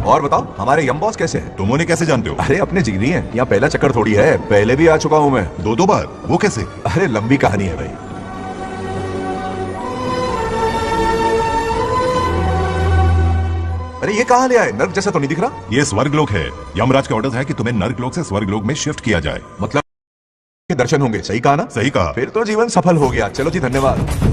और बताओ हमारे यम बॉस कैसे हैं? तुम उन्हें कैसे जानते हो? अरे अपने जिगरी हैं। यहाँ पहला चक्कर थोड़ी है, पहले भी आ चुका हूँ मैं। दो बार? वो कैसे? अरे लंबी कहानी है भाई। अरे ये कहाँ ले आए? नर्क जैसा तो नहीं दिख रहा। ये स्वर्गलोक है। यमराज का ऑर्डर है कि तुम्हें नर्कलोक से स्वर्गलोक में शिफ्ट किया जाए। मतलब के दर्शन होंगे, सही कहा ना? सही कहा। फिर तो जीवन सफल हो गया। चलो जी, धन्यवाद।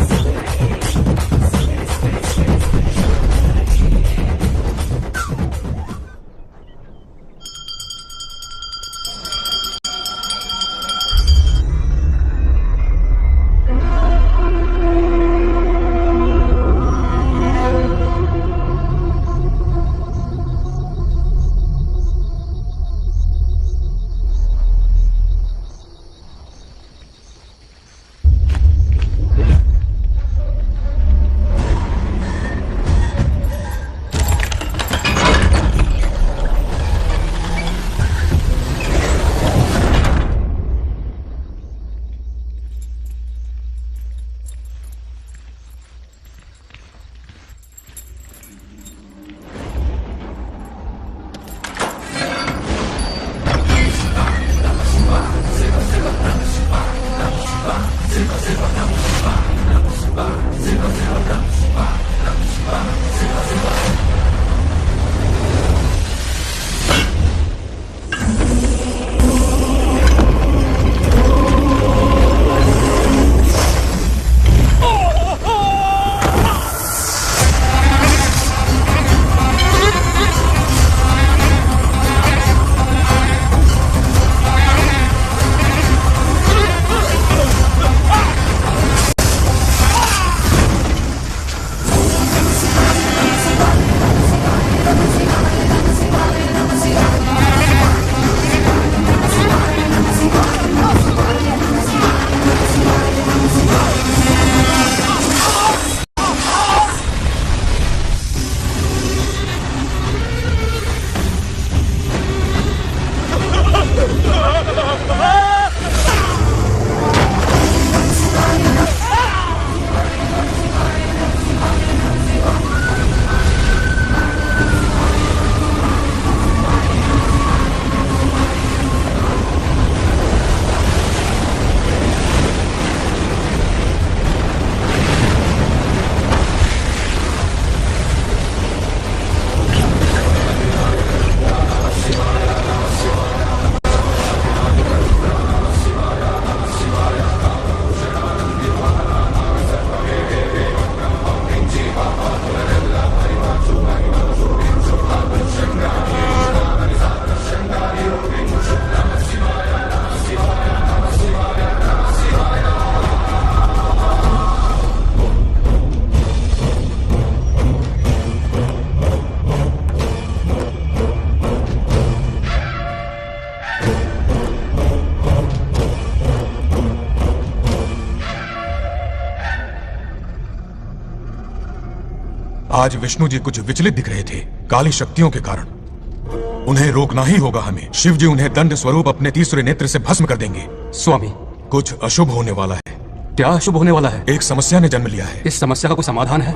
आज विष्णु जी कुछ विचलित दिख रहे थे, काली शक्तियों के कारण। उन्हें रोकना ही होगा हमें। शिव जी उन्हें दंड स्वरूप अपने तीसरे नेत्र से भस्म कर देंगे। स्वामी, कुछ अशुभ होने वाला है। क्या अशुभ होने वाला है? एक समस्या ने जन्म लिया है। इस समस्या का कोई समाधान है?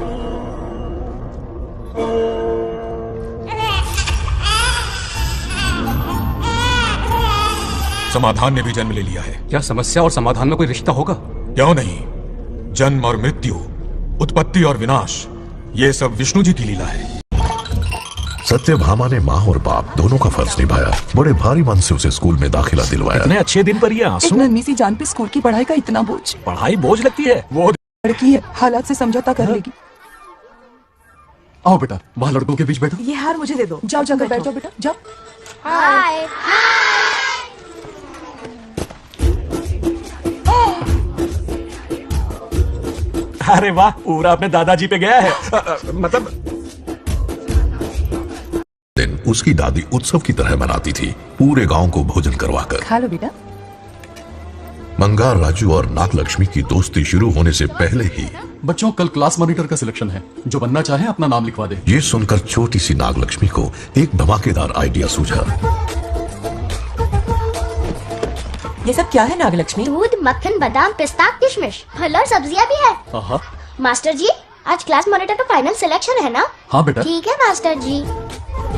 समाधान ने भी जन्म ले लिया है। क्या समस्या और समाधान में कोई रिश्ता होगा? क्यों नहीं? जन्म और मृत्यु, उत्पत्ति और विनाश, ये सब विष्णु जी की लीला है। सत्यभामा ने माँ और बाप दोनों का फर्ज निभाया। बड़े भारी मन से उसे स्कूल में दाखिला दिलवाया। इतने अच्छे दिन पर ये आंसू? एक नन्ही सी जान पे स्कूल की पढ़ाई का इतना बोझ। पढ़ाई बोझ लगती है? वो लड़की है, हालात से समझौता कर लेगी। आओ बेटा, वहाँ लड़कों के बीच बैठो। ये हार मुझे दे दो। जाओ जाकर बैठो बेटा, जाओ। हाय। अरे वाह, पूरा अपने दादाजी पे गया है। मतलब दिन उसकी दादी उत्सव की तरह मनाती थी, पूरे गांव को भोजन करवाकर। खा लो बेटा। मंगार राजू और नागलक्ष्मी की दोस्ती शुरू होने से पहले ही बच्चों, कल क्लास मॉनिटर का सिलेक्शन है। जो बनना चाहे अपना नाम लिखवा दे। ये सुनकर छोटी सी नागलक्ष्मी को एक धमाकेदार आइडिया सूझा। ये सब क्या है नागलक्ष्मी? दूध, मक्खन, बादाम, पिस्ता, किशमिश, फल और सब्जियां भी है। मास्टर जी, आज क्लास मॉनिटर का फाइनल सिलेक्शन है ना? हाँ बेटा। ठीक है मास्टर जी।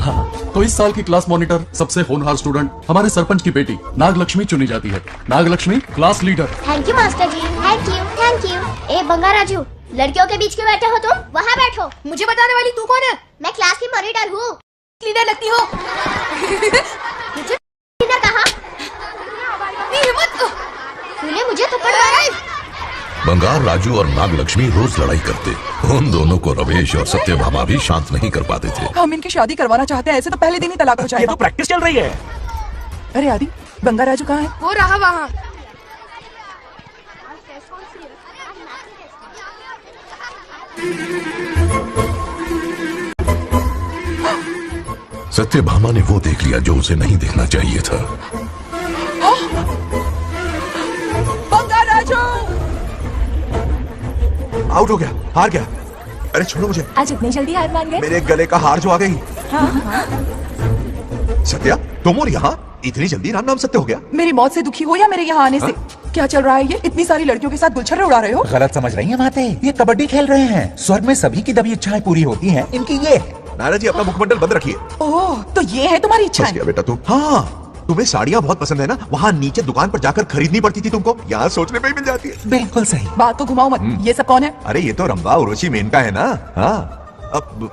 हाँ। तो इस साल की क्लास मॉनिटर सबसे होनहार स्टूडेंट हमारे सरपंच की बेटी नागलक्ष्मी चुनी जाती है। Nagalakshmi class leader. Thank you master ji, thank you thank you. ए बंगा राजू, लड़कियों के बीच क्यों बैठे हो तुम? वहाँ बैठो। मुझे बताने वाली तू कौन है? मैं क्लास की मॉनिटर हूँ। लीडर लगती हो। मुझे लीडर कहा? हिम्मत। तूने मुझे थप्पड़ मारा। बंगार राजू और नागलक्ष्मी रोज लड़ाई करते। उन दोनों को रमेश और सत्यभामा भी शांत नहीं कर पाते थे। हम इनकी शादी करवाना चाहते हैं, ऐसे तो पहले दिन ही तलाक हो ये जाएगा। तो प्रैक्टिस चल रही है। अरे आदि, गंगा राजू कहाँ है? वो रहा वहाँ। सत्यभामा ने वो देख लिया जो उसे नहीं देखना चाहिए था। गंगा राजू! आउट हो गया, हार गया। अरे छोड़ो मुझे, आज इतनी जल्दी हार मान गए? मेरे गले का हार जो आ गई। सत्या, तुम और यहाँ इतनी जल्दी नाम सत्य हो गया? मेरी मौत से दुखी हो या मेरे यहाँ आने से? क्या चल रहा है ये? इतनी सारी लड़कियों के साथ गुलछर्रे उड़ा रहे हो? गलत समझ रही हैं माते, ये कबड्डी खेल रहे हैं। स्वर्ग में सभी की दबी इच्छाएं पूरी होती हैं, इनकी ये है। नारा जी, अपना मुखमंडल बंद रखिए। ओह, तो ये है तुम्हारी फंस इच्छा? गया बेटा तू। हाँ, तुम्हें साड़ियाँ बहुत पसंद है ना? वहाँ नीचे दुकान पर जाकर खरीदनी पड़ती थी तुमको, यहाँ सोचने में ही मिल जाती है। बिल्कुल सही। बात को घुमाओ मत। ये सब कौन है? अरे ये तो रंभा उर्वशी मेनका है ना। हाँ, अब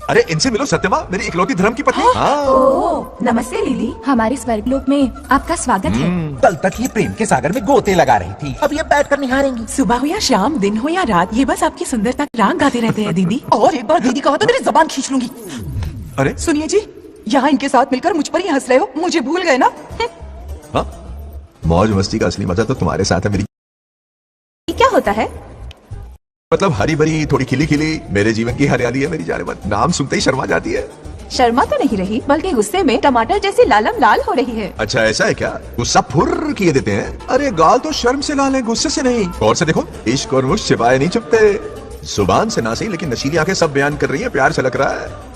अरे इनसे मिलो सत्यमा, मेरी इकलौती धर्म की पत्नी। हाँ। नमस्ते दीदी, हमारे स्वर्गलोक में आपका स्वागत है। कल तक ये प्रेम के सागर में गोते लगा रही थी, अब ये बैठकर निहारेंगी। सुबह हो या शाम, दिन हो या रात, ये बस आपकी सुंदरता के राग गाते रहते हैं दीदी। और एक बार दीदी कहा तो तेरी जबान खींच लूंगी। अरे सुनिए जी, यहाँ इनके साथ मिलकर मुझ पर ही हंस रहे हो, मुझे भूल गए ना? हाँ, मौज मस्ती का असली मजा तो तुम्हारे साथ है मेरी। क्या होता है? मतलब हरी भरी थोड़ी खिली खिली मेरे जीवन की हरियाली है मेरी जाने मन। नाम सुनते ही शर्मा जाती है। शर्मा तो नहीं रही, बल्कि गुस्से में टमाटर जैसी लालम लाल हो रही है। अच्छा ऐसा है क्या? गुस्सा फुर्र किए देते हैं। अरे गाल तो शर्म से लाल है, गुस्से से नहीं। गौर से देखो, इश्क और मुझ छिपाए नहीं छुपते। जुबान से ना सही, लेकिन नशीली आंखें सब बयान कर रही है, प्यार छलक रहा है।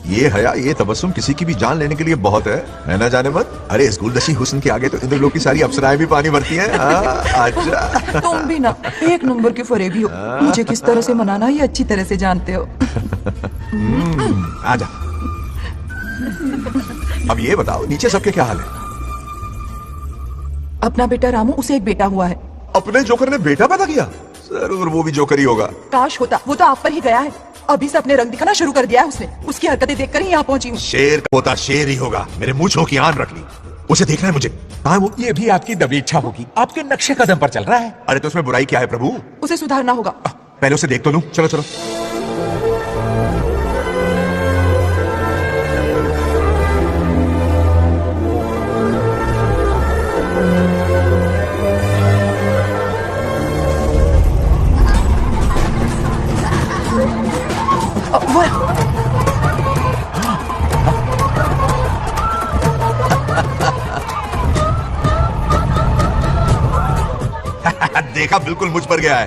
ये हया, ये तबस्सुम किसी की भी जान लेने के लिए बहुत है ना जाने मत? अरे इस गुलदस्ती हुस्न के आगे तो इंद्रलोक की सारी अप्सराएं भी पानी भरती हैं। अच्छा। तुम भी ना एक नंबर के फरेबी हो। मुझे किस तरह से मनाना ये अच्छी तरह से जानते हो। आजा। अब ये बताओ, नीचे सबके क्या हाल है? अपना बेटा रामू, उसे एक बेटा हुआ है। अपने जोकर ने बेटा पैदा किया? जरूर वो भी जोकर ही होगा। काश होता, वो तो आप पर ही गया है। अभी से अपने रंग दिखाना शुरू कर दिया है उसने। उसकी हरकतें देखकर ही यहाँ पहुंची हूँ। शेर का पोता शेर ही होगा। मेरे मूंछों की आन रख ली। उसे देखना है मुझे। कहाँ है वो? ये भी आपकी दबी इच्छा होगी, आपके नक्शे कदम पर चल रहा है। अरे तो उसमें बुराई क्या है प्रभु? उसे सुधारना होगा। पहले उसे देख तो लूं। चलो चलो। वो देखा, बिल्कुल मुझ पर गया है।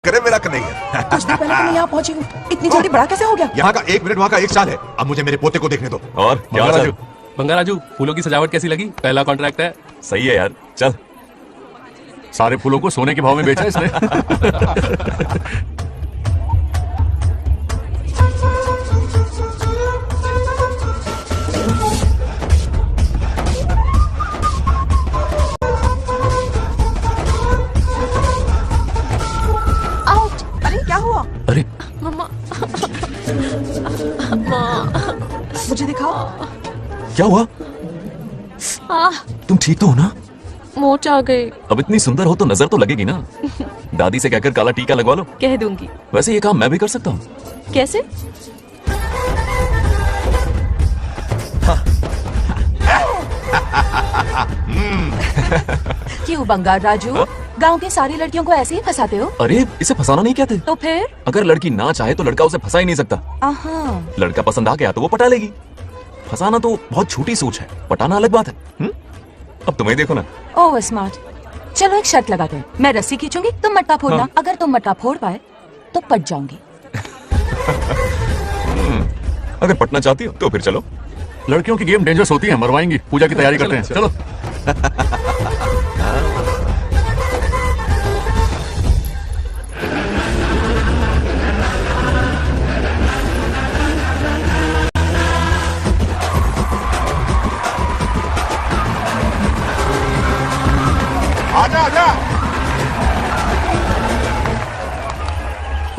करे मेरा कन्हैया। कुछ दिन पहले तो मैं यहाँ पहुंची हूँ। इतनी जल्दी बड़ा कैसे हो गया? यहाँ का 1 मिनट, वहाँ का 1 साल है। अब मुझे मेरे पोते को देखने दो। और क्या हाल है? बंगा राजू, फूलों की सजावट कैसी लगी? पहला कॉन्ट्रैक्ट है। सही है यार, चल। सारे फूलों को सोने के भाव में बेचा इसने। आउट! अरे क्या हुआ? अरे मम्मा। मुझे दिखाओ। क्या हुआ? तुम ठीक तो हो ना? मोच आ गए। अब इतनी सुंदर हो तो नजर तो लगेगी ना। दादी से कहकर काला टीका लगवा लो। कह दूंगी। वैसे ये काम मैं भी कर सकता हूँ। कैसे? क्यों बंगार राजू, गांव की सारी लड़कियों को ऐसे ही फंसाते हो? अरे इसे फंसाना नहीं कहते। तो फिर? अगर लड़की ना चाहे तो लड़का उसे फंसा ही नहीं सकता। आहा। लड़का पसंद आ गया तो वो पटा लेगी। फंसाना तो बहुत छोटी सोच है, पटाना अलग बात है। अब तुम्हें देखो ना। Oh smart. चलो एक शर्त लगाते हैं, मैं रस्सी खींचूंगी, तुम मटका फोड़ना। हाँ। अगर तुम मटका फोड़ पाए तो पट जाऊंगी। अगर पटना चाहती हो तो फिर चलो। लड़कियों की गेम डेंजरस होती है, मरवाएंगी। पूजा की तैयारी करते हैं, चलो।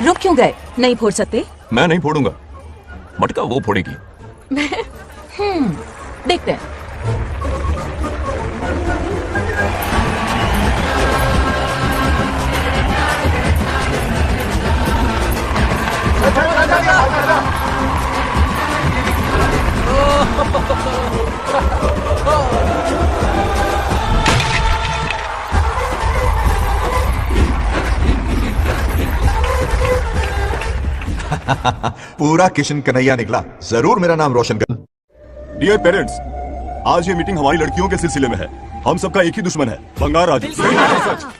रुक क्यों गए? नहीं फोड़ सकते? मैं नहीं फोड़ूंगा, मटका वो फोड़ेगी। देखते हैं। पूरा किशन कन्हैया निकला, जरूर मेरा नाम रोशन कर। डियर पेरेंट्स, आज ये मीटिंग हमारी लड़कियों के सिलसिले में है। हम सबका एक ही दुश्मन है, बंगार राजू।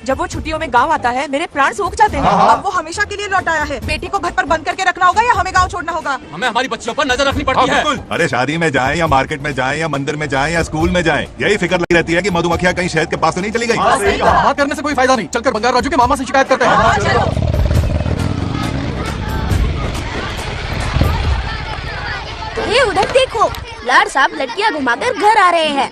जब वो छुट्टियों में गांव आता है मेरे प्राण सूख जाते हैं। अब वो हमेशा के लिए लौट आया है। बेटी को घर पर बंद करके रखना होगा या हमें गांव छोड़ना होगा? हमें हमारी बच्चियों पर नजर रखनी पड़ती है। अरे शादी में जाएं या मार्केट में जाएं या मंदिर में जाएं या स्कूल में जाएं, यही फिक्र लगी रहती है कि मधुमक्खियां कहीं शहद के पास तो नहीं चली गई। बात करने से कोई फायदा नहीं, चलकर बंगार राजू के मामा से शिकायत करते हैं। ये उधर देखो, लाड साहब लड़कियां घुमाकर घर आ रहे हैं।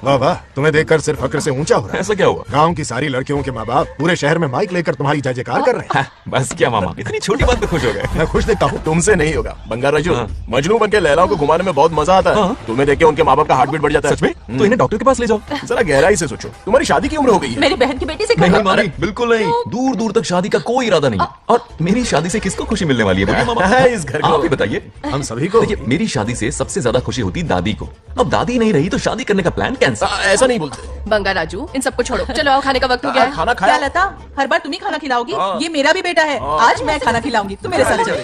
वाह वाह, तुम्हें देखकर सिर्फ फक्र से ऊंचा हो रहा है। ऐसा क्या हुआ? गांव की सारी लड़कियों के माँ बाप पूरे शहर में माइक लेकर तुम्हारी जय जयकार कर रहे हैं। बस क्या मामा, इतनी छोटी बात पे खुश हो गए? मैं खुश दिखता हूँ, तुमसे नहीं होगा। बंगार राजू, मजनू बनके लैलाओं को घुमाने में बहुत मजा आता है। तुम्हें देख के उनके माँ बाप का हार्ट बीट बढ़ जाता है। सच में? तो इन्हें डॉक्टर के पास ले जाओ। जरा गहराई से सोचो, तुम्हारी शादी की उम्र हो गई है। मेरी बहन की बेटी से नहीं मारी, बिल्कुल नहीं। दूर दूर तक शादी का कोई इरादा नहीं है। और मेरी शादी से किसको खुशी मिलने वाली है? बोलिए मामा। इस घर को आप ही बताइए। हम सभी को। देखिए, मेरी शादी से सबसे ज्यादा खुशी होती दादी को। अब दादी नहीं रही तो शादी करने का प्लान कैंसिल। ऐसा नहीं बोलते। बंगार राजू, इन सबको छोड़ो, चलो आओ, खाने का वक्त हो गया है। खाना क्या खाया? लता, हर बार तुम ही खाना खिलाओगी? ये मेरा भी बेटा है, आज मैं खाना खिलाऊंगी, तुम मेरे साथ चलो।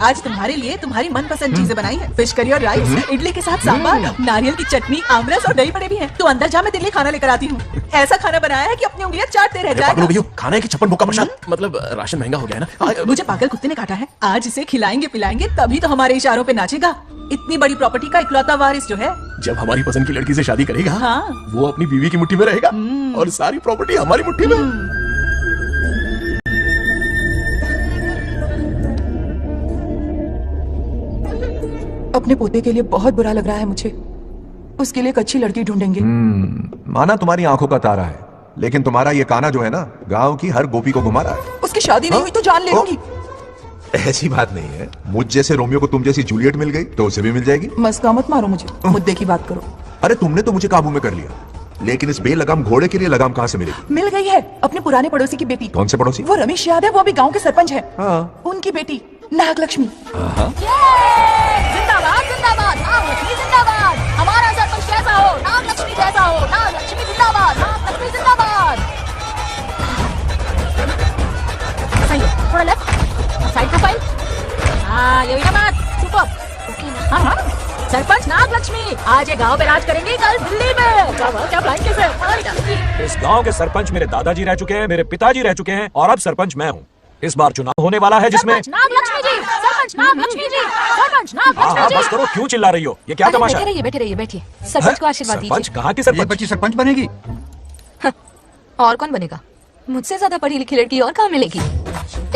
आज तुम्हारे लिए तुम्हारी मनपसंद चीजें बनाई है। फिश करी और राइस, इडली के साथ सांभर, नारियल की चटनी, आमरस और दही बड़े भी हैं। तू अंदर जा, मैं दिल्ली खाना लेकर आती हूँ। ऐसा खाना बनाया है कि अपनी उंगलियां चाटते रह जाएगा। खाने की छप्पन भुक्का प्रसाद, मतलब राशन महंगा हो गया है ना। मुझे पागल कुत्ते ने काटा है। आज इसे खिलाएंगे पिलाएंगे तभी तो हमारे इशारों पे नाचेगा। इतनी बड़ी प्रॉपर्टी का इकलौता वारिस जो है। जब हमारी पसंद की लड़की से शादी करेगा, हाँ। वो अपनी बीवी की मुट्ठी में रहेगा और सारी प्रॉपर्टी हमारी मुट्ठी में। अपने पोते के लिए बहुत बुरा लग रहा है मुझे। उसके लिए एक अच्छी लड़की ढूंढेंगे। माना तुम्हारी आंखों का तारा है, लेकिन तुम्हारा ये काना जो है ना, गांव की हर गोपी को घुमा रहा है। उसकी शादी नहीं हुई तो जान ले लूंगी। ऐसी बात नहीं है, मुझ जैसे रोमियो को तुम जैसी जूलियट मिल गई तो उसे भी मिल जाएगी। मस्का मत मारो मुझे, मुद्दे की बात करो। अरे तुमने तो मुझे काबू में कर लिया, लेकिन इस बेलगाम घोड़े के लिए लगाम कहाँ से मिलेगी? मिल गई है, अपने पुराने पड़ोसी की बेटी। कौन से पड़ोसी? वो रमेश यादव, वो अभी गांव के सरपंच है। हाँ। उनकी बेटी नागलक्ष्मी। जिंदाबाद जिंदाबाद, नागलक्ष्मी जिंदाबाद। हमारा सरपंच कैसा हो? नागलक्ष्मी जैसा हो। नागलक्ष्मी जिंदाबाद, नागलक्ष्मी जिंदाबाद। सही है, थोड़ा लेफ्ट, साइड प्रोफाइल। हाँ, ये हुई ना बात, सुपर। हाँ हाँ, सरपंच नागलक्ष्मी आज ये गांव पे राज करेंगे, कल दिल्ली में। क्या फ्लाइट कैसे? इस गांव के सरपंच मेरे दादाजी रह चुके हैं, मेरे पिताजी रह चुके हैं और अब सरपंच मैं हूँ। इस बार चुनाव होने वाला है जिसमें नागलक्ष्मी जी, सरपंच नागलक्ष्मी जी, सरपंच नागलक्ष्मी जी। बस करो, क्यों चिल्ला रही हो? ये क्या तमाशा है? बैठे रहिए बैठिए। सरपंच को आशीर्वाद सरपंच दीजिए। कहाँ की सरपंच? बच्ची सरपंच बनेगी। और कौन बनेगा? मुझसे ज्यादा पढ़ी लिखी लड़की और कहाँ मिलेगी?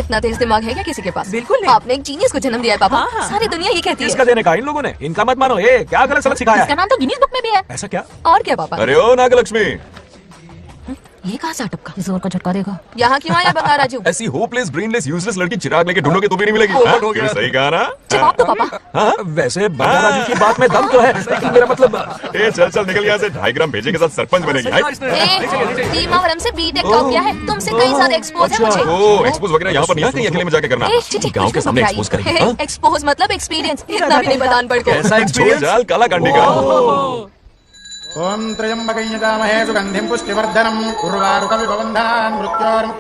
इतना तेज दिमाग है क्या किसी के पास? बिल्कुल नहीं। आपने एक जीनियस को जन्म दिया है पापा। हाँ। सारी दुनिया ये कहती है। किसका देने का? इन लोगों ने। इनका मत मानो। ये क्या गलत सलत सिखाया इसका है? नाम तो गिनीज बुक में भी है। ऐसा क्या? और क्या पापा? अरे ओ नागलक्ष्मी, ये कहाँ से अटपका? जोर का झटका देगा। यहाँ क्यों आया बंगार राजू? ऐसी होपलेस ब्रेनलेस यूजलेस लड़की चिराग लेके ढूंढोगे तो भी नहीं मिलेगी। बहुत हो गया। सही कहा ना? जवाब दो पापा। हाँ, वैसे बंगारा जी की बात में दम तो है, लेकिन मेरा मतलब ए चल चल निकल यहाँ से। 2.5 ग्राम भेजे के साथ सरपंच बनेगी। तीमावरम से बीटेक टॉप किया है, तुमसे कहीं ज्यादा एक्सपोज है मुझे। ओ एक्सपोज वगैरह यहाँ पर नहीं आते, अकेले में जाके करना। गाँव के सामने एक्सपोज करेंगे। हाँ? एक्सपोज मतलब एक्सपीरियंस, इतना भी नहीं बतान पड़ को। ऐसा एक्सपीरियंस? जाल काला कांडी का। ओम त्र्यंबकं यजामहे सुगंधिं पुष्टिवर्धनम् उर्वारुकविभवन्धनान् मृत्योर्म।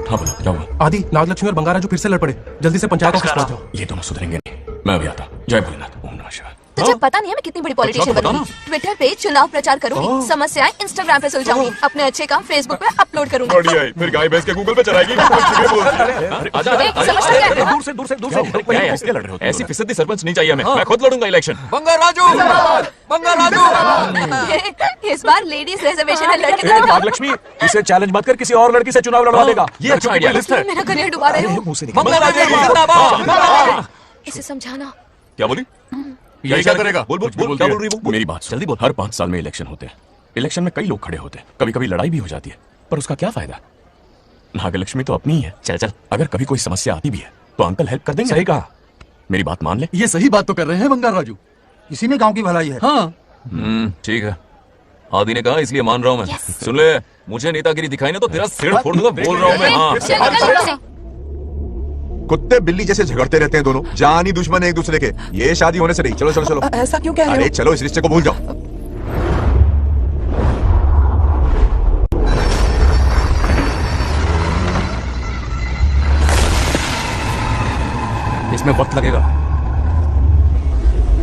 हाँ बोलो, जाओ। आदि, नागलक्ष्मी और बंगार राजू फिर से लड़ पड़े। जल्दी से पंचायत ऑफिस पहुंच जाओ। ये दोनों सुधरेंगे नहीं। मैं अभी आता। जय भोलेनाथ। ओम नमः शिवाय। तुझे पता नहीं है मैं कितनी बड़ी पॉलिटिशियन बनूंगी। ट्विटर पे चुनाव प्रचार करूंगी, समस्याएं इंस्टाग्राम पे सुलझाऊंगी, अपने अच्छे काम फेसबुक पे अपलोड करूंगी। बढ़िया है, फिर गाय भैंस के गूगल पे चलाएगी। आजा समझता क्या है? दूर से दूर से दूर से। क्या है? किसके लड़ रहे हो? ऐसी फिसदी सरपंच नहीं चाहिए हमें। मैं खुद लड़ूंगा इलेक्शन। बंगार राजू, बंगार राजू। इस बार लेडीज रिजर्वेशन है, लड़के ए, नागलक्ष्मी, इसे चैलेंज मत कर, किसी और लड़की से चुनाव लड़वा देगा। ये अच्छा आइडिया है। मेरा करियर डुबा रहे हो। मुंह से निकल। बंगार राजू जिंदाबाद। इसे समझाना। क्या बोली? ये क्या करेगा? बोल बोल बोल, क्या बोल रही वो? मेरी बात जल्दी बोल। हर 5 साल में इलेक्शन होते हैं। इलेक्शन में कई लोग खड़े होते हैं, कभी कभी लड़ाई भी हो जाती है, पर उसका क्या फायदा? नागलक्ष्मी तो अपनी ही है। चल चल, अगर कभी कोई समस्या आती भी है तो अंकल हेल्प कर देंगे। सही कहा। मेरी बात मान ले। ये सही बात तो कर रहे हैं बंगाल राजू। इसी में गांव की भलाई है। हाँ ठीक है, आदि ने कहा इसलिए मान रहा हूँ मैं। सुन ले, मुझे नेतागिरी दिखाई ना तो तेरा सिर फोड़ दूंगा, बोल रहा हूँ मैं। हाँ कुत्ते बिल्ली जैसे झगड़ते रहते हैं दोनों, जानी दुश्मन है एक दूसरे के। ये शादी होने से नहीं। चलो चलो चलो। ऐसा क्यों कह रहे हो? अरे चलो, इस रिश्ते को भूल जाओ। इसमें वक्त लगेगा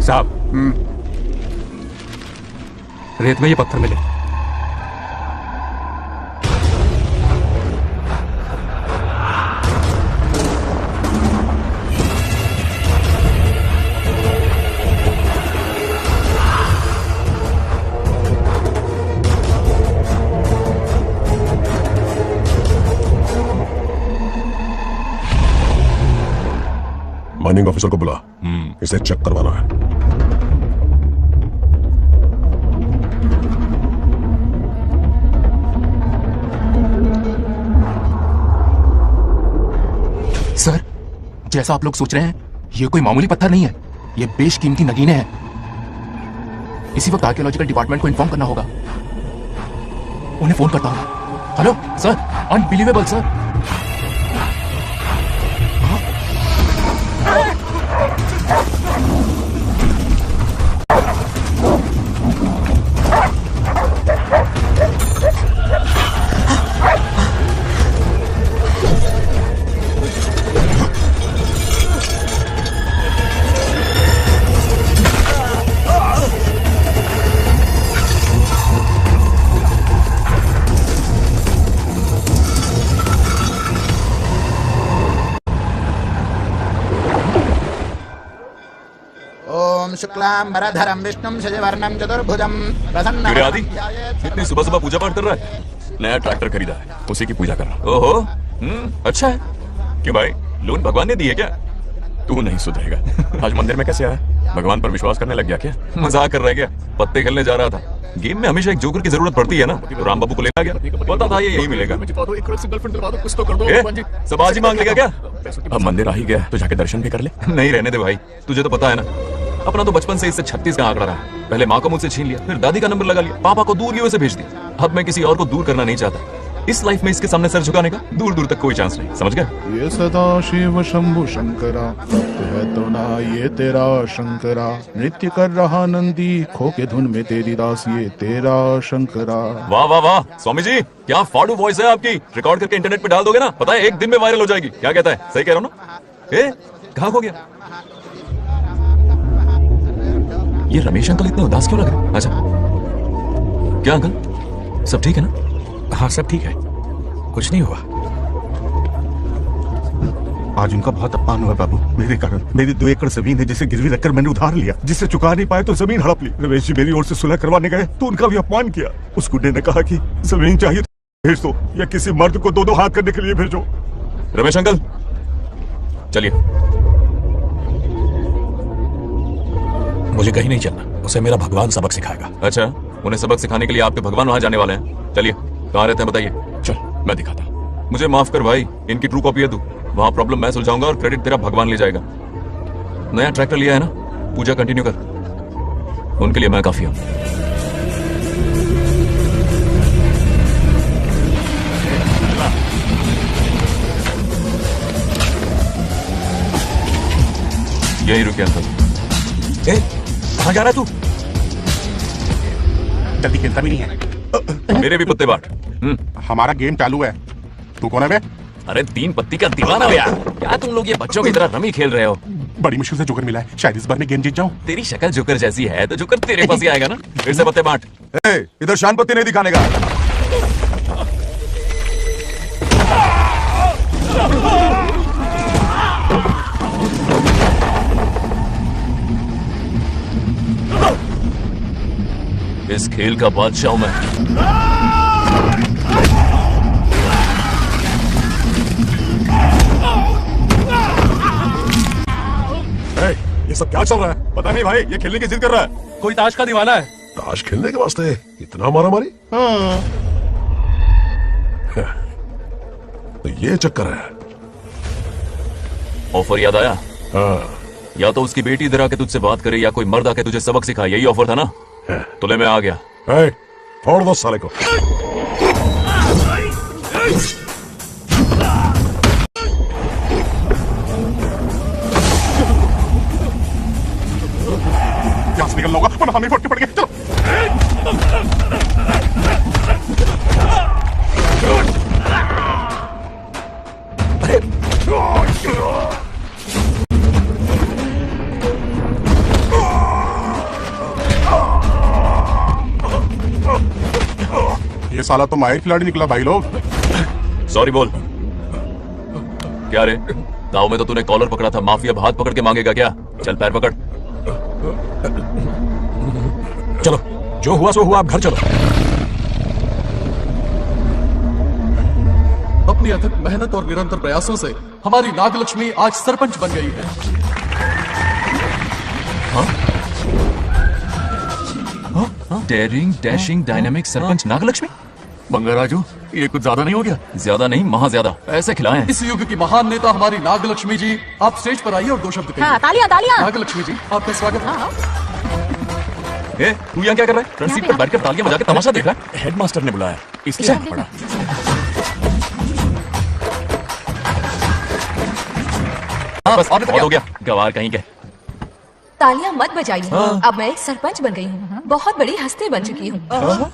साहब। रेत में ये पत्थर मिले। माइनिंग ऑफिसर को बुला, इसे चेक करवाना है। सर, जैसा आप लोग सोच रहे हैं, ये कोई मामूली पत्थर नहीं है। ये बेशकीमती नगीने हैं। इसी वक्त आर्कियोलॉजिकल डिपार्टमेंट को इन्फॉर्म करना होगा। उन्हें फोन करता हूं। Hello sir, unbelievable sir. शुक्लांबरधरं विष्णुं शशिवर्णं चतुर्भुजं प्रसन्नं। मेरे आदि, इतनी सुबह सुबह पूजा पाठ कर रहा है? नया ट्रैक्टर खरीदा है, उसी की पूजा कर रहा हूं। ओहो, अच्छा है। क्यों भाई, लोन भगवान ने दी है क्या? तू नहीं सुधरेगा। आज मंदिर में कैसे आया? भगवान पर विश्वास करने लग गया क्या? मजाक कर रहा है क्या? पत्ते खेलने जा रहा था। गेम में हमेशा एक जोकर की जरूरत पड़ती है ना, तो राम बाबू को लेना गया। पता था ये यही मिलेगा। सब आज ही मांग लेगा क्या? अब मंदिर आ ही गया तो जाके दर्शन भी कर ले। नहीं रहने दे भाई, तुझे तो पता है ना, अपना तो बचपन से इससे 36 का आंकड़ा रहा। पहले माँ को मुझसे छीन लिया, फिर दादी का नंबर लगा लिया, पापा को दूर की से भेज दिया। अब मैं किसी और को दूर करना नहीं चाहता। इस लाइफ में इसके सामने सर झुकाने का दूर दूर तक कोई चांस नहीं। समझ गए? ये सदा शिव शंभु शंकरा, है तो ना ये तेरा शंकरा। नृत्य कर रहा नंदी, खो के धुन में तेरी दास, ये तेरा शंकरा। वाह वाह वाह, स्वामी जी क्या फाड़ू वॉइस है आपकी। रिकॉर्ड करके इंटरनेट पे डाल दोगे ना, पता है एक दिन में वायरल हो जाएगी। क्या कहता है? सही कह रहा हूँ ना? ए, कहाँ खो गया ये रमेश अंकल? इतने उदास क्यों लग रहे? अच्छा, क्या अंकल सब ठीक है ना? हाँ सब ठीक है, कुछ नहीं हुआ। आज उनका बहुत अपमान हुआ बाबू, मेरे कारण। मेरी 2 एकड़ जमीन है जिसे गिरवी रखकर मैंने उधार लिया, जिसे चुका नहीं पाए तो जमीन हड़प ली। रमेश जी मेरी ओर से सुलह करवाने गए तो उनका भी अपमान किया। उस गुड्डे ने कहा कि जमीन चाहिए तो भेज दो, या किसी मर्द को 2-2 हाथ करने के लिए भेजो। रमेश अंकल चलिए। मुझे कहीं नहीं चलना, उसे मेरा भगवान सबक सिखाएगा। अच्छा, उन्हें सबक सिखाने के लिए आपके भगवान वहां जाने वाले हैं। चलिए, कहाँ रहते हैं बताइए? चल मैं दिखाता। मुझे माफ कर भाई, इनकी ट्रू कॉपी है तू। वहां प्रॉब्लम मैं सुलझाऊंगा और क्रेडिट तेरा भगवान ले जाएगा। नया ट्रैक्टर लिया है ना, पूजा कंटिन्यू कर। उनके लिए मैं काफी हूं। यही रुके अंकल। कहाँ जा रहा है तू? जल्दी खेलता भी नहीं है। मेरे भी पत्ते बाट। हमारा गेम चालू है, तू कौन है बे? अरे 3 पत्ती का दीवाना भैया, क्या तुम लोग ये बच्चों की तरह रमी खेल रहे हो? बड़ी मुश्किल से जोकर मिला है, शायद इस बार में गेम जीत जाऊं। तेरी शक्ल जोकर जैसी है तो जोकर तेरे पास ही आएगा ना। फिर से पत्ते बांट। इधर शान पत्ती नहीं दिखाने का। इस खेल का बादशाह हूं मैं। ये सब क्या चल रहा है? पता नहीं भाई, ये खेलने की जिद कर रहा है। कोई ताश का दीवाना है। ताश खेलने के वास्ते इतना मारा मारी? तो ये चक्कर है। ऑफर याद आया? हाँ। या तो उसकी बेटी इधर आके तुझसे बात करे या कोई मर्द आके तुझे सबक सिखाए, यही ऑफर था ना? तुले में आ गया। फोड़ दो साले को। यहां से निकलना होगा वरना हम ही फट के पड़ गए। चलो ये साला तो माहिर खिलाड़ी निकला भाई लोग। सॉरी बोल। क्या रे, गांव में तो तूने कॉलर पकड़ा था, माफिया अब हाथ पकड़ के मांगेगा क्या? चल पैर पकड़। चलो, जो हुआ सो हुआ, आप घर चलो। अपनी अथक मेहनत और निरंतर प्रयासों से हमारी नागलक्ष्मी आज सरपंच बन गई है। Daring, dashing, dynamic sarpanch Nagalakshmi. Bangarraju, ये कुछ ज्यादा नहीं हो गया? ज्यादा नहीं, महा ज्यादा। ऐसे खिलाएं। इस युग की महान नेता हमारी नागलक्ष्मी जी, आप स्टेज पर आइए और दो शब्द कहिए। हाँ, तालियां तालियां। नागलक्ष्मी जी, आपका स्वागत है। ए, तू यहाँ क्या कर रहा है? फ्रंट सीट पर बैठकर तालियां बजा के तमाशा देख रहा है? हेडमास्टर ने बुलाया, इसलिए आना पड़ा। हाँ, बस बहुत हो गया, गवार कहीं के। तालियां मत बजाइए। अब मैं एक सरपंच बन गई हूँ, बहुत बड़ी हस्ती बन चुकी हूँ,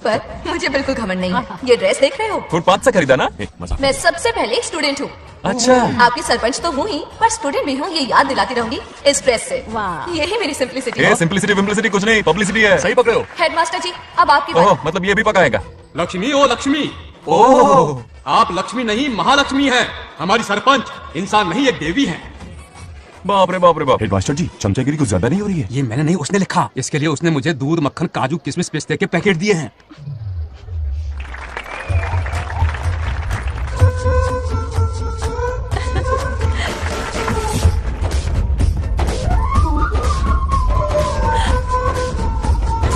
पर मुझे बिल्कुल घमंड नहीं है। ये ड्रेस देख रहे हो? फुटपाथ से खरीदा ना? मैं सबसे पहले एक स्टूडेंट हूँ। अच्छा। आपकी सरपंच तो हूँ ही, पर स्टूडेंट भी हूँ, ये याद दिलाती रहूंगी इस ड्रेस से। यही मेरी सिंप्लिसिटी है। सिंप्लिसिटी विम्प्लिसिटी कुछ नहीं, पब्लिसिटी है। सही पकड़े हो। हेडमास्टर जी, अब आपकी बारी। मतलब ये भी पकाएगा? लक्ष्मी, ओ लक्ष्मी, ओह, आप लक्ष्मी नहीं महालक्ष्मी हैं। हमारी सरपंच इंसान नहीं, एक देवी है। बाप रे बाप रे बाप। हेडमास्टर जी, चमचागिरी कुछ ज्यादा नहीं हो रही है? ये मैंने नहीं, उसने लिखा। इसके लिए उसने मुझे दूध, मक्खन, काजू, किशमिश, पिस्ते के पैकेट दिए हैं।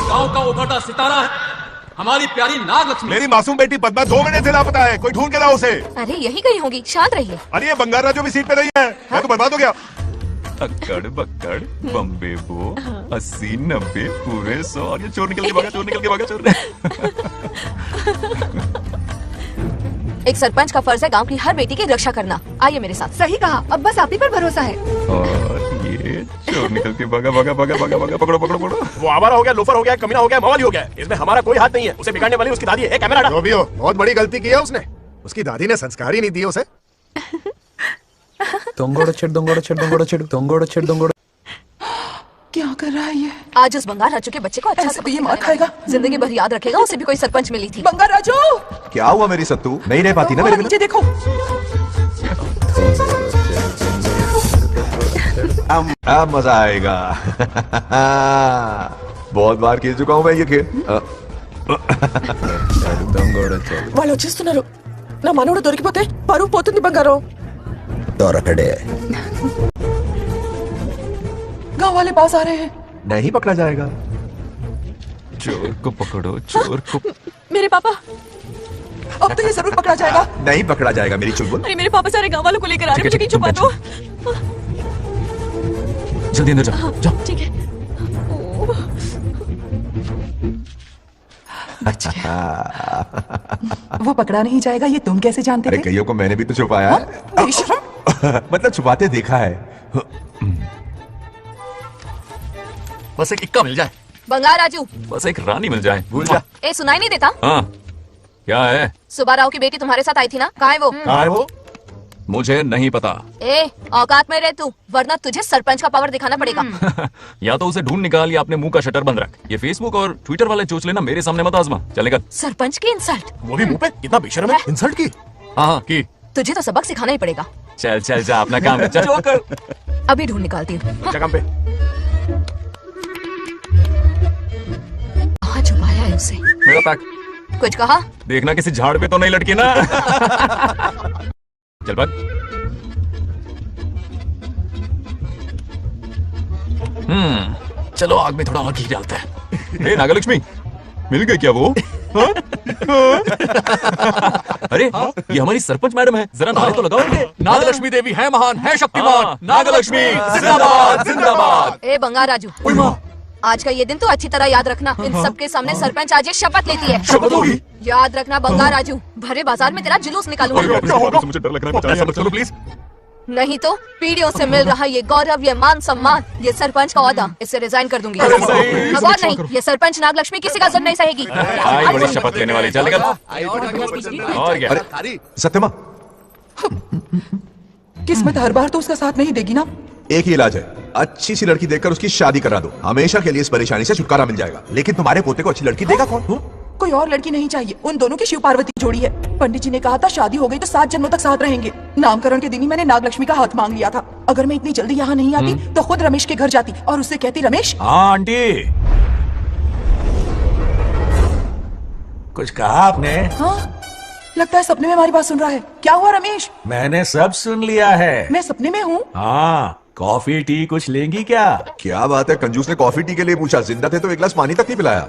गांव का उभरता सितारा है हमारी प्यारी नागलक्ष्मी। मेरी मासूम बेटी पद्मा 2 महीने से लापता है, कोई ढूंढ के लाओ उसे। अरे यही कहीं होगी, शांत रहिए। अरे ये बंगाराजू भी सीट पे नहीं है, मैं तो बर्बाद हो गया। अक्कड़ बक्कड़ बम्बे बो 80 90 पूरे 100 और ये चोर निकल के भागा, चोर निकल के भागा, चोर। एक सरपंच का फर्ज है गांव की हर बेटी की रक्षा करना। आइए मेरे साथ। सही कहा, अब बस आप ही पर भरोसा है। और ये चोर निकल के भागा भागा भागा भागा भागा, पकड़ो पकड़ो पकड़ो। वो आवारा हो गया, लोफर हो गया, कमीना हो गया, मवाली हो गया, इसमें हमारा कोई हाथ नहीं है। उसे बिगाड़ने वाली उसकी दादी है। कैमरा जो भी हो, बहुत बड़ी गलती की है उसने। उसकी दादी ने संस्कार ही नहीं दिए उसे। क्या कर रहा है ये? आज उस बंगाल राजू के बच्चे को अच्छा तो ये मार खाएगा। जिंदगी भर याद रखेगा, उसे भी कोई सरपंच मिली थी। बंगाल राजू, क्या हुआ मेरी सत्तू? नहीं रह पाती ना मेरे बिना? नीचे देखो। अब मजा आएगा। बहुत बार खेल चुका हूँ मैं ये खेल। వాళ్ళు వచ్చేస్తున్నారు. నా మనోడు దొరికిపోతే పరువు పోతుంది బంగారం. दौड़े गांव वाले पास आ रहे हैं। नहीं पकड़ा जाएगा। चोर को पकड़ो, चोर को। मेरे पापा, अब तो ये जरूर पकड़ा जाएगा। नहीं पकड़ा जाएगा मेरी चुलबुल। अरे मेरे पापा सारे गांव वालों को लेकर आ रहे हैं, मुझे कहीं छुपा दो। जल्दी अंदर जाओ, जाओ। ठीक है। अच्छा। वो पकड़ा नहीं जाएगा, ये तुम कैसे जानते अरे थे? कईयों को मैंने भी तो छुपाया है। मतलब छुपाते देखा है। बस एक इक्का मिल जाए। बंगाल राजू, बस एक रानी मिल जाए। भूल जा। ए सुनाई नहीं देता? हाँ, क्या है? सुबह राव की बेटी तुम्हारे साथ आई थी ना, कहाँ है वो? कहाँ है वो? मुझे नहीं पता। ए औकात में रह तू, वरना तुझे सरपंच का पावर दिखाना पड़ेगा। या तो उसे ढूंढ निकाल या अपने मुंह का शटर बंद रख। ये फेसबुक और ट्विटर वाले चोच लेना मेरे सामने मत आजमा। चल निकल। सरपंच की इंसल्ट, वो भी मुंह पे, कितना बेशर्म है। इंसल्ट की? हाँ की। तुझे तो सबक सिखाना ही पड़ेगा। चल चल जा, अपना काम कर, चल कर। अभी ढूंढ निकालती हूँ। अच्छा काम पे। कहाँ छुपाया है उसे? मेरा पैक। कुछ कहा? देखना किसी झाड़ पे तो नहीं लटकी ना। चल भाग। चलो आग में थोड़ा और घी डालते हैं। नागलक्ष्मी, मिल गई क्या वो? हाँ? अरे ये हमारी सरपंच मैडम है, जरा नारे तो लगाओ इनके। नागलक्ष्मी देवी है महान, है शक्तिमान। नागलक्ष्मी जिंदाबाद जिंदाबाद। ए बंगार राजू, आज का ये दिन तो अच्छी तरह याद रखना। इन सबके सामने सरपंच आज ये शपथ लेती है। शपथ होगी? याद रखना बंगार राजू, भरे बाजार में तेरा जुलूस निकालूंगा। मुझे डर लग रहा है, ऐसा मत करो प्लीज। नहीं तो पीढ़ियों से मिल रहा ये गौरव, ये मान सम्मान, ये सरपंच का ओहदा, इससे रिजाइन कर दूंगी। और नहीं, ये सरपंच नागलक्ष्मी किसी का जुल्म नहीं सहेगी। आई बड़ी शपथ लेने वाली, चल निकल। और क्या? अरे सत्यमा, किस्मत हर बार तो उसका साथ नहीं देगी ना। एक ही इलाज है, अच्छी सी लड़की देखकर उसकी शादी करा दो, हमेशा के लिए इस परेशानी से छुटकारा मिल जाएगा। लेकिन तुम्हारे पोते को अच्छी लड़की देगा कौन? कोई और लड़की नहीं चाहिए, उन दोनों की शिव पार्वती जोड़ी है। पंडित जी ने कहा था शादी हो गई तो 7 जन्मों तक साथ रहेंगे। नामकरण के दिन ही मैंने नागलक्ष्मी का हाथ मांग लिया था। अगर मैं इतनी जल्दी यहाँ नहीं आती तो खुद रमेश के घर जाती और उससे कहती, रमेश। हाँ आंटी, कुछ कहा आपने? हाँ, लगता है सपने में हमारी बात सुन रहा है। क्या हुआ रमेश? मैंने सब सुन लिया है। मैं सपने में हूँ? हाँ, कॉफी टी कुछ लेंगी क्या? क्या बात है, कंजूस ने कॉफी टी के लिए पूछा, जिंदा थे तो एक गिलास पानी तक नहीं पिलाया।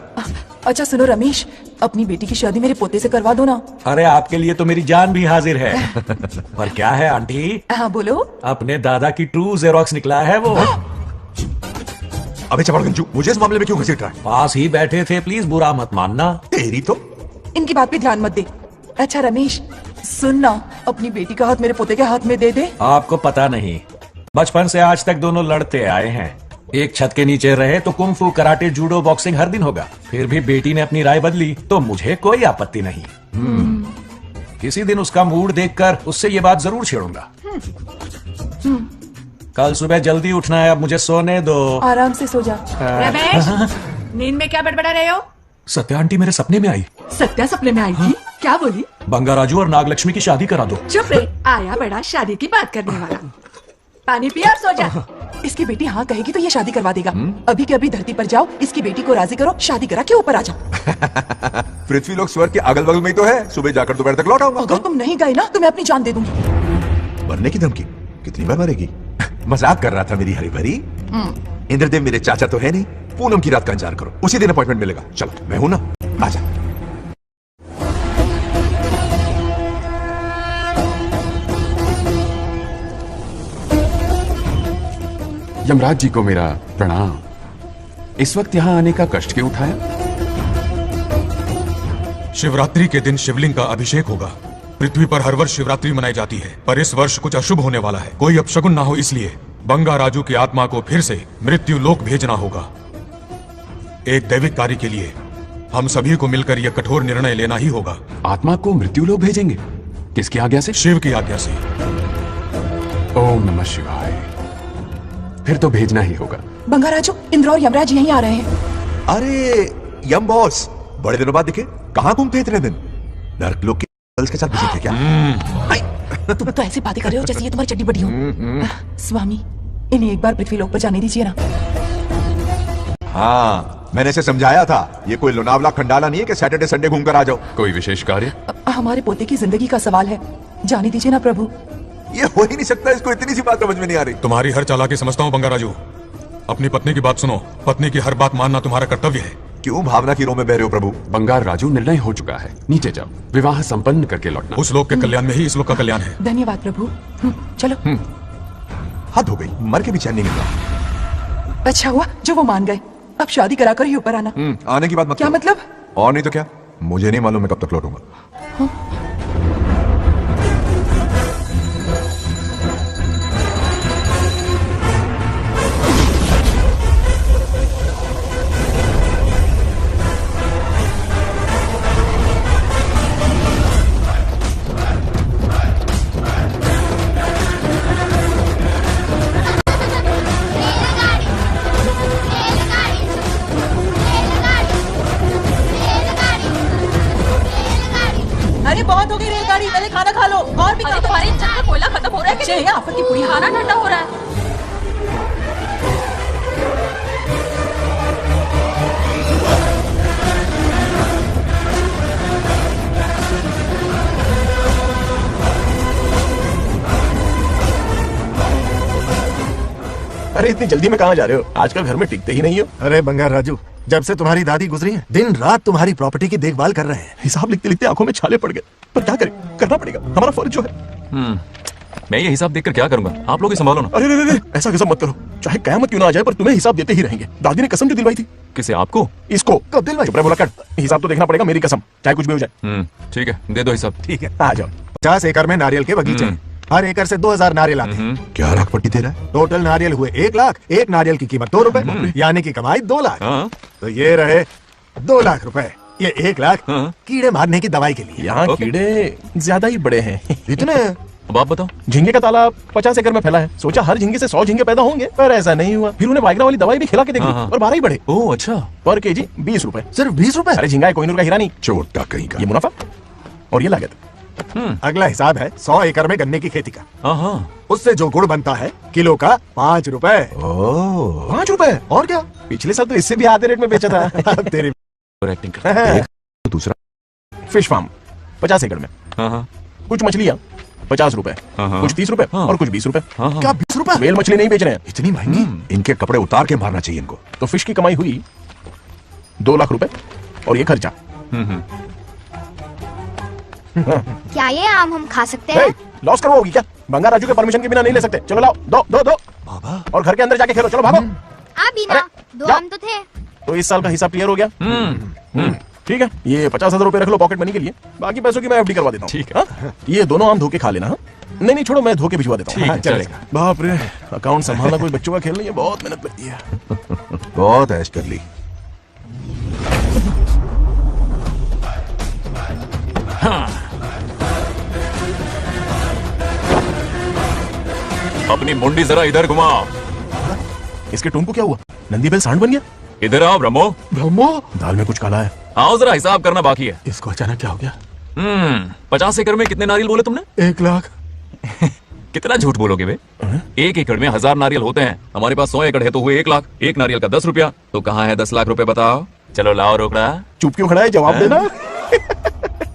अच्छा सुनो रमेश, अपनी बेटी की शादी मेरे पोते से करवा दो ना। अरे आपके लिए तो मेरी जान भी हाजिर है। पर क्या है आंटी? हाँ बोलो। अपने दादा की ट्रू जेरोक्स निकला है वो। अबे चपड़ गंजू, मुझे इस मामले में क्यों घसीट रहा है? पास ही बैठे थे, प्लीज बुरा मत मानना। तेरी तो इनकी बात पे ध्यान मत दे। अच्छा रमेश सुन ना, अपनी बेटी का हाथ मेरे पोते के हाथ में दे दे। आपको पता नहीं, बचपन से आज तक दोनों लड़ते आए हैं। एक छत के नीचे रहे तो कुंफू, कराटे, जूडो, बॉक्सिंग हर दिन होगा। फिर भी बेटी ने अपनी राय बदली तो मुझे कोई आपत्ति नहीं। किसी दिन उसका मूड देखकर उससे ये बात जरूर छेड़ूंगा। कल सुबह जल्दी उठना है, अब मुझे सोने दो। आराम से सो जा। रमेश, नींद में क्या बड़बड़ा रहे हो? सत्या आंटी मेरे सपने में आई। सत्या सपने में आई थी? क्या बोली? बंगाराजू और नागलक्ष्मी की शादी करा दो। चुप रे, आया बड़ा शादी की बात करने वाला। पानी पिया और सो जा। इसकी बेटी हाँ कहेगी तो ये शादी करवा देगा। अभी के अभी धरती पर जाओ, इसकी बेटी को राजी करो, शादी करा के ऊपर आ जाओ। पृथ्वी लोग स्वर्ग के अगल बगल में ही तो है, सुबह जाकर दोपहर तक लौट आऊंगा। अगर तुम नहीं गए ना तो मैं अपनी जान दे दूंगी। मरने की धमकी? कितनी बार मरेगी? मजाक कर रहा था मेरी हरी भरी। इंद्रदेव मेरे चाचा तो है नहीं। पूनम की रात का इंतजार करो, उसी दिन अपॉइंटमेंट मिलेगा। चलो मैं हूं ना, आजा। यमराज जी को मेरा प्रणाम। इस वक्त यहाँ आने का कष्ट क्यों उठाया? शिवरात्रि के दिन शिवलिंग का अभिषेक होगा। पृथ्वी पर हर वर्ष शिवरात्रि मनाई जाती है, पर इस वर्ष कुछ अशुभ होने वाला है। कोई अपशगुन ना हो, इसलिए बंगाराजू की आत्मा को फिर से मृत्यु लोक भेजना होगा। एक दैविक कार्य के लिए हम सभी को मिलकर यह कठोर निर्णय लेना ही होगा। आत्मा को मृत्यु लोक भेजेंगे? किसकी आज्ञा से? शिव की आज्ञा से। ओम नमः शिवाय। फिर तो भेजना ही होगा। बंगाराजू, इंद्र और यमराज यहीं आ रहे हैं। अरे यम बॉस, बड़े दिनों बाद दिखे, कहाँ घूमते इतने दिन? नर्क लोग के गर्ल्स के साथ बिजी थे क्या? तुम तो ऐसी बातें कर रहे हो जैसे ये तुम्हारी चड्डी बड़ी हो। स्वामी, इन्हें एक बार पृथ्वी लोक पर जाने दीजिए ना। हाँ, मैंने इसे समझाया था, ये कोई लोनावला खंडाला नहीं है कि सैटरडे संडे घूमकर आ जाओ। कोई विशेष कार्य? हमारे पोते की जिंदगी का सवाल है, जाने दीजिए ना प्रभु। ये हो ही नहीं सकता, इसको इतनी सी बात समझ में नहीं आ रही। तुम्हारी हर चालाकी समझता हूँ बंगाराजू। अपनी पत्नी की बात सुनो, पत्नी की हर बात मानना तुम्हारा कर्तव्य है। क्यों भावना की रो में बह रहे हो प्रभु? बंगार राजू, निर्णय हो चुका है, नीचे जाओ, विवाह संपन्न करके लौटना। उस लोग के कल्याण में ही इस लोग का कल्याण है। धन्यवाद प्रभु। चलो। हद हो गई, मर के भी चैन नहीं मिल रहा। अच्छा हुआ जो वो मान गए, अब शादी करा कर ही ऊपर आना। आने की बात मत क्या करो। मतलब? और नहीं तो क्या, मुझे नहीं मालूम मैं कब तक लौटूंगा। अरे बहुत हो गई रेलगाड़ी, पहले खाना खा लो। और भी अरे तुम्हारे इंजन में कोयला खत्म हो रहा है कि आफत की पूरी खाना ठंडा हो रहा है। अरे इतनी जल्दी में कहाँ जा रहे हो? आजकल घर में टिकते ही नहीं हो। अरे बंगार राजू, जब से तुम्हारी दादी गुजरी है दिन रात तुम्हारी प्रॉपर्टी की देखभाल कर रहे हैं। हिसाब लिखते लिखते आंखों में छाले पड़ गए, पर क्या करें, करना पड़ेगा, हमारा फर्ज जो है। मैं ये हिसाब देखकर क्या करूंगा? आप लोग ही संभालो ना। अरे रे, ऐसा कसम मत करो, चाहे कयामत क्यों ना आ जाए पर तुम्हें हिसाब देते ही रहेंगे। दादी ने कसम जो दिलवाई थी। किसे? आपको? इसको कब दिलवाई? चुप रहे बोला कर, हिसाब तो देखना पड़ेगा, मेरी कसम, चाहे कुछ भी हो जाए। ठीक है, दे दो हिसाब। ठीक है, आ जाओ। 50 एकड़ में नारियल के बगीचे हैं। हर एकड़ से 2000 नारियल आते हैं। क्या लाख पट्टी दे रहा है? टोटल नारियल हुए 1 लाख। एक नारियल की कीमत 2 रुपए, यानी कि कमाई 2 लाख। तो ये रहे 2 लाख रुपए। ये 1 लाख कीड़े मारने की दवाई के लिए। यहाँ कीड़े ज्यादा ही बड़े हैं। इतने? अब आप बताओ। झींगे का तालाब 50 एकड़ में फैला है। सोचा हर झींगे से 100 झींगे पैदा होंगे, पर ऐसा नहीं हुआ। फिर उन्हें वाइग्रा वाली दवाई भी खिला के देखी और 12 ही बढ़े। ओह अच्छा। पर केजी 20 रुपए। सिर्फ 20 रुपए? अरे झींगा कोहिनूर का हीरा नहीं, छोटा कहीं का। ये मुनाफा और ये लागत। अगला हिसाब है 100 एकड़ में गन्ने की खेती का। हाँ, उससे जो गुड़ बनता है किलो का 5 रुपए। 5 रुपए? और क्या, पिछले साल तो इससे भी आधे रेट में बेचा था। अब तेरी एक्टिंग कर। दूसरा फिश फार्म 50 एकड़ में। कुछ मछलियाँ 50 रुपए, कुछ 30 रुपए और कुछ 20 रुपए। क्या 20 रुपए? वेल मछली नहीं बेच रहे हैं। इतनी महंगी? इनके कपड़े उतार के मारना चाहिए इनको। तो फिश की कमाई हुई 2 लाख रुपए और ये खर्चा। क्या ये आम हम खा सकते हैं? लॉस करवाओगी क्या? बंगार राजू के परमिशन के बिना नहीं ले सकते। चलो लाओ, दो बाबा, और घर के अंदर जाके खेलो। चलो भागो। अभी ना 2 आम तो थे। तो इस साल का हिसाब क्लियर हो गया। ठीक है, ये 50,000 रुपए रख लो पॉकेट मनी के लिए, बाकी पैसों की मैं एफडी करवा देता हूँ। ठीक है। ये दोनों आम धोके खा लेना। नहीं छोड़ो, मैं धोके भिजवा देता हूँ। ठीक है, चलेगा। बाप रे, अकाउंट संभालना कोई बच्चों का खेल नहीं है, बहुत मेहनत लगती है। बहुत ऐश कर ली। अपनी मुंडी जरा इधर घुमाओ। इसके टून को क्या हुआ? नंदी बैल सांड बन गया? इधर आओ ब्रह्मो। ब्रह्मो? दाल में कुछ काला है। आओ जरा, हिसाब करना बाकी है। इसको अचानक क्या हो गया? 50 एकड़ में कितने नारियल बोले तुमने? 1 लाख। कितना झूठ बोलोगे बे? 1 एकड़ में 1000 नारियल होते हैं। हमारे पास 100 एकड़ है तो हुए 1 लाख। एक नारियल का 10 रुपया, तो कहाँ है 10 लाख रुपए? बताओ। चलो लाओ रोकड़ा। चुप क्यों खड़ा है, जवाब देना।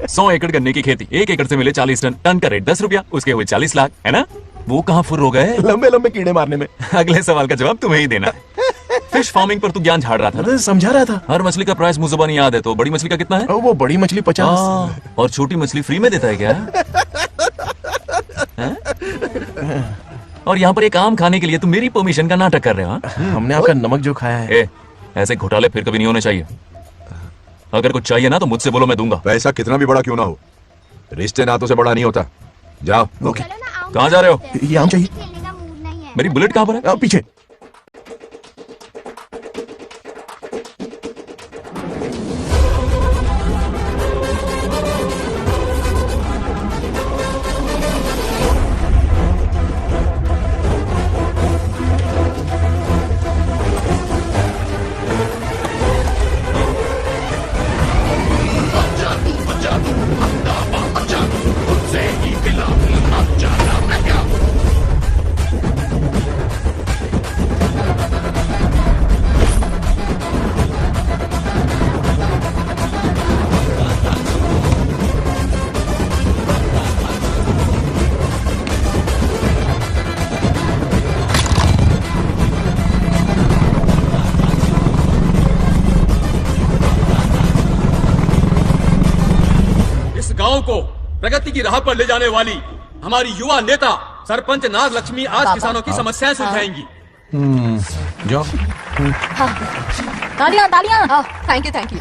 100 एकड़ गन्ने की खेती, 1 एकड़ से मिले 40 टन, टन का रेट 10 रुपया, उसके हुए 40 लाख, है ना? वो कहाँ फुर हो गए? लंबे लंबे कीड़े मारने में। अगले सवाल का जवाब तुम्हें ही देना। फिश फार्मिंग पर तू ज्ञान झाड़ रहा था। समझा रहा था। हर मछली का प्राइस मुझे जुबानी याद है, तो बड़ी मछली का कितना है? वो बड़ी मछली 50 और छोटी मछली फ्री में देता है क्या? और यहाँ पर एक आम खाने के लिए तुम मेरी परमिशन का नाटक कर रहे हो? हमने आपका नमक जो खाया है। ऐसे घोटाले फिर कभी नहीं होने चाहिए। अगर कुछ चाहिए ना तो मुझसे बोलो, मैं दूंगा। पैसा कितना भी बड़ा क्यों ना हो, रिश्ते नातों से बड़ा नहीं होता। जाओ। ओके। कहाँ जा रहे हो? ये आम चाहिए। मेरी बुलेट कहाँ पर है? पीछे। गांव को प्रगति की राह पर ले जाने वाली हमारी युवा नेता सरपंच नाग लक्ष्मी आज किसानों की समस्याएं सुलझाएंगी। जाओ। तालियां तालियां। Thank you.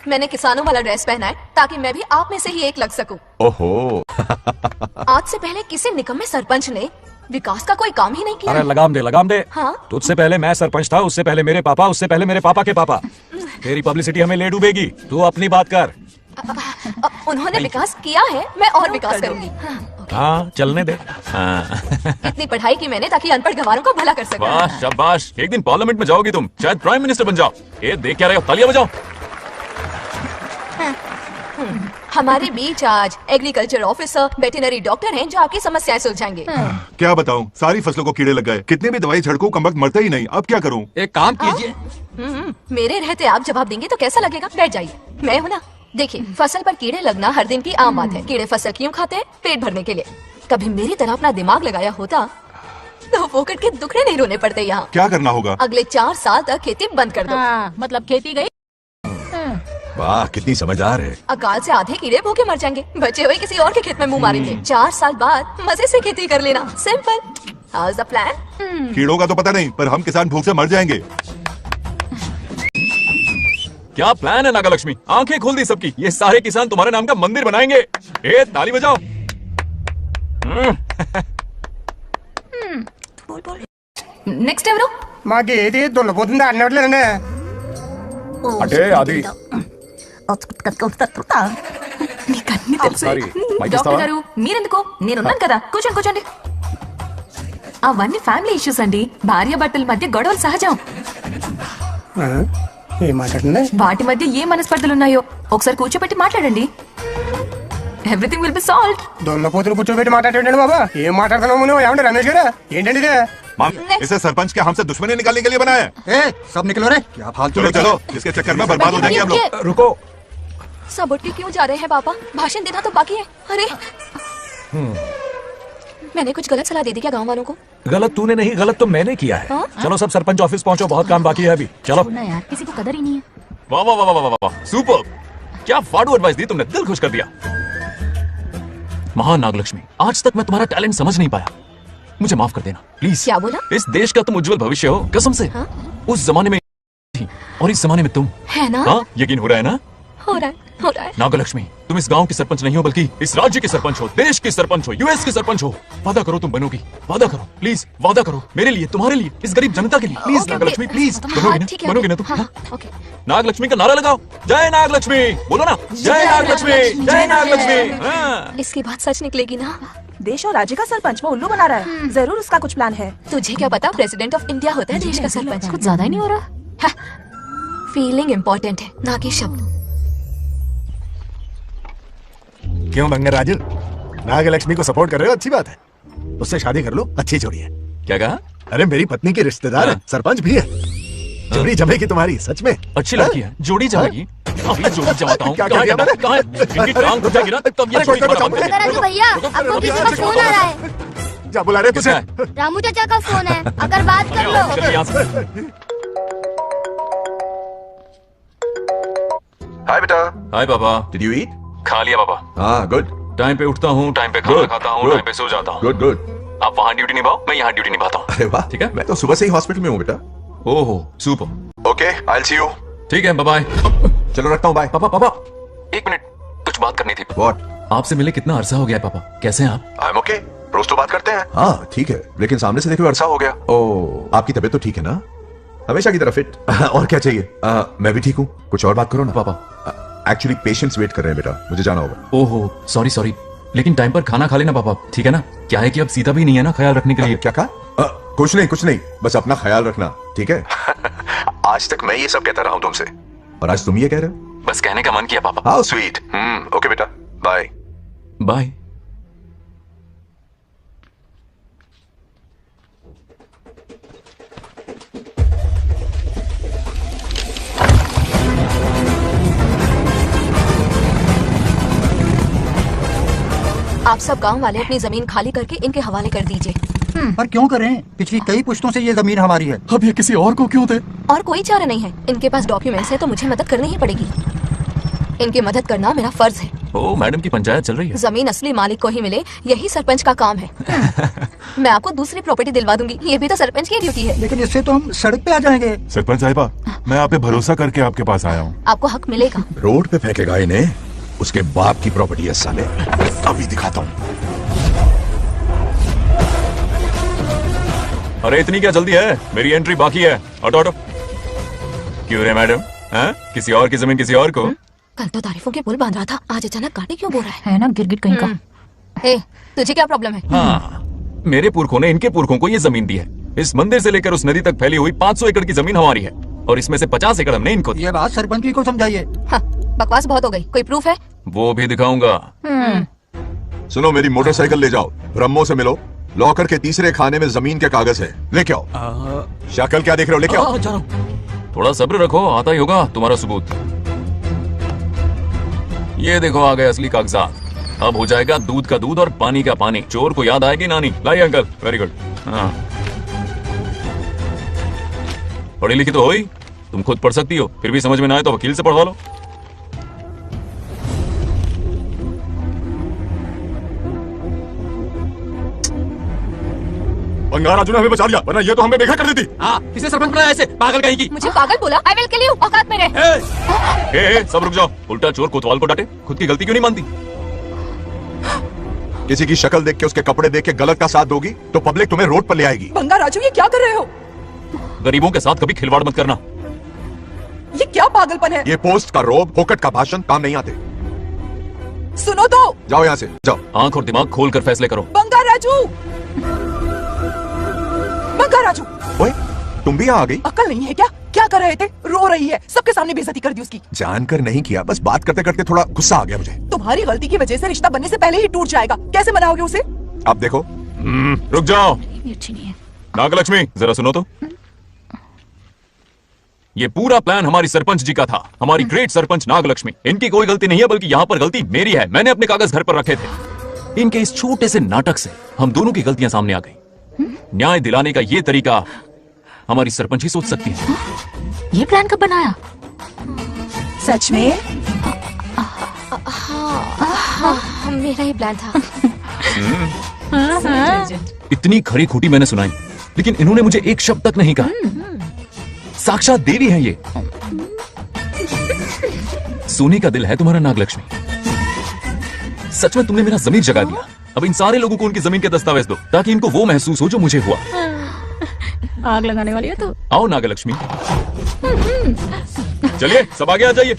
मैंने किसानों वाला ड्रेस पहना है ताकि मैं भी आप में से ही एक लग सकूं। ओहो। आज से पहले किसी निकम्मे सरपंच ने विकास का कोई काम ही नहीं किया। अरे लगाम दे। हाँ? तुझसे पहले मैं सरपंच था, उससे पहले मेरे पापा, उससे पहले मेरे पापा के पापा। तेरी पब्लिसिटी हमें ले डूबेगी, तू अपनी बात कर। उन्होंने विकास किया है, मैं और विकास करूंगी। हाँ चलने दे। इतनी पढ़ाई की मैंने ताकि अनपढ़ गंवारों को भला कर सकूं। वाह शाबाश, एक दिन पार्लियामेंट में जाओगी तुम, शायद प्राइम मिनिस्टर बन जाओ। ये देख क्या रहे हो, तालियां बजाओ। हमारे बीच आज एग्रीकल्चर ऑफिसर, वेटरनरी डॉक्टर हैं जो आपकी समस्याएं सुलझाएंगे। क्या बताऊं, सारी फसलों को कीड़े लग गए, कितने भी दवाई छिड़कूं कमबख्त मरता ही नहीं। अब क्या करूं? एक काम कीजिए। मेरे रहते आप जवाब देंगे तो कैसा लगेगा? बैठ जाइए, मैं हूं ना। देखिए, फसल पर कीड़े लगना हर दिन की आम बात है। कीड़े फसल क्यों खाते हैं? पेट भरने के लिए। कभी मेरी तरह अपना दिमाग लगाया होता तो फोकट के दुखड़े नहीं रोने पड़ते यहाँ। क्या करना होगा? अगले 4 साल तक खेती बंद कर दो। हाँ, मतलब खेती गई। वाह कितनी समझदार है। अकाल से आधे कीड़े भूखे मर जाएंगे, बचे हुए किसी और के खेत में मुंह मारेंगे। 4 साल बाद मजे से खेती कर लेना। सिंपल। House the plan? कीड़ों का तो पता नहीं, पर हम किसान भूख से मर जाएंगे। क्या प्लान है नागलक्ष्मी? आंखें खोल दी सबकी। ये सारे किसान तुम्हारे नाम का मंदिर बनाएंगे। ए ताली बजाओ। नेक्स्ट ఎవరు? మాకు ఏది దున్నపోతుంది అన్నట్లేదండి. అంటే అది నీకన్నీ తెలుసు. సారీ, మైక్ డాక్టర్ ఇస్తావా? గారు మీరెందుకు? నేనున్నాను కదా, కూర్చోండి కూర్చోండి. అవన్నీ ఫ్యామిలీ ఇష్యూస్ అండి. భార్య భర్తల మధ్య గొడవలు సహజం. ఏం మాట్లాడుతుంది? వాటి మధ్య ఏ మనస్పర్ధలు ఉన్నాయో ఒకసారి కూర్చోబెట్టి మాట్లాడండి. Everything will be solved. దున్నపోతులు కూర్చోబెట్టి మాట్లాడండి బాబా. ఏం మాట్లాడుతున్నావు నువ్వు? ఏమంటే రమేష్ గారు ఏంటండి ఇదే? इसे सरपंच के हमसे दुश्मनी निकालने के लिए बनाया है। सब निकलो रे, क्या फालतू। चलो चलो, इसके चक्कर में बर्बाद हो जाएंगे हम लोग। रुको। सब उठ के क्यों जा रहे हैं पापा? भाषण देना तो बाकी है। अरे मैंने कुछ गलत सलाह दे दी क्या गांव वालों को? गलत तूने नहीं, गलत तो मैंने किया है। चलो सब सरपंच ऑफिस पहुंचो, बहुत काम बाकी है अभी। चलो ना यार, किसी को कदर ही नहीं है। वाह वाह वाह वाह वाह वाह, सुपर। क्या फाड़ू एडवाइस दी तुमने, दिल खुश कर दिया। महान नागलक्ष्मी, आज तक मैं तुम्हारा टैलेंट समझ नहीं पाया, मुझे माफ कर देना प्लीज। क्या बोला? इस देश का तुम उज्जवल भविष्य हो, कसम से। उस जमाने में थी और इस जमाने में तुम है ना? हाँ, यकीन हो रहा है ना? हो रहा है, हो रहा है। नागलक्ष्मी, तुम इस गांव की सरपंच नहीं हो, बल्कि इस राज्य की सरपंच हो, देश की सरपंच हो, यूएस की सरपंच हो। वादा करो तुम बनोगी, वादा करो प्लीज, वादा करो मेरे लिए, तुम्हारे लिए, इस गरीब जनता के लिए। प्लीज नागलक्ष्मी प्लीज, बनोगी ना? बनोगी ना तुम? ओके। नागलक्ष्मी का नारा लगाओ, जय नागलक्ष्मी, बोलो ना, जय नागलक्ष्मी, जय नागलक्ष्मी। हाँ। इसकी बात सच निकलेगी ना? देश और राज्य का सरपंच वो उल्लू बना रहा है। जरूर उसका कुछ प्लान है। तुझे क्या पता, प्रेसिडेंट ऑफ इंडिया होता है देश का सरपंच। कुछ ज्यादा ही नहीं हो रहा? फीलिंग इम्पोर्टेंट है, ना कि शब्द। क्यों बंगर राजू, नागलक्ष्मी को सपोर्ट कर रहे हो? अच्छी बात है, उससे शादी कर लो, अच्छी जोड़ी है। क्या कहा? अरे मेरी पत्नी के रिश्तेदार है, सरपंच भी है। जोड़ी जमेगी तुम्हारी, सच में। अच्छी लड़की है, जोड़ी जमेगी। अभी जोड़ी जमाता हूँ। क्या कहाँ किया मैंने? कहाँ है? इनकी टांग टूट जाएगी ना, तब ये जोड़ी तुम्हारा बन जाएगी। राजू भैया, आपको किसी का फोन आ रहा है। क्या बुला रहे तुझे? रामू चाचा का फोन है, अगर बात कर लो। हाय बेटा। हाय पापा। Did you eat? खा लिया पापा। हाँ गुड। टाइम पे उठता हूँ, टाइम पे खाना खाता हूँ, टाइम पे सो जाता हूँ। Good good. आप वहाँ ड्यूटी निभाओ, मैं यहाँ ड्यूटी निभाता हूँ। अरे वाह, ठीक है। मैं तो सुबह से ही हॉस्पिटल में हूँ बेटा। ओहो super. Okay, I will see you. ठीक है, बाय बाय। चलो रखता हूँ, बाय। पापा पापा, एक मिनट, कुछ बात करनी थी। व्हाट? आपसे मिले कितना अरसा हो गया है पापा, कैसे हैं आप? आई एम ओके, रोज तो बात करते हैं। हाँ ठीक है, लेकिन सामने से देखे अरसा हो गया। ओ, आपकी तबीयत तो ठीक है ना? हमेशा की तरह फिट। और क्या चाहिए? मैं भी ठीक हूँ, कुछ और बात करो ना। पापा एक्चुअली पेशेंट्स वेट कर रहे हैं बेटा, मुझे जाना होगा। ओहो सॉरी सॉरी, लेकिन टाइम पर खाना खा लेना पापा, ठीक है ना? क्या है कि अब सीता भी नहीं है ना ख्याल रखने के लिए। क्या कहा? कुछ नहीं, बस अपना ख्याल रखना, ठीक है? आज तक मैं ये सब कहता रहा हूँ तुमसे, और आज तुम ये कह रहे हो? बस कहने का मन किया पापा। How sweet. ओके बेटा, बाय बाय। आप सब गांव वाले अपनी जमीन खाली करके इनके हवाले कर दीजिए। पर क्यों करें? पिछली कई पुश्तों से ये जमीन हमारी है। अब ये किसी और को क्यों दे? और कोई चारा नहीं है, इनके पास डॉक्यूमेंट्स है तो मुझे मदद करनी ही पड़ेगी। इनकी मदद करना मेरा फर्ज है। ओ मैडम की पंचायत चल रही है। जमीन असली मालिक को ही मिले, यही सरपंच का काम है। मैं आपको दूसरी प्रॉपर्टी दिलवा दूंगी, ये भी तो सरपंच की ड्यूटी है। लेकिन इससे तो हम सड़क पे आ जाएंगे। सरपंच साहिबा, मैं आप पे भरोसा करके आपके पास आया हूँ। आपको हक मिलेगा। रोड पे फेंकेगा इन्हें, उसके बाप की प्रॉपर्टी है साले। अभी दिखाता हूँ। अरे इतनी क्या जल्दी है, मेरी एंट्री बाकी है। हटो हटो। क्यों रे मैडम, किसी और की जमीन किसी और को? कल तो तारीफों के पुल बांध रहा था, आज अचानक कांटे क्यों बो रहा है ना गिरगिट कहीं का। ए, तुझे क्या प्रॉब्लम है? हाँ, मेरे पुरखों ने इनके पुरखों को ये जमीन दी है। इस मंदिर से लेकर उस नदी तक फैली हुई 500 एकड़ की जमीन हमारी है, और इसमें से 50 एकड़ हमने इनको दी। ये बात सरपंच जी को समझाइए। हाँ, बकवास बहुत हो गई, कोई प्रूफ है? वो भी दिखाऊंगा। सुनो, मेरी मोटरसाइकिल ले जाओ, ब्रह्मो से मिलो, लॉकर के तीसरे खाने में जमीन के कागज है, लेके आओ। शक्ल क्या देख रहे हो, लेके आओ। थोड़ा सब्र रखो, आता ही होगा तुम्हारा सबूत। ये देखो आ गए असली कागजात। अब हो जाएगा दूध का दूध और पानी का पानी। चोर को याद आएगी नानी। लाइए अंकल, वेरी गुड। हाँ पढ़ी लिखी तो हो ही, तुम खुद पढ़ सकती हो, फिर भी समझ में ना आए तो वकील से पढ़वा लो। बंगार राजू ने हमें बचा लिया, वरना ये तो हमें बेघर कर देती। हाँ, किसे सरपंच बनाया ऐसे पागल कहीं की? मुझे पागल बोला? I will kill you. औकात में रहे। ए, सब रुक जाओ। उल्टा चोर कोतवाल को डांटे, खुद की गलती क्यों नहीं मानती? किसी की शक्ल देख के, उसके कपड़े देख के गलत का साथ दोगी तो पब्लिक तुम्हें रोड पर ले आएगी। बंगा राजू, ये क्या कर रहे हो? गरीबों के साथ कभी खिलवाड़ मत करना। ये क्या पागलपन है? ये पोस्ट का रोब, फोकट का भाषण काम नहीं आते। सुनो तो। जाओ यहाँ से, जाओ। आंख और दिमाग खोल कर फैसले करो। बंगा राजू, बंगा राजू, ओए, तुम भी यहाँ आ गई? अकल नहीं है क्या? क्या कर रहे थे? रो रही है, सबके सामने बेइज्जती कर दी उसकी। जानकर नहीं किया, बस बात करते करते थोड़ा गुस्सा आ गया मुझे। तुम्हारी गलती की वजह से रिश्ता बनने से पहले ही टूट जाएगा, कैसे मनाओगे उसे? अब देखो। रुक जाओ। नागलक्ष्मी, जरा सुनो तो। ये पूरा प्लान हमारी सरपंच जी का था, हमारी ग्रेट सरपंच नागलक्ष्मी। इनकी कोई गलती नहीं है, बल्कि यहाँ पर गलती मेरी है। मैंने अपने कागज घर पर रखे थे। इनके इस छोटे से नाटक से हम दोनों की गलतियां सामने आ गई। न्याय दिलाने का ये तरीका हमारी सरपंच ही सोच सकती है। ये प्लान कब बनाया? सच में? हाँ, मेरा ही प्लान था। इतनी खरी खूटी मैंने सुनाई, लेकिन इन्होंने मुझे एक शब्द तक नहीं कहा। साक्षात देवी है ये। सोने का दिल है तुम्हारा नागलक्ष्मी। सच में तुमने मेरा जमीर जगा दिया। अब इन सारे लोगों को उनकी जमीन के दस्तावेज दो, ताकि इनको वो महसूस हो जो मुझे हुआ। आग लगाने वाली है तो। आओ नागलक्ष्मी, चलिए सब आगे आ जाइए।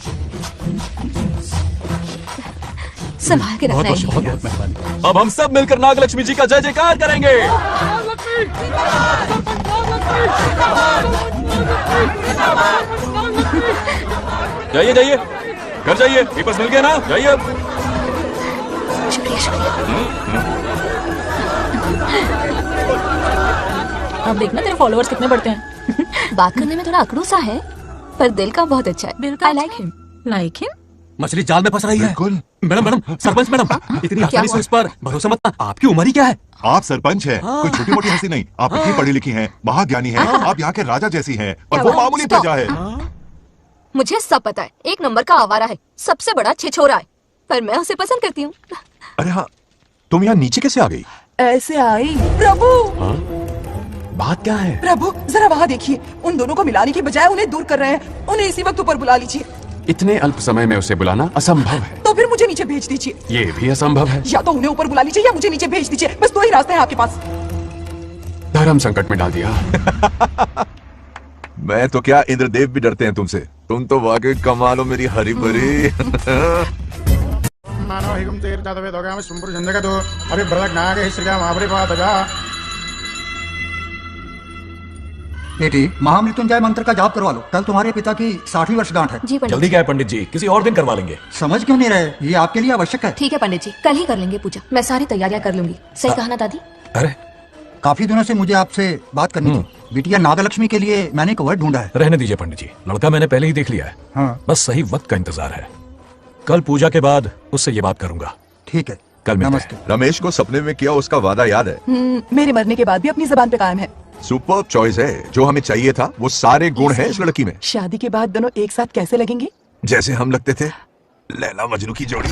संभाल के रखना है। बहुत मेहरबानी। अब हम सब मिलकर नागलक्ष्मी जी का जय जयकार करेंगे। जाइए जाइए, घर जाइए, पेपर्स मिल गए ना? जाइए अब। शुक्रिया शुक्रिया। अब देखना तेरे फॉलोअर्स कितने बढ़ते हैं। बात करने में थोड़ा अकड़ू सा है, पर दिल का बहुत अच्छा है। I like him. Like him? मछली जाल में फंस रही है। बिल्कुल। मैडम मैडम, सरपंच मैडम, इतनी आसानी से उस पर भरोसा मत। आपकी उम्र ही क्या है? आप सरपंच हैं, कोई छोटी मोटी हंसी नहीं। आप इतनी पढ़ी लिखी हैं, महाज्ञानी हैं, आप यहाँ के राजा जैसी हैं, और वो मामूली प्रजा है। मुझे सब पता है, एक नंबर का आवारा है, सबसे बड़ा छिछोरा है, पर मैं उसे पसंद करती हूँ। अरे हाँ, तुम यहाँ नीचे कैसे आ गई? ऐसे आई। प्रभु, बात क्या है? प्रभु जरा वहाँ देखिए, उन दोनों को मिलाने की बजाय उन्हें दूर कर रहे हैं। उन्हें इसी वक्त ऊपर बुला लीजिए। इतने अल्प समय में उसे बुलाना असंभव है। तो फिर मुझे नीचे भेज दीजिए। ये भी असंभव है। या तो उन्हें ऊपर बुला लीजिए या मुझे नीचे भेज दीजिए, बस दो ही रास्ते हैं आपके पास। धर्म संकट में डाल दिया। मैं तो क्या, इंद्रदेव भी डरते हैं तुमसे। तुम तो वाकई कमाल हो मेरी हरी भरी। बेटी, महामृत्युंजय मंत्र का जाप करवा लो, कल तुम्हारे पिता की 60वीं वर्षगांठ है। जी पंडित जल्दी क्या है पंडित जी, किसी और दिन करवा लेंगे। समझ क्यों नहीं रहे? ये आपके लिए आवश्यक है। ठीक है पंडित जी, कल ही कर लेंगे पूजा। मैं सारी तैयारियां कर लूंगी। सही कहा ना दादी? अरे काफी दिनों से मुझे आपसे बात करनी थी। बिटिया नागलक्ष्मी के लिए मैंने एक वर्ड ढूंढा है। रहने दीजिए पंडित जी, लड़का मैंने पहले ही देख लिया है। हाँ। बस सही वक्त का इंतजार है। कल पूजा के बाद उससे ये बात करूंगा। ठीक है, कल मिलते नमस्ते। रमेश को सपने में किया उसका वादा याद है? मेरे मरने के बाद भी अपनी जबान पे कायम है। सुपर चॉइस है। जो हमें चाहिए था वो सारे गुण हैं इस लड़की में। शादी के बाद दोनों एक साथ कैसे लगेंगे? जैसे हम लगते थे लैला मजनू की जोड़ी।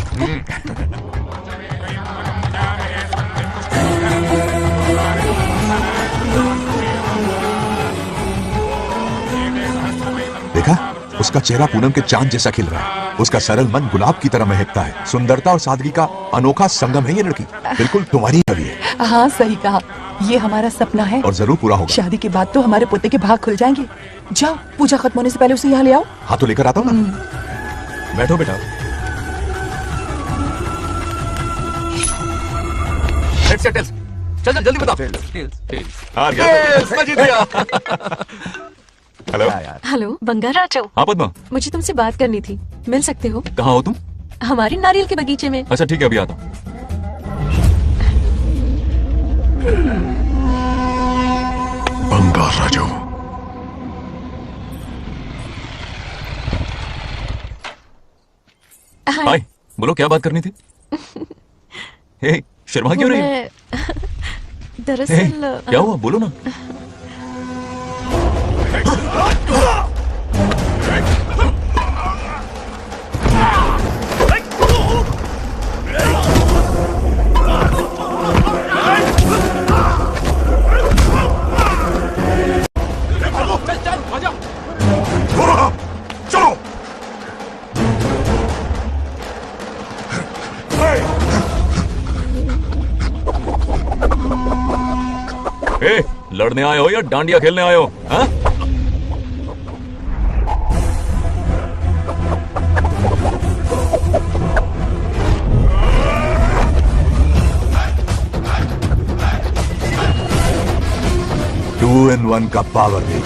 देखा, उसका चेहरा पूनम के चांद जैसा खिल रहा है। उसका सरल मन गुलाब की तरह महकता है। सुंदरता और सादगी का अनोखा संगम है ये लड़की। बिल्कुल तुम्हारी छवि है। हाँ सही कहा, ये हमारा सपना है और जरूर पूरा होगा। शादी के बाद तो हमारे पोते के भाग खुल जाएंगे। जाओ, पूजा खत्म होने से पहले उसे यहाँ ले आओ। हाँ तो लेकर आता हूँ ना। बैठो बेटा। चल जल्दी बताओ। Hello hello Bangarraju. हाँ पद्मा, मुझे तुमसे बात करनी थी, मिल सकते हो? कहाँ हो तुम? हमारे नारियल के बगीचे में। अच्छा ठीक है, अभी आता हूँ। बंगार राजू। हाय, बोलो क्या बात करनी थी? हे, शर्मा क्यों रही है? दरअसल क्या हुआ, बोलो ना। ए, लड़ने आए हो या डांडिया खेलने आए हो? हाँ? टू इन वन का पावर दे।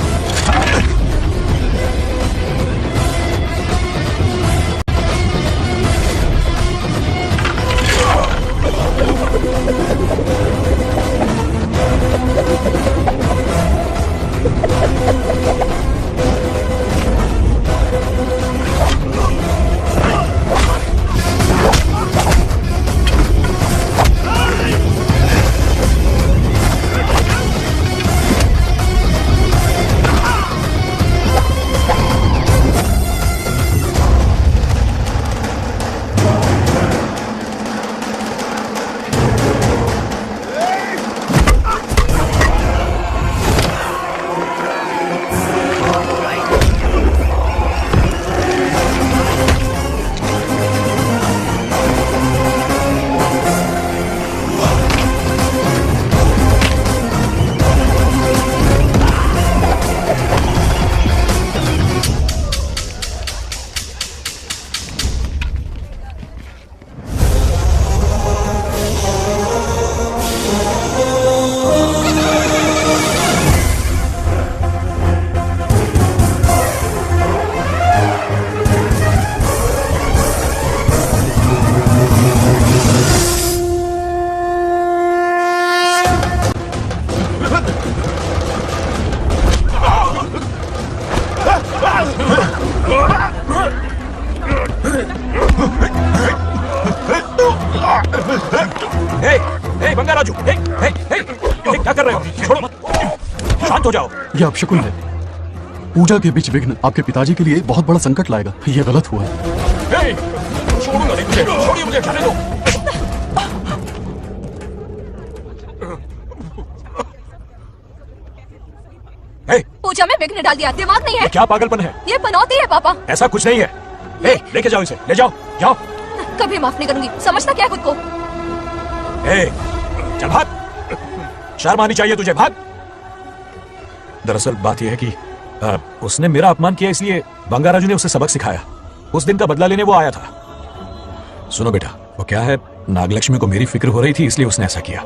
बंगा राजू, क्या कर रहे हो? छोड़ो मत, शांत हो जाओ। ये अपशकुन है। पूजा के बीच विघ्न आपके पिताजी के लिए बहुत बड़ा संकट लाएगा। ये गलत हुआ। छोड़ूंगा नहीं तुझे, छोड़िए मुझे, जाने दो। पूजा में विघ्न डाल दिया, दिमाग नहीं है। क्या पागलपन है? ये पनौती है पापा। ऐसा कुछ नहीं है। लेके जाओ इसे, ले जाओ, जाओ। कभी माफ नहीं करूंगी, समझता क्या है खुद को? चल भाग, शर्म आनी चाहिए तुझे, भाग। दरअसल बात यह है कि उसने मेरा अपमान किया, इसलिए बंगाराजू ने उसे सबक सिखाया। उस दिन का बदला लेने वो आया था। सुनो बेटा, वो क्या है, नागलक्ष्मी को मेरी फिक्र हो रही थी, इसलिए उसने ऐसा किया।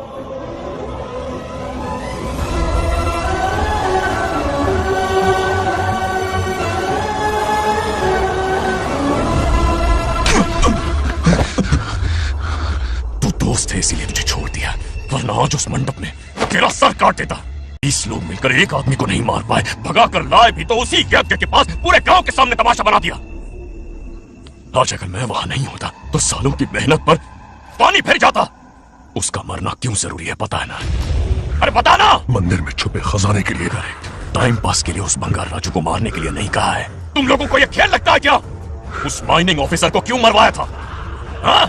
दोस्त है इसीलिए तुझे छोड़ दिया, वरना आज उस मंडप में तेरा सर काट देता। 20 लोग मिलकर एक आदमी को नहीं मार पाए, भगा कर लाए भी तो उसी यज्ञ के पास पूरे गांव के सामने तमाशा बना दिया। आज अगर मैं वहां नहीं होता तो सालों की मेहनत पर पानी फिर जाता। उसका मरना क्यों जरूरी है पता है ना? अरे बता ना। मंदिर में छुपे खजाने के लिए। टाइम पास के लिए उस बंगार राजू को मारने के लिए नहीं कहा है। तुम लोगों को यह खेल लगता है क्या? उस माइनिंग ऑफिसर को क्यों मरवाया था? हाँ?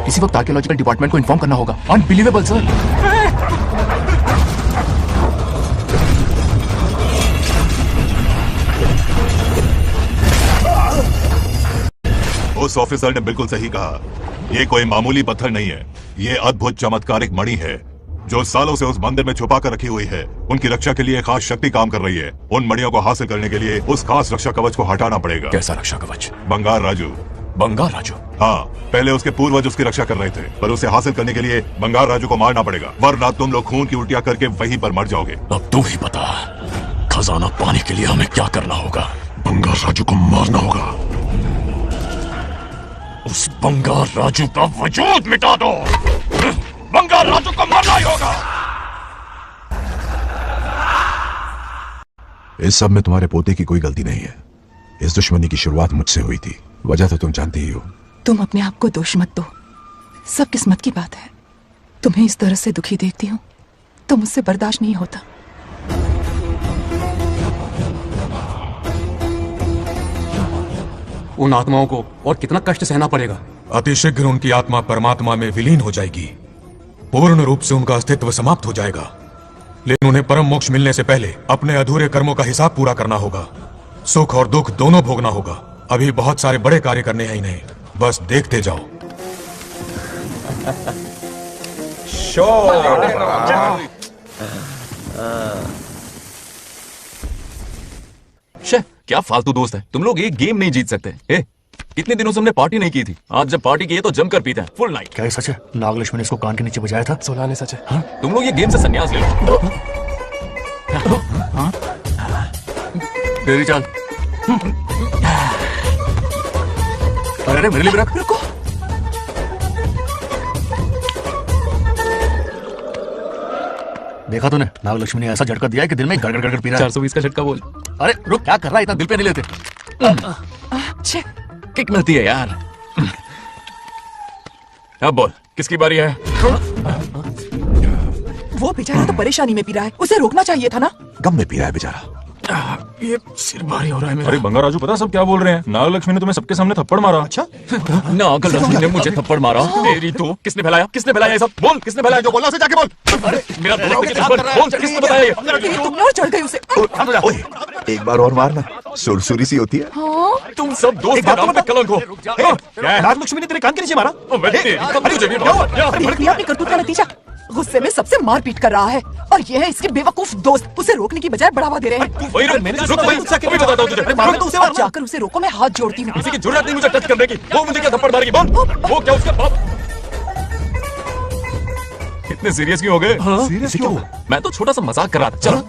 इसी वक्त आर्कियोलॉजिकल डिपार्टमेंट को इन्फॉर्म करना होगा। Unbelievable sir. उस ऑफिसर ने बिल्कुल सही कहा। ये कोई मामूली पत्थर नहीं है, ये अद्भुत चमत्कारिक मणि है जो सालों से उस मंदिर में छुपा कर रखी हुई है। उनकी रक्षा के लिए खास शक्ति काम कर रही है। उन मणियों को हासिल करने के लिए उस खास रक्षा कवच को हटाना पड़ेगा। कैसा रक्षा कवच? बंगार राजू। बंगार राजू? हाँ, पहले उसके पूर्वज उसकी रक्षा कर रहे थे, पर उसे हासिल करने के लिए बंगार राजू को मारना पड़ेगा, वरना तुम लोग खून की उल्टियां करके वहीं पर मर जाओगे। अब तू ही बता, खजाना पाने के लिए हमें क्या करना होगा? बंगार राजू को मारना होगा। उस बंगार राजू का वजूद मिटा दो। बंगार राजू को मारना ही होगा। इस सब में तुम्हारे पोते की कोई गलती नहीं है। इस दुश्मनी की शुरुआत मुझसे हुई थी, वजह तो तुम जानती ही हो। तुम अपने आप को दोष मत दो, सब किस्मत की बात है। तुम्हें इस तरह से दुखी देखती हूँ तो मुझसे बर्दाश्त नहीं होता। उन आत्माओं को और कितना कष्ट सहना पड़ेगा। अतिशीघ्र उनकी आत्मा परमात्मा में विलीन हो जाएगी, पूर्ण रूप से उनका अस्तित्व समाप्त हो जाएगा। लेकिन उन्हें परम मोक्ष मिलने से पहले अपने अधूरे कर्मों का हिसाब पूरा करना होगा। सुख और दुख दोनों भोगना होगा। अभी बहुत सारे बड़े कार्य करने हैं इन्हें, बस देखते जाओ। शे, क्या फालतू दोस्त है तुम लोग, एक गेम नहीं जीत सकते। कितने दिनों से हमने पार्टी नहीं की थी, आज जब पार्टी की है तो जमकर पीते हैं फुल नाइट। क्या ये सच है? नागलक्ष्मी ने इसको कान के नीचे बजाया था। सोलह ने सच है। हाँ? तुम लोग ये गेम से संन्यास ले लो। तेरी चाल। अरे मेरे लिए भी रख। रुको। देखा तूने, नागलक्ष्मी ने ऐसा झटका दिया है कि दिल में गड़गड़ गड़गड़ पी रहा है। 420 का झटका बोल। अरे रुक, क्या कर रहा है, इतना दिल पे नहीं लेते। किक मिलती है यार। अब बोल, किसकी बारी है? वो बेचारा तो परेशानी में पी रहा है, उसे रोकना चाहिए था ना। गम में पी रहा है बेचारा। ये सिर भारी हो रहा है मेरा। अरे बंगा राजू, पता सब क्या बोल रहे हैं? नागलक्ष्मी ने तुम्हें सबके सामने थप्पड़ मारा। अच्छा? नागलक्ष्मी ने मुझे थप्पड़ मारा? तेरी तो किसने फैलाया? किसने फैलाया ये सब? बोल, किसने फैलाया? जो बोला उसे जाके बोल। अरे मेरा दोस्त बोल, किसने बताया ये? तुमने और चढ़ गई उसे। एक बार और मारना, सुरसुरी सी होती है। तुम सब दोस्त के नाम पे कलंक हो। नागलक्ष्मी ने तेरे कान के नीचे मारा? अपनी करतूत का नतीजा। गुस्से में सबसे मारपीट कर रहा है और ये है इसके बेवकूफ दोस्त, उसे रोकने की बजाय बढ़ावा दे रहे हैं। जाकर उसे रोको, मैं हाथ जोड़ती हूँ। किसी की जरूरत नहीं मुझे टच करने की। वो मुझे क्या थप्पड़ मारेगी? बोल, वो क्या उसका बाप? इतने सीरियस क्यों हो गए? सीरियस क्यों? मैं तो छोटा सा मजाक कर रहा था। चलो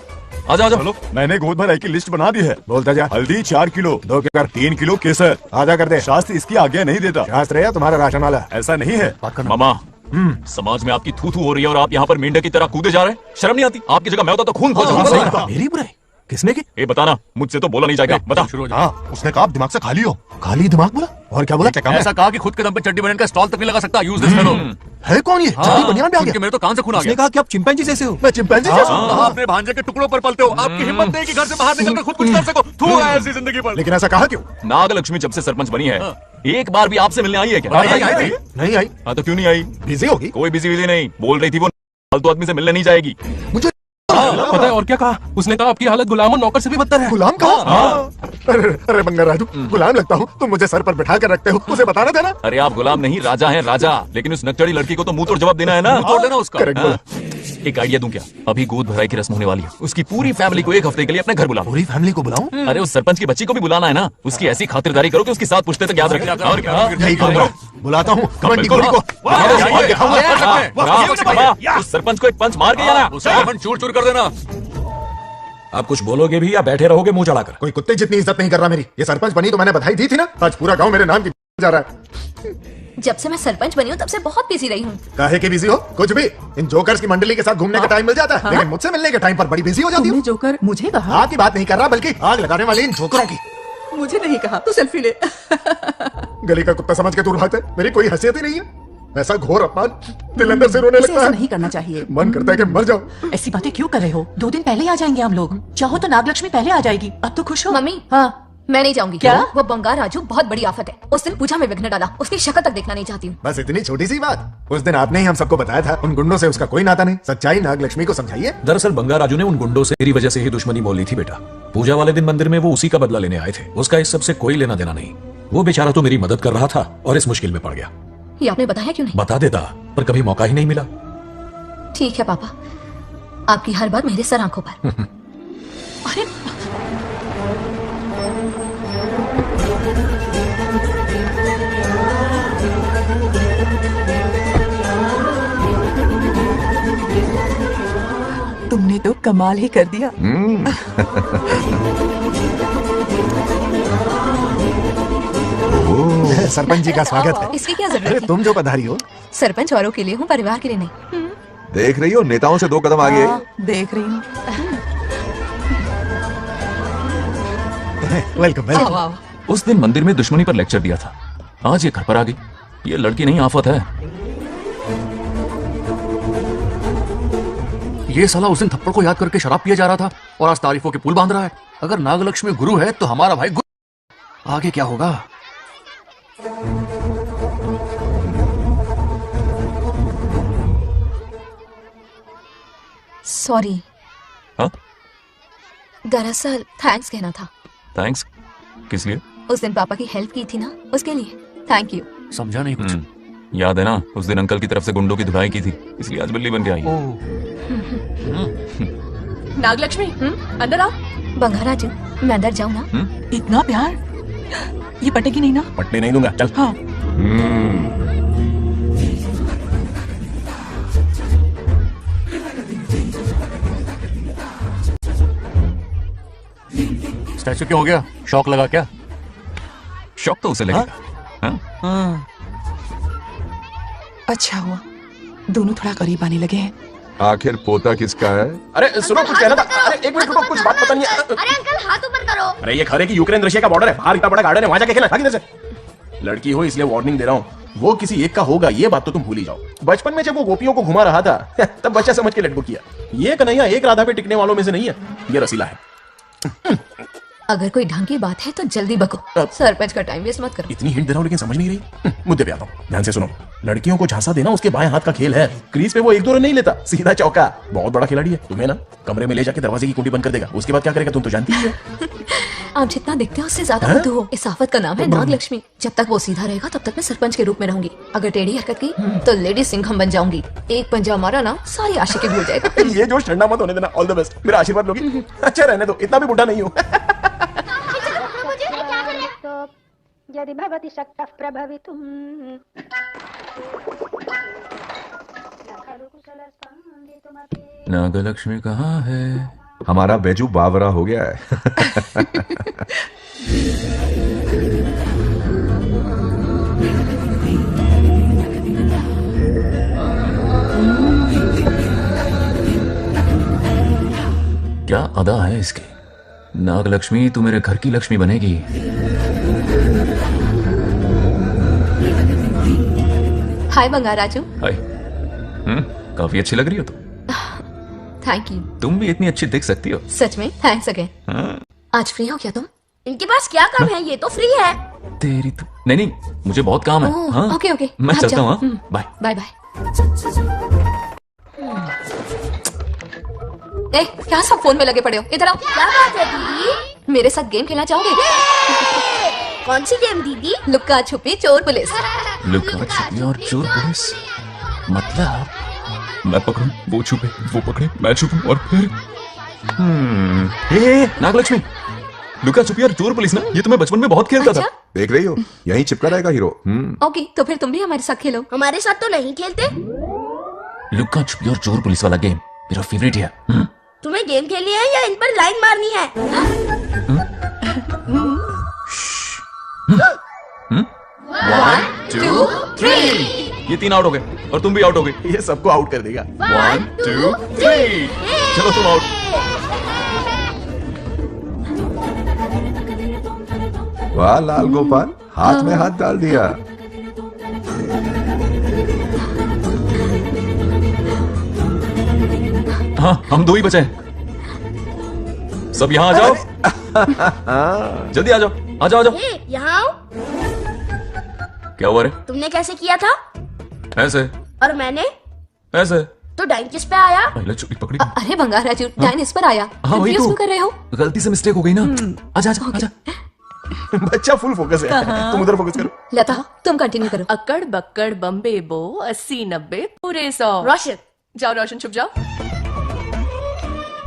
आजा आजा। मैंने गोद भराई की लिस्ट बना दी है। बोलता जा, हल्दी 4 किलो, 2 केकर, 3 किलो केसर। आजा कर दे। शास्त्र इसकी आज्ञा नहीं देता। शास्त्र है तुम्हारा राशन वाला, ऐसा नहीं है। मामा, समाज में आपकी थू थू हो रही है और आप यहाँ पर मेंढक की तरह कूदे जा रहे हैं। शर्म नहीं आती? आपकी जगह मैं होता तो खून खोल जाता। मेरी बुराई किसने की? ये बताना, मुझसे तो बोला नहीं जाएगा। बता। हाँ, उसने कहा दिमाग से खाली हो। खाली दिमाग बोला? और क्या बोला? ऐसा कहा कि खुद के दम पे चड्डी बनियान का स्टॉल तक नहीं लगा सकता। Use this fellow. है कौन ये? चड्डी बनियान पे आ गया? मेरे तो कान से खून आ गया। उसने कहा कि आप चिंपैंजी जैसे हो। मैं चिंपैंजी जैसा हूं? अपने भांजे के टुकड़ों पर पलते हो। आपकी हिम्मत नहीं कि घर से बाहर निकलकर खुद कुछ कर सको। थू है ऐसी जिंदगी पर। लेकिन ऐसा कहा क्यों? नागलक्ष्मी जब से सरपंच बनी है, एक बार भी आपसे मिलने आई है क्या? नहीं आई। हाँ तो क्यों नहीं आई? बिजी होगी। कोई बिजी नहीं, बोल रही थी वो फालतू आदमी से मिलने नहीं जाएगी। मुझे पता है और क्या कहा? उसने कहा आपकी हालत गुलाम और नौकर से भी बदतर है। गुलाम कहा? अरे बंगा राजू, गुलाम लगता हूँ, तुम मुझे सर पर बिठा कर रखते हो, उसे बताना था ना। अरे आप गुलाम नहीं, राजा हैं राजा। लेकिन उस नकचड़ी लड़की को तो मुंह तोड़ जवाब देना है ना। तोड़ देना उसका। एक आइडिया दूं क्या? अभी गोद भराई की रस्म होने वाली है, उसकी पूरी फैमिली को एक हफ्ते के लिए अपने घर बुलाओ। पूरी फैमिली को बुलाऊं? अरे उस सरपंच की बच्ची को भी बुलाना है ना। उसकी ऐसी खातिरदारी करो कि उसकी 7 पुश्ते तक याद रखे। और क्या? यही करूंगा। बुलाता हूँ कबड्डी को। उस सरपंच को एक पंच मार के जाना, चूर चूर कर देना। आप कुछ बोलोगे भी या बैठे रहोगे मुंह चढ़ाकर? कोई कुत्ते जितनी इज्जत नहीं कर रहा मेरी। ये सरपंच बनी तो मैंने बधाई दी थी ना। आज पूरा गांव मेरे नाम की जा रहा है। जब से मैं सरपंच बनी हूँ तब से बहुत बिजी रही हूँ। काहे के बिजी हो? कुछ भी। इन जोकर्स की मंडली के साथ घूमने का टाइम मिल जाता है, लेकिन मुझसे मिलने के टाइम पर बड़ी बिजी हो जाती हूँ। जोकर मुझे कहा? आग की बात नहीं कर रहा, बल्कि आग लगाने वाले इन जोकरों की। मुझे नहीं कहा, तू सेल्फी ले। गली का कुत्ता समझ के दूर भागते, मेरी कोई हैसियत ही नहीं है। ऐसा घोर अपमान, दिल अंदर से रोने लगता है। नहीं करना चाहिए। मन करता है कि मर जाओ। ऐसी बातें क्यों कर रहे हो? 2 दिन पहले आ जाएंगे हम लोग। चाहो तो नागलक्ष्मी पहले आ जाएगी। अब तो खुश हो? मम्मी, हाँ मैं नहीं जाऊंगी। क्या? वो बंगा राजू बहुत बड़ी आफत है। उस दिन पूजा में विघ्न डाला, उसकी शक्ल तक देखना नहीं चाहती हूँ। बस इतनी छोटी सी बात। उस दिन आपने ही हम सबको बताया था, उन गुंडों से उसका कोई नाता नहीं। सच्चाई नागलक्ष्मी को समझाइए। दरअसल बंगा राजू ने उन गुंडों से मेरी वजह से ही दुश्मनी मोल ली थी बेटा। पूजा वाले दिन मंदिर में वो उसी का बदला लेने आए थे। उसका इस सबसे कोई लेना देना नहीं। वो बेचारा तो मेरी मदद कर रहा था और इस मुश्किल में पड़ गया। ये आपने बताया क्यों नहीं? बता देता, पर कभी मौका ही नहीं मिला। ठीक है पापा, आपकी हर बात मेरे सर आंखों पर। अरे तुमने तो कमाल ही कर दिया। सरपंच जी का स्वागत है। इसकी क्या जरूरत है? तुम जो पधारी हो। सरपंच औरों के लिए हूँ, परिवार के लिए नहीं। देख रही हो, नेताओं से 2 कदम आगे। देख रही हूँ। वेलकम। उस दिन मंदिर में दुश्मनी पर लेक्चर दिया था, आज ये घर पर आ गई। ये लड़की नहीं आफत है। ये साला उस दिन थप्पड़ को याद करके शराब पिया जा रहा था और आज तारीफों के पुल बांध रहा है। अगर नागलक्ष्मी गुरु है तो हमारा भाई गुरु। आगे क्या होगा? सॉरी। हाँ? दरअसल थैंक्स कहना था। थैंक्स किस लिए? उस दिन पापा की हेल्प की थी ना, उसके लिए थैंक यू। समझा नहीं कुछ। याद है ना उस दिन अंकल की तरफ से गुंडों की धुलाई की थी, इसलिए आज बिल्ली बन के आई है। नागलक्ष्मी अंदर आओ। बंगाराजू मैं अंदर जाऊँ ना? इतना प्यार, ये पटेगी नहीं ना? पटने नहीं दूंगा, चल। हाँ। स्टैचू क्या हो गया? शौक लगा क्या? शौक तो उसे लगेगा। हाँ? अच्छा हुआ दोनों थोड़ा करीब आने लगे हैं। आखिर पोता किसका है? अरे सुनो, कुछ कहना था। अरे एक मिनट रुको, कुछ बात पता नहीं है। अरे अंकल हाथ ऊपर करो। अरे ये खरे की यूक्रेन रशिया का बॉर्डर है, बाहर इतना बड़ा गार्डन है, वहां जाके खेलना। भाग इधर से। लड़की हो इसलिए वार्निंग दे रहा हूँ, वो किसी एक का होगा ये बात तो तुम भूल ही जाओ। बचपन में जब वो गोपियों को घुमा रहा था तब बच्चा समझ के लटको किया। ये कन्हैया एक राधा पे टिकने वालों में से नहीं है, ये रसीला है। अगर कोई ढंग की बात है तो जल्दी बको, सरपंच का टाइम वेस्ट मत करो। इतनी हिंट दे रहा हूँ लेकिन समझ नहीं रही। मुद्दे पे आता हूँ, ध्यान से सुनो। लड़कियों को झांसा देना उसके बाएं हाथ का खेल है। क्रीज पे वो एक दो रन नहीं लेता, सीधा चौका। बहुत बड़ा खिलाड़ी है। तुम्हें ना कमरे में ले जाके दरवाजे की कुंडी बंद कर देगा, उसके बाद क्या करेगा तुम तो जानती ही हो। आप जितना दिखते हो उससे ज्यादा बुद्धू हो। इस आफत का नाम है नागलक्ष्मी। जब तक वो सीधा रहेगा तब तक मैं सरपंच के रूप में रहूंगी। अगर टेढ़ी हरकत की तो लेडी सिंघम बन जाऊंगी। एक पंजा मारा ना सारी आशिकी भूल जाएगा। ये जोश ठंडा मत होने देना। ऑल द बेस्ट, मेरा आशीर्वाद लोगी? अच्छा रहने दो, इतना भी बुढ़ा नहीं हूँ। यदि भवति शक्तः प्रभवितुम्। नागलक्ष्मी कहाँ है? हमारा बैजू बावरा हो गया है। क्या अदा है इसकी। नागलक्ष्मी तू मेरे घर की लक्ष्मी बनेगी। हाय बंगाराजू। हाय। काफी अच्छी लग रही हो तुम। Thank you. तुम भी इतनी अच्छी दिख सकती हो। सच में थैंक्स अगेन। आज फ्री हो क्या तुम? इनके पास क्या काम है, ये तो फ्री है। तेरी तो नहीं, मुझे बहुत काम है। हाँ? ओके ओके मैं चलता हूँ। Bye bye bye. ए, क्या सब फोन में लगे पड़े हो? इधर आओ। क्या बात है दीदी? मेरे साथ गेम खेलना चाहोगे? कौन सी गेम दीदी? लुक्का छुपी चोर पुलिस। लुक्का छुपी और चोर पुलिस मतलब मैं पकड़ूं, वो छुपे, वो पकड़े, मैं छुपूं और फिर नागलक्ष्मी, लुक्का छुपी और चोर पुलिस ना, ये तो मैं बचपन में बहुत खेलता था। देख रही हो, यहीं चिपका रहेगा हीरो। ओके, तो फिर तुम भी हमारे साथ खेलो। हमारे साथ तो नहीं खेलते। लुक्का छुपी और चोर पुलिस वाला गेम मेरा फेवरेट है। तुम्हें गेम खेलनी है या इन पर लाइन मारनी है? 1 2 3। ये 3 आउट हो गए और तुम भी आउट हो गए। ये सबको आउट कर देगा। 1 2 3। चलो तुम आउट। वाह लाल गोपाल, हाथ में हाथ डाल दिया। हाँ, हम 2 ही बचे हैं। सब यहाँ आ जाओ। जल्दी आ जाओ, आ जाओ, आ जाओ। यहाँ आओ। क्या हुआ रे? तुमने कैसे किया था? ऐसे। और मैंने? ऐसे। तो डाइन किस पे आया? पहले चुपी पकड़ी। अरे बंगाराजू, डाइन इस पर आया। हाँ वही क्यों तो। कर रहे हो? गलती से मिस्टेक हो गई ना। आजा आजा आजा। बच्चा फुल फोकस है। तुम उधर फोकस करो। लता, तुम कंटिन्यू करो। अक्कड़ बक्कड़ बम्बे बो 80 90 पूरे 100। रोशन जाओ, रोशन छुप जाओ।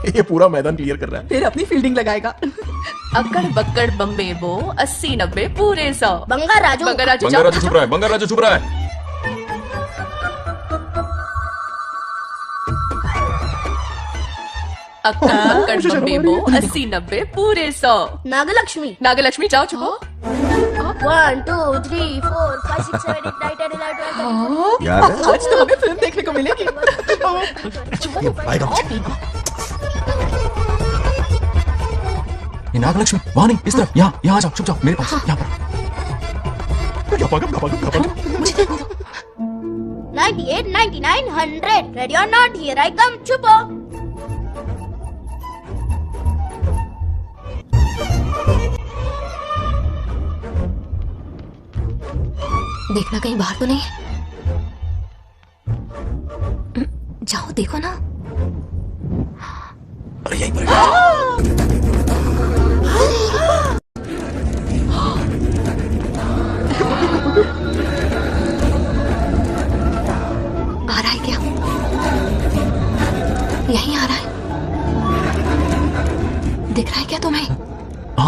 ये पूरा मैदान क्लियर कर रहा है। फिर अपनी फील्डिंग लगाएगा। अक्कड़ बक्कड़ बम्बे बो 80 90 पूरे 100। बंगाराजू, बंगाराजू बंगाराजू छुप रहा है, बंगाराजू छुप रहा है। अक्कड़ बक्कड़ बम्बे बो 80 90 पूरे 100। नागलक्ष्मी, नागलक्ष्मी जाओ छुपो। 1 2 3 4 5 6 7 8 9 10 11 12 याद है? आज तो हमें फिल्म देखने को मिलेगी। ये नागलक्ष्मी वहां नहीं, इस तरफ। यहाँ यहाँ आ जाओ, छुप जाओ मेरे पास। यहाँ पर 98 99 100 ready or not, here I come. छुपो। देखना कहीं बाहर तो नहीं है। जाओ देखो ना। अरे यहीं पर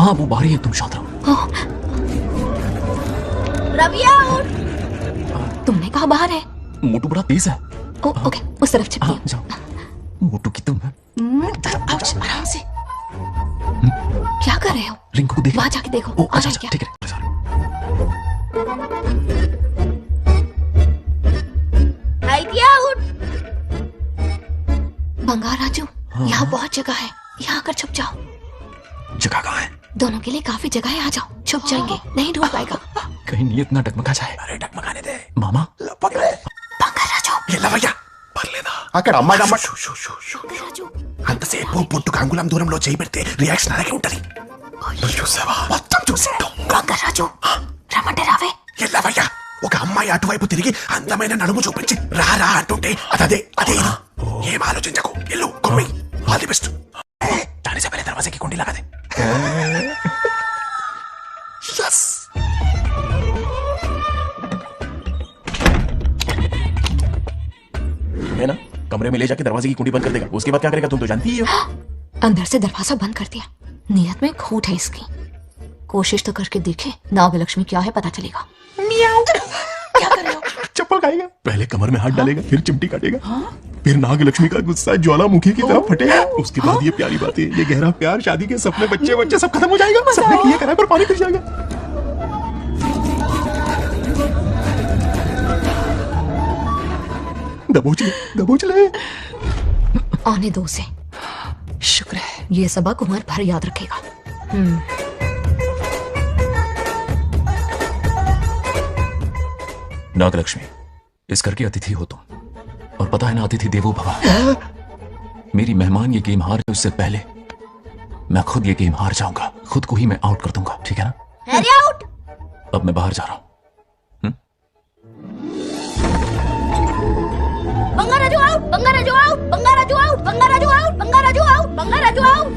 हाँ वो बाहर ही है, तुम शांत रहो। रवि आउट। तुमने कहा बाहर है? मोटू बड़ा तेज है। ओके उस तरफ चिपकिए। जाओ। मोटू की तुम आउच, आराम से। क्या कर रहे हो? रिंकू को देख। वहां जाके देखो। अच्छा ठीक है। आउट। बंगार राजू, यहाँ बहुत जगह है, यहाँ आकर छुप जाओ। जगह कहाँ है? दोनों के लिए काफी जगह है, आ जाओ। छुप जाएंगे, नहीं ढूंढ पाएगा। कहीं नीयत ना डगमगा जाए। अरे डगमगाने दे मामा। बंगार राजू ये लवయ్యా పర్లేదా అక్కడ అమ్మాయి అంతసేపు పుట్టుకు అంగుళం దూరంలో చేయి పెడితే రియాక్షన్ అలాగే ఉంటది. చూసావా? మొత్తం చూసా. బంగార్ రాజు రమ్మంటే రావే. ఏ లవయ్యా ఒక అమ్మాయి అటువైపు తిరిగి అందమైన నడుము చూపించి రారా అంటుంటే అదే ఇది. ఏం ఆలోచించకు, ఎల్లు కొమ్మి. All the best. जाने से पहले दरवाजे की कुंडी लगा दे. यस. है ना, कमरे में ले जाके दरवाजे की कुंडी बंद कर देगा. उसके बाद क्या करेगा तुम तो जानती ही हो. अंदर से दरवाजा बंद कर दिया. नियत में खोट है इसकी. कोशिश तो करके देखे नागलक्ष्मी क्या है, पता चलेगा. क्या कर रहे हो? चप्पल खाएगा. पहले कमर में हाथ डालेगा, फिर चिमटी काटेगा. फिर नागलक्ष्मी का गुस्सा ज्वालामुखी की तरह फटेगा. उसके बाद ये प्यारी बातें, ये गहरा प्यार, शादी के सपने, बच्चे सब खत्म हो जाएगा. सबने किए कराए पर पानी फिर जाएगा. दबोच ले. आने दो उसे. शुक्र है, ये सबक उम्र भर याद रखेगा. नागलक्ष्मी, इस घर की अतिथि हो तुम, और पता है ना, अतिथि देवो भव. मेरी मेहमान ये गेम हार उससे पहले मैं खुद ये गेम हार जाऊंगा. खुद को ही मैं आउट कर दूंगा, ठीक है ना? Harry out. अब मैं बाहर जा रहा हूं. Bangarraju out, Bangarraju out, Bangarraju out, Bangarraju out, Bangarraju out, Bangarraju out.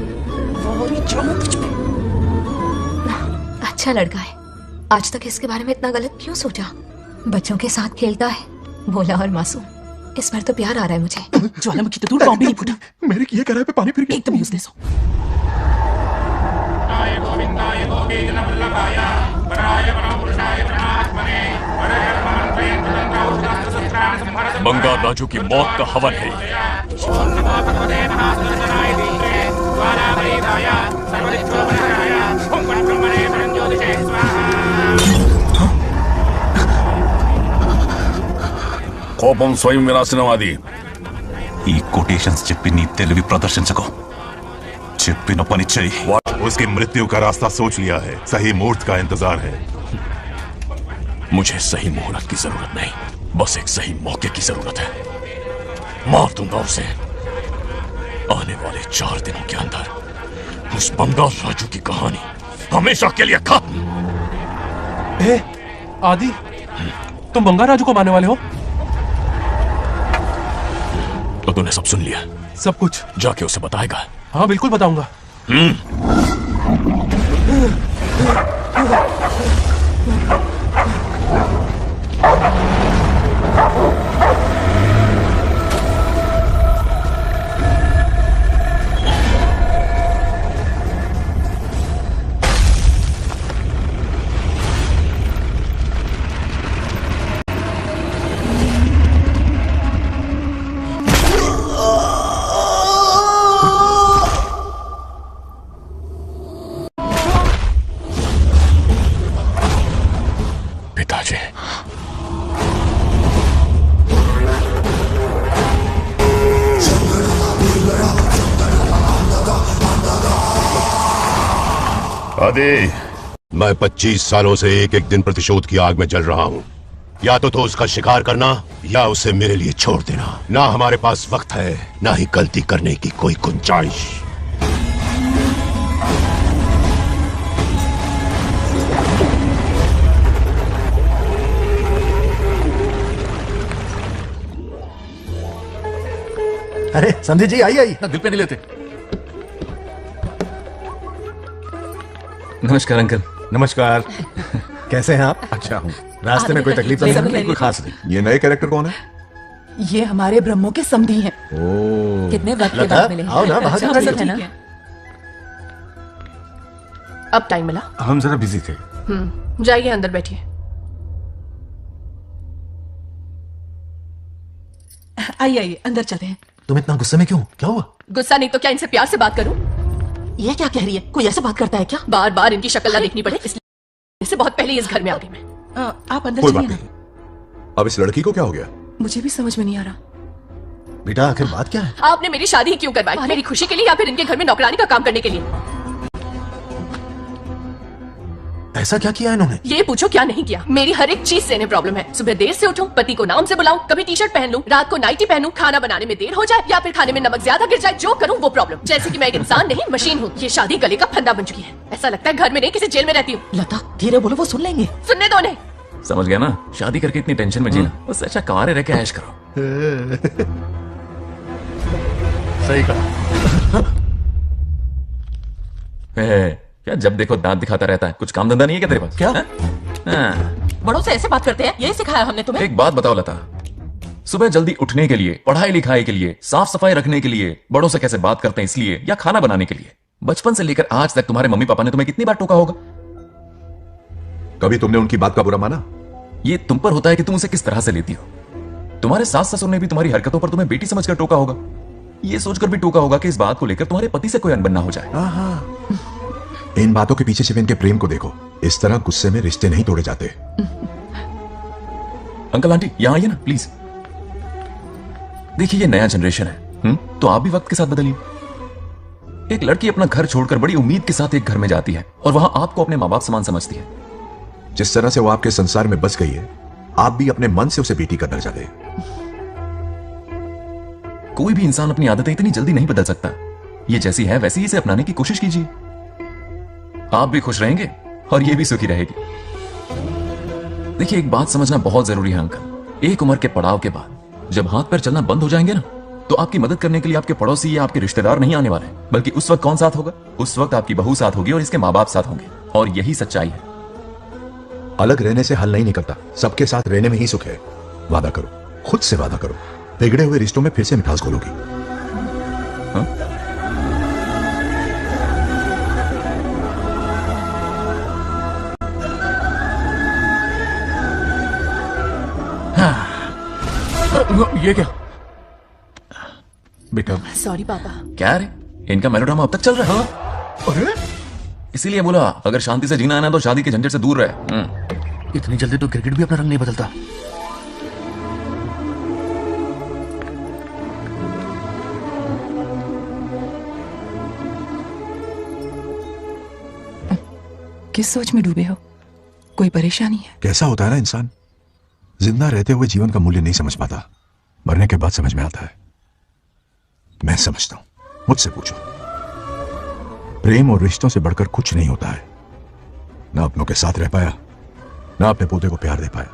अच्छा लड़का है. आज तक इसके बारे में इतना गलत क्यों सोचा? बच्चों के साथ खेलता है, भोला और मासूम. इस बार तो प्यार आ रहा है मुझे. ज्वालामुखी तो दूर, बॉम्ब भी नहीं फूटा. मेरे किए कराए पे पानी फिर गया. एकदम यूजलेस हो. बंगार राजू की मौत का हवन है. కోపం స్వయం వినాశనవాది. ఈ కొటేషన్స్ చెప్పి నీ తెలివి ప్రదర్శించకు. చెప్పిన పని చెయ్యి. उसकी मृत्यु का रास्ता सोच लिया है. सही मुहूर्त का इंतजार है. मुझे सही मुहूर्त की जरूरत नहीं, बस एक सही मौके की जरूरत है. मार दूंगा उसे. आने वाले 4 दिनों के अंदर उस बंगार राजू की कहानी हमेशा के लिए खत्म. आदि, तुम बंगार राजू को मारने वाले हो? तो तूने सब सुन लिया? सब कुछ. जाके उसे बताएगा? हाँ बिल्कुल बताऊंगा. पिताजी, आदि, मैं 25 सालों से एक एक दिन प्रतिशोध की आग में जल रहा हूँ. या तो उसका शिकार करना या उसे मेरे लिए छोड़ देना. ना हमारे पास वक्त है, ना ही गलती करने की कोई गुंजाइश. अरे समझे जी, आई दिल पे नहीं लेते. नमस्कार अंकल. नमस्कार. कैसे हैं आप? अच्छा हूँ. रास्ते में कोई तकलीफ तो नहीं? कोई खास नहीं. ये नए कैरेक्टर कौन है? ये हमारे ब्रह्मों के समधी हैं. ओह, कितने वक्त के बाद मिले. आओ ना, बाहर अच्छा, है ना? अब टाइम मिला? हम जरा बिजी थे। जाइए अंदर बैठिए। आइए आइए अंदर चलते हैं। तुम इतना गुस्से में क्यों? क्या हुआ? गुस्सा नहीं तो क्या इनसे प्यार से बात करूं? ये क्या कह रही है? कोई ऐसे बात करता है क्या? बार बार इनकी शक्ल ना देखनी पड़े इसलिए से बहुत पहले इस घर में आ गई मैं। आप अंदर कोई चलिए बात ना। नहीं। अब इस लड़की को क्या हो गया? मुझे भी समझ में नहीं आ रहा। बेटा आखिर बात क्या है? आपने मेरी शादी ही क्यों करवाई? मेरी खुशी के लिए या फिर इनके घर में नौकरानी का काम करने के लिए? ऐसा क्या किया इन्होंने? ये पूछो क्या नहीं किया। मेरी हर एक चीज से इन्हें प्रॉब्लम है। सुबह देर से उठूं, पति को नाम से बुलाऊं, कभी टी शर्ट पहन लूं, रात को नाइटी पहनूं, खाना बनाने में देर हो जाए या फिर खाने में नमक ज्यादा गिर जाए, जो करूं वो प्रॉब्लम। जैसे कि मैं एक इंसान नहीं मशीन हूँ। ये शादी गले का फंदा बन चुकी है। ऐसा लगता है घर में नहीं किसी जेल में रहती हूँ। लता धीरे बोलो, वो सुन लेंगे। सुनने दो उन्हें। समझ गया ना? शादी करके इतनी टेंशन में जीना, उससे अच्छा कुंवारे रह के ऐश करो। सही कहा। क्या जब देखो दांत दिखाता रहता है? कुछ काम धंधा नहीं है क्या तेरे पास? क्या? बड़ों से ऐसे बात करते हैं? यही सिखाया हमने तुम्हें? एक बात बताओ लता, सुबह जल्दी उठने के लिए, पढ़ाई लिखाई के लिए, साफ सफाई रखने के लिए बड़ों से कैसे बात करते हैं इसलिए, या खाना बनाने के लिए? बचपन से लेकर आज तक तुम्हारे मम्मी पापा ने तुम्हें कितनी बार टोका होगा? कभी तुमने उनकी बात का बुरा माना? ये तुम पर होता है कि तुम उसे किस तरह से लेती हो। तुम्हारे सास ससुर ने भी तुम्हारी हरकतों पर तुम्हें बेटी समझकर टोका होगा। ये सोचकर भी टोका होगा कि इस बात को लेकर तुम्हारे पति से कोई अनबन ना हो जाए। इन बातों के पीछे सिर्फ इनके प्रेम को देखो। इस तरह गुस्से में रिश्ते नहीं तोड़े जाते। अंकल आंटी यहां आइए ना प्लीज। देखिए ये नया जनरेशन है, तो आप भी वक्त के साथ बदलिए। एक लड़की अपना घर छोड़कर बड़ी उम्मीद के साथ एक घर में जाती है और वहां आपको अपने मां बाप समान समझती है। जिस तरह से वो आपके संसार में बस गई है, आप भी अपने मन से उसे बेटी का दर्जा दें। कोई भी इंसान अपनी आदतें इतनी जल्दी नहीं बदल सकता। ये जैसी है वैसी ही इसे अपनाने की कोशिश कीजिए। आप भी खुश रहेंगे और ये भी सुखी रहेगी। देखिए एक बात समझना बहुत जरूरी है अंकल, एक उम्र के पड़ाव के बाद जब हाथ पैर चलना बंद हो जाएंगे ना, तो आपकी मदद करने के लिए आपके पड़ोसी या आपके रिश्तेदार नहीं आने वाले, बल्कि उस वक्त कौन साथ होगा? उस वक्त आपकी बहू साथ होगी और इसके माँ बाप साथ होंगे। और यही सच्चाई है। अलग रहने से हल नहीं निकलता, सबके साथ रहने में ही सुख है। वादा करो, खुद से वादा करो, बिगड़े हुए रिश्तों में फिर से मिठास घोलोगी। ये क्या बेटा? सॉरी पापा। क्या रे, इनका मेलोड्रामा अब तक चल रहा है? अरे इसीलिए बोला अगर शांति से जीना है ना तो शादी के झंझट से दूर रहे। इतनी जल्दी तो क्रिकेट भी अपना रंग नहीं बदलता। किस सोच में डूबे हो? कोई परेशानी है? कैसा होता है ना इंसान, जिंदा रहते हुए जीवन का मूल्य नहीं समझ पाता, मरने के बाद समझ में आता है। मैं समझता हूं, मुझसे पूछो। प्रेम और रिश्तों से बढ़कर कुछ नहीं होता है। ना अपनों के साथ रह पाया, ना अपने पोते को प्यार दे पाया।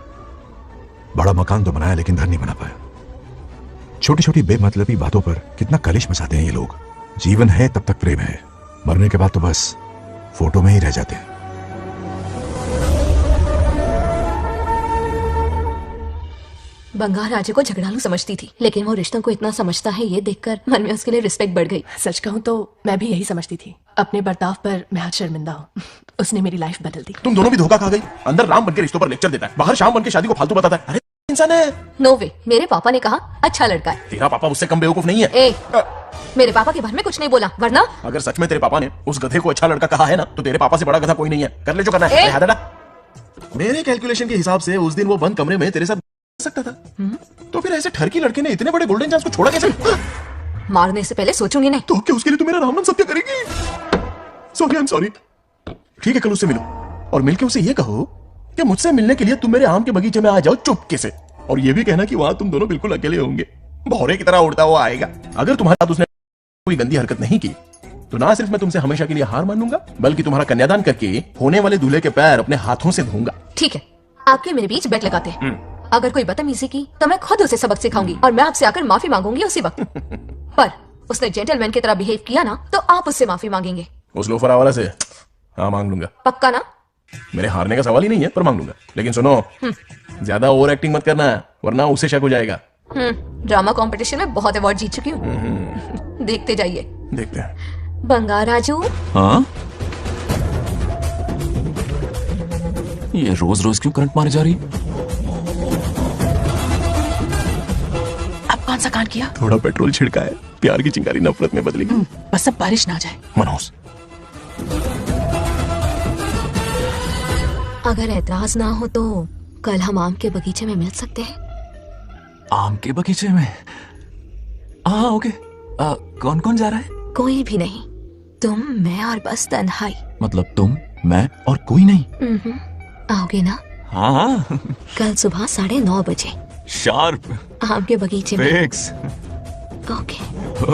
बड़ा मकान तो बनाया लेकिन घर नहीं बना पाया। छोटी छोटी बेमतलबी बातों पर कितना कलेश मचाते हैं ये लोग। जीवन है तब तक प्रेम है, मरने के बाद तो बस फोटो में ही रह जाते हैं। बंगार राजे को झगड़ालू समझती थी, लेकिन वो रिश्तों को इतना समझता है ये देखकर मन में उसके लिए रिस्पेक्ट बढ़ गई। सच कहूं तो मैं भी यही समझती थी। अपने बर्ताव पर मैं आज शर्मिंदा हूँ। उसने मेरी लाइफ बदल दी। तुम दोनों भी धोखा खा गई। अंदर राम बनके रिश्तों पर लेक्चर देता है, बाहर शाम बनके शादी को फालतू बताता है। अरे इंसान है। नो वे, मेरे पापा ने कहा अच्छा लड़का है। तेरा पापा उससे कम बेवकूफ नहीं है। ए, मेरे पापा के बारे में कुछ नहीं बोला, वरना अगर सच में तेरे पापा ने उस गधे को अच्छा लड़का कहा है ना, तो तेरे पापा से बड़ा गधा कोई नहीं है। कर ले जो करना है। मेरे कैलकुलेशन के हिसाब से उस दिन वो बंद कमरे में तेरे साथ सकता था। तो फिर ऐसे ठरकी लड़के ने इतने बड़े गोल्डन चांस को छोड़ा कैसे? मारने से पहले सोचूंगी नहीं। तो क्या उसके लिए तू मेरा राम नाम सत्य करेगी? Sorry, I am sorry. ठीक है, कल उससे मिलो और मिलके उसे ये कहो कि मुझसे मिलने के लिए तुम मेरे आम के बगीचे में आ जाओ चुपके से। और ये भी कहना कि वहां तुम दोनों बिल्कुल अकेले होंगे। भौरे की तरह उड़ता हुआ आएगा। अगर तुम्हारे साथ उसने कोई गंदी हरकत नहीं की तो ना सिर्फ मैं तुमसे हमेशा के लिए हार मान लूंगा, बल्कि तुम्हारा कन्यादान करके होने वाले दूल्हे के पैर अपने हाथों से धोऊंगा। ठीक है, आपके मेरे बीच बेट लगाते हैं। अगर कोई बदतमीजी की तो मैं खुद उसे सबक सिखाऊंगी और मैं आपसे आकर माफी मांगूंगी उसी वक्त। पर उसने जेंटलमैन की तरह बिहेव किया ना, तो आप उससे माफी मांगेंगे। उस लोफर वाला से हाँ मांग लूंगा। पक्का ना? मेरे हारने का सवाल ही नहीं है, पर मांग लूंगा। लेकिन सुनो, ज्यादा ओवर एक्टिंग मत करना, वरना उसे शक हो जाएगा। ड्रामा कंपटीशन में बहुत अवार्ड जीत चुकी हूँ। देखते जाइए। देखते हैं। बंगार राजू। हाँ? ये रोज रोज क्यों करंट मारे जा रही? अब कौन सा कांड किया? थोड़ा पेट्रोल छिड़का है, प्यार की चिंगारी नफरत में बदली। बस अब बारिश ना जाए। मनोज, अगर एतराज ना हो तो कल हम आम के बगीचे में मिल सकते हैं। आम के बगीचे में? हाँ ओके। कौन कौन जा रहा है? कोई भी नहीं, तुम, मैं और बस तन्हाई। मतलब तुम, मैं और कोई नहीं? आओगे ना? हाँ हाँ। कल सुबह 9:30 बजे शार्प। आम के बगीचे में। फिक्स। Okay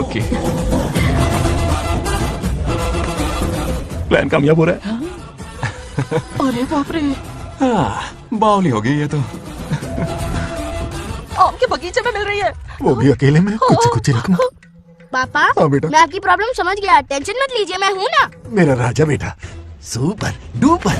okay. प्लान कामयाब हो रहा है। अरे बाप रे, बावली हो गई ये तो। आम के बगीचे में मिल रही है। वो भी अकेले में, कुछ कुछ रखना। पापा, हाँ बेटा। मैं आपकी प्रॉब्लम समझ गया, टेंशन मत लीजिए, मैं हूँ ना। मेरा राजा बेटा, सुपर डुपर।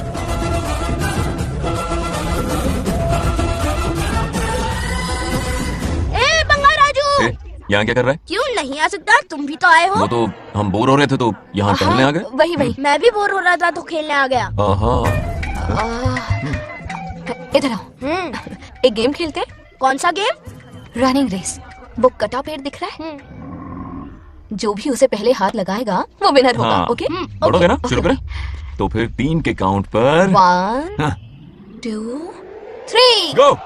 ए बंगा राजू, यहाँ क्या कर रहा है? क्यों नहीं आ सकता? तुम भी तो आए हो। वो तो हम बोर हो रहे थे तो यहाँ टहलने आ गए। वही मैं भी बोर हो रहा था तो खेलने आ गया। इधर आओ, एक गेम खेलते हैं। कौन सा गेम? Running race. वो कटा पेड़ दिख रहा है, जो भी उसे पहले हाथ लगाएगा वो विनर होगा। हाँ। ओके, दौड़ोगे ना? शुरू करें? तो फिर 3 के काउंट पर 1 2 3 गो।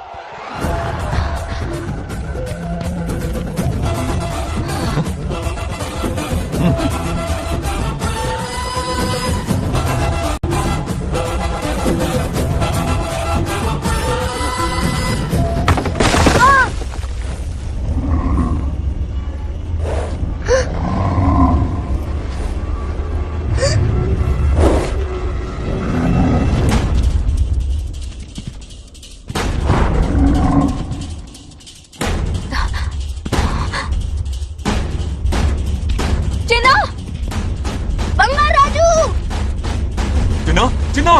चिन्ना!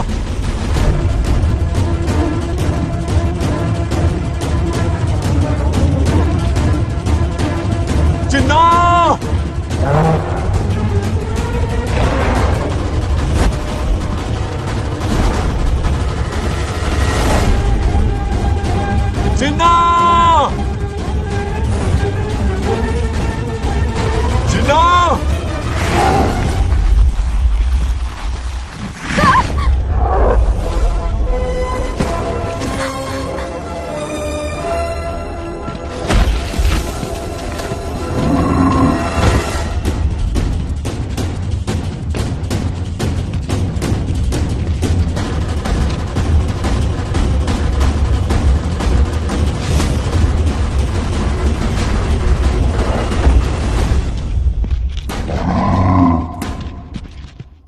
चिन्ना! चिन्ना! चिन्ना!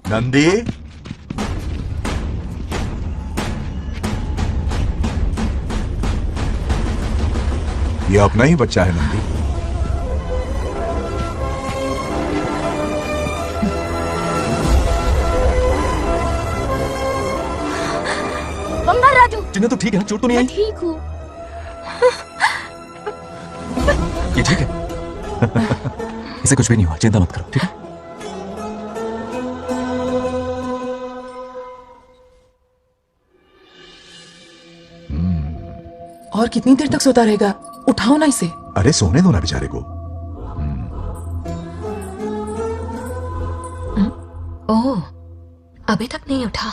नंदी, ये अपना ही बच्चा है नंदी। बंगा राजू, चिन्ना तो ठीक है ना? चोट तो नहीं आई? ठीक हूँ। ये ठीक है। इसे कुछ भी नहीं हुआ, चिंता मत करो, ठीक है? और कितनी देर तक सोता रहेगा? उठाओ ना इसे। अरे सोने दो ना बेचारे को। ओह, अभी तक नहीं उठा।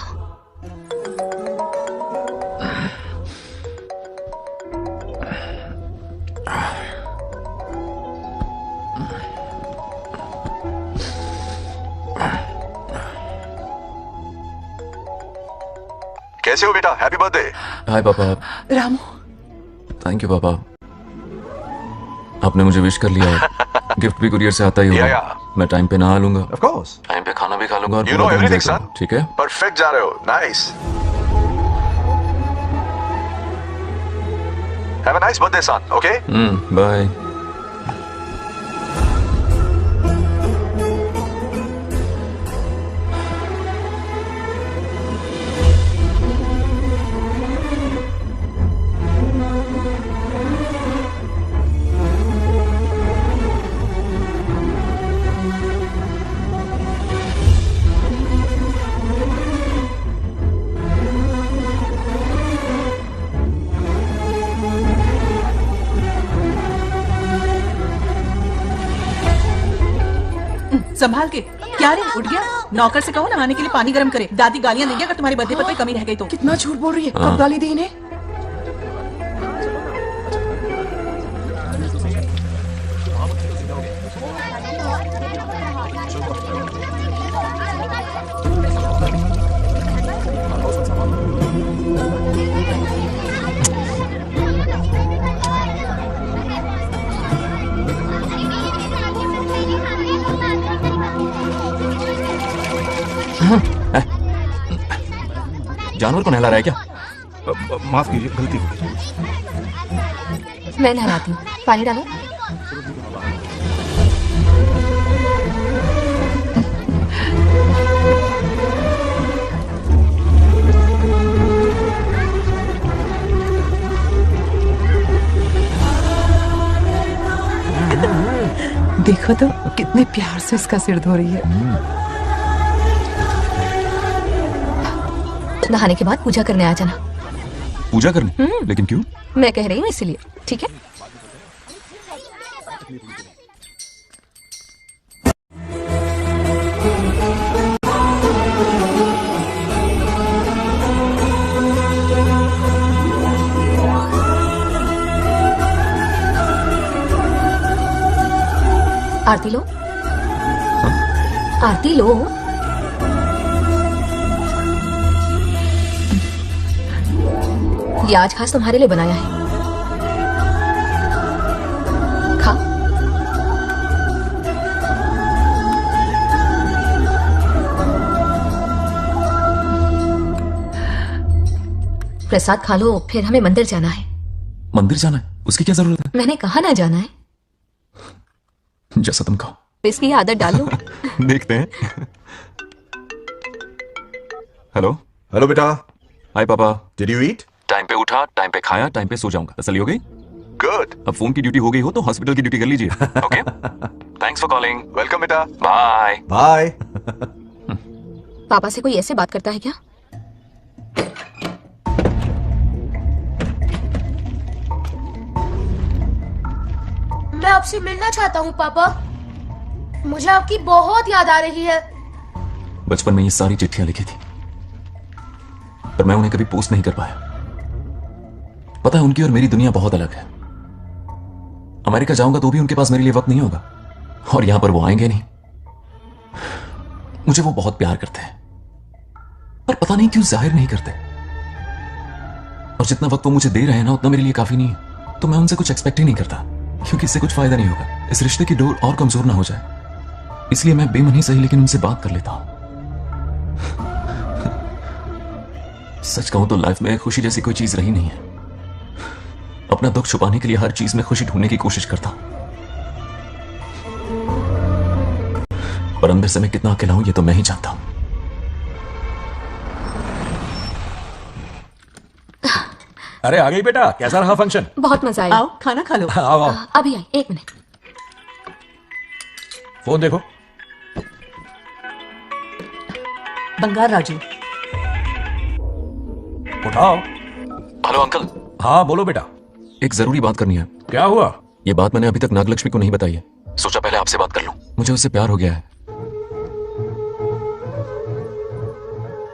कैसे हो बेटा? Happy birthday. हाय पापा। रामू, थैंक यू पापा, आपने मुझे विश कर लिया। गिफ्ट भी कुरियर से आता ही होगा। मैं टाइम पे नहा लूंगा, ऑफ कोर्स, टाइम पे खाना भी खा लूंगा और यू पूरा नो दिन एवरीथिंग enjoy सन। करूंगा, ठीक है? परफेक्ट जा रहे हो, nice. Have a nice birthday son, okay? Bye. संभाल के। क्या रे, उठ गया? नौकर से कहो नहाने के लिए पानी गर्म करे। दादी गालियां देंगे अगर तुम्हारे बर्थडे पर कोई कमी रह गई तो। कितना झूठ बोल रही है, कब गाली दी इन्हें? जानवर को नहला रहा है क्या? माफ कीजिए, गलती हो गई। मैं नहलाती हूँ, पानी डालो। देखो तो कितने प्यार से उसका सिर धो रही है। नहाने के बाद पूजा करने आ जाना। पूजा करने? लेकिन क्यों? मैं कह रही हूँ इसीलिए, ठीक है? आरती लो। आरती लो। ये आज खास तुम्हारे लिए बनाया है, खा। प्रसाद खा लो, फिर हमें मंदिर जाना है। मंदिर जाना है? उसकी क्या जरूरत है? मैंने कहा ना जाना है। जैसा तुम कहो। इसकी आदत डाल लो। देखते हैं। हेलो। हेलो बेटा। हाय पापा। Did you eat? टाइम पे उठा, टाइम पे खाया, टाइम पे सो जाऊंगा। तसल्ली हो गई? गुड। अब फोन की ड्यूटी हो गई हो तो हॉस्पिटल की ड्यूटी कर लीजिए। Okay? Thanks for calling. Welcome बेटा। Bye bye. पापा से कोई ऐसे बात करता है क्या? मैं आपसे मिलना चाहता हूँ पापा। मुझे आपकी बहुत याद आ रही है। बचपन में ये सारी चिट्ठियां लिखी थी, पर मैं उन्हें कभी पोस्ट नहीं कर पाया। पता है, उनकी और मेरी दुनिया बहुत अलग है। अमेरिका जाऊंगा तो भी उनके पास मेरे लिए वक्त नहीं होगा, और यहां पर वो आएंगे नहीं। मुझे वो बहुत प्यार करते हैं, पर पता नहीं क्यों जाहिर नहीं करते। और जितना वक्त वो मुझे दे रहे हैं ना, उतना मेरे लिए काफी नहीं है। तो मैं उनसे कुछ एक्सपेक्ट ही नहीं करता, क्योंकि इससे कुछ फायदा नहीं होगा। इस रिश्ते की डोर और कमजोर ना हो जाए, इसलिए मैं बेमन सही लेकिन उनसे बात कर लेता हूं। सच कहूं तो लाइफ में खुशी जैसी कोई चीज रही नहीं है। अपना दुख छुपाने के लिए हर चीज में खुशी ढूंढने की कोशिश करता हूं, पर अंदर से मैं कितना अकेला हूं ये तो मैं ही जानता हूं। अरे आ गई बेटा, कैसा रहा फंक्शन? बहुत मजा आया। आओ खाना खा लो। आओ आओ। अभी आई, 1 मिनट। फोन देखो। बंगार राजू। उठाओ। Hello uncle. हाँ बोलो बेटा। एक जरूरी बात करनी है। क्या हुआ? ये बात मैंने अभी तक नागलक्ष्मी को नहीं बताई है, सोचा पहले आपसे बात कर लूं। मुझे उससे प्यार हो गया है।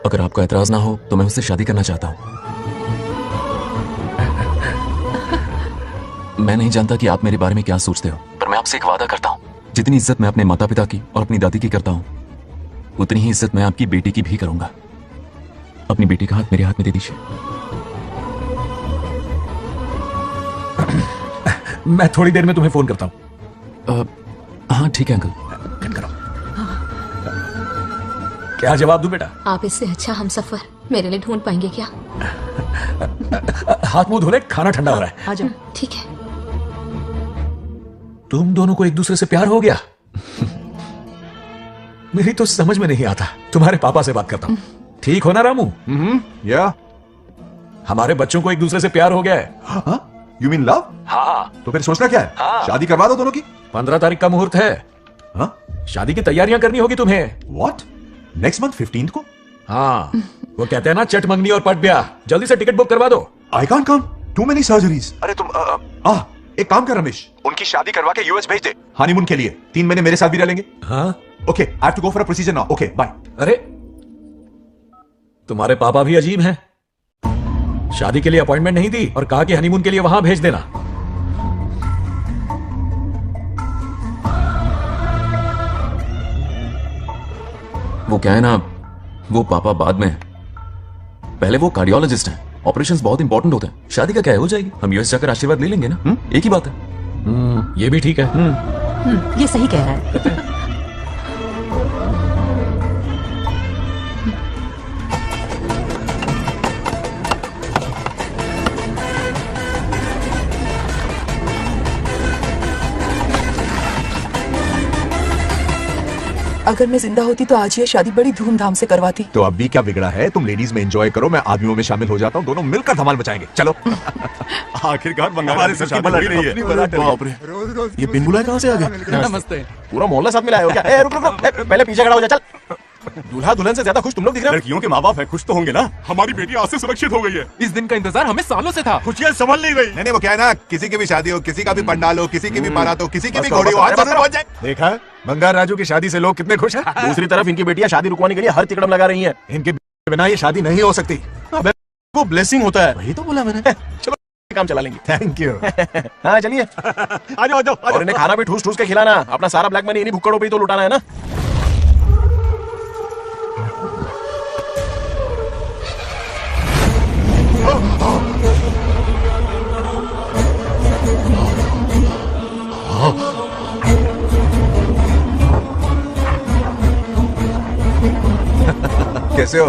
अगर आपका एतराज ना हो तो मैं उससे शादी करना चाहता हूं। मैं नहीं जानता कि आप मेरे बारे में क्या सोचते हो, पर मैं आपसे एक वादा करता हूं, जितनी इज्जत मैं अपने माता पिता की और अपनी दादी की करता हूं, उतनी ही इज्जत मैं आपकी बेटी की भी करूंगा। अपनी बेटी का हाथ मेरे हाथ में दे दीजिए। मैं थोड़ी देर में तुम्हें फोन करता हूं। हाँ ठीक है अंकल। क्या जवाब दूं बेटा? आप इससे अच्छा हम सफर मेरे लिए ढूंढ पाएंगे क्या? हाथ मुंह धोले, खाना ठंडा हो रहा है। आ जाओ। ठीक है। तुम दोनों को एक दूसरे से प्यार हो गया? मेरी तो समझ में नहीं आता। तुम्हारे पापा से बात करता हूं। ठीक हो ना रामू? या हमारे बच्चों को एक दूसरे से प्यार हो गया है। You mean love? हाँ। तो फिर सोचना क्या है? हाँ। शादी करवा दो दोनों की। 15 तारीख का मुहूर्त है। हाँ? शादी की तैयारियां करनी होगी तुम्हें। What? नेक्स्ट मंथ 15th को? हाँ, वो कहते हैं ना, चट मंगनी और पट ब्याह। जल्दी से टिकट बुक करवा दो। I can't come. Too many surgeries. अरे तुम एक काम कर रमेश, उनकी शादी करवा के यूएस भेज दे हनीमून के लिए। 3 महीने मेरे साथ भी रह लेंगे। हाँ, okay I have to go for a procedure now. Okay bye. अरे तुम्हारे पापा भी अजीब हैं। शादी के लिए अपॉइंटमेंट नहीं दी और कहा कि हनीमून के लिए वहां भेज देना। वो क्या है ना, वो पापा बाद में, पहले वो कार्डियोलॉजिस्ट हैं, ऑपरेशंस बहुत इंपॉर्टेंट होते हैं। शादी का क्या है, हो जाएगी, हम यूएस जाकर आशीर्वाद ले लेंगे ना। एक ही बात है। ये भी ठीक है। ये सही कह रहा है। अगर मैं जिंदा होती तो आज ये शादी बड़ी धूमधाम से करवाती। तो अब भी क्या बिगड़ा है, तुम लेडीज में एंजॉय करो, मैं आदमियों में शामिल हो जाता हूँ, दोनों मिलकर धमाल मचाएंगे। चलो। आखिरकार हमारे सर की बना रही है। बाप रे, ये बिन बुलाए कहाँ से आ गया? नमस्ते। पूरा मोहल्ला साथ में लाए हो क्या? रुक रुक रुक, पहले पीछे खड़ा हो जा। चल। दूल्हा दुल्हन से ज्यादा खुश तुम लोग दिख रहे हो। लड़कियों के माँ बाप है, खुश तो होंगे ना। हमारी बेटी आज से सुरक्षित हो गई है। इस दिन का इंतजार हमें सालों से था। खुशियाँ संभल नहीं रही। नहीं वो क्या है ना, किसी की भी शादी हो, किसी का भी पंडाल हो, किसी की भी बारात हो, किसी की भी घोड़ी हो, आज जरूर पहुंच जाए। देखा बंगार राजू की शादी से लोग कितने खुश हैं। दूसरी तरफ इनकी बेटियां शादी रुकवाने के लिए हर तिकड़म लगा रही हैं। इनके बिना ये शादी नहीं हो सकती। अबे वो ब्लेसिंग होता है। वही तो बोला मैंने। चलो काम चला लेंगे। Thank you. हाँ चलिए। आ जाओ। और इन्हें खाना भी ठूस ठूस के खिलाना। अपना सारा ब्लैक मनी इन्हीं भुक्कड़ों पे ही तो लुटाना है ना। कैसे हो?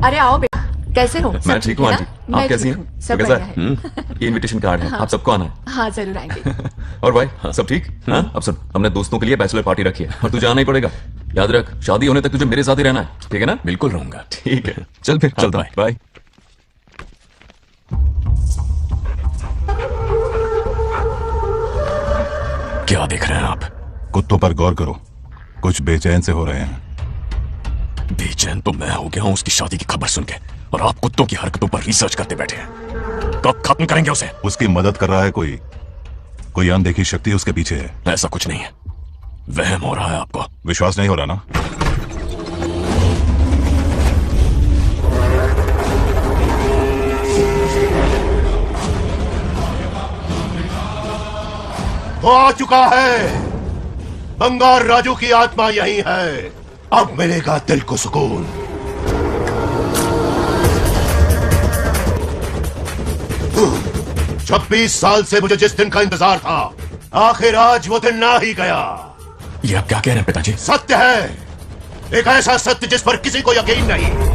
अरे आओ बेटा, कैसे हो? मैं ठीक हूँ आंटी, आप कैसी हैं? सब कैसा बढ़िया है। ये इनविटेशन कार्ड है, हाँ। आप सबको आना है। हाँ जरूर आएंगे। और भाई सब ठीक? हाँ अब सुन, हमने दोस्तों के लिए बैचलर पार्टी रखी है और तुझे आना ही पड़ेगा। याद रख, शादी होने तक तुझे मेरे साथ ही रहना है, ठीक है ना? बिल्कुल रहूंगा। ठीक है, चल फिर चलता है। बाय। क्या देख रहे हैं आप? कुत्तों पर गौर करो, कुछ बेचैन से हो रहे हैं। बेचैन तो मैं हो गया हूं उसकी शादी की खबर सुन के, और आप कुत्तों की हरकतों पर रिसर्च करते बैठे हैं। कब खत्म करेंगे उसे? उसकी मदद कर रहा है कोई अनदेखी शक्ति उसके पीछे है। ऐसा कुछ नहीं है, वहम हो रहा है आपको। विश्वास नहीं हो रहा ना? वो आ चुका है। बंगार राजू की आत्मा यही है। अब मिलेगा दिल को सुकून। छब्बीस साल से मुझे जिस दिन का इंतजार था, आखिर आज वो दिन ना ही गया। ये आप क्या कह रहे हैं पिताजी? सत्य है, एक ऐसा सत्य जिस पर किसी को यकीन नहीं।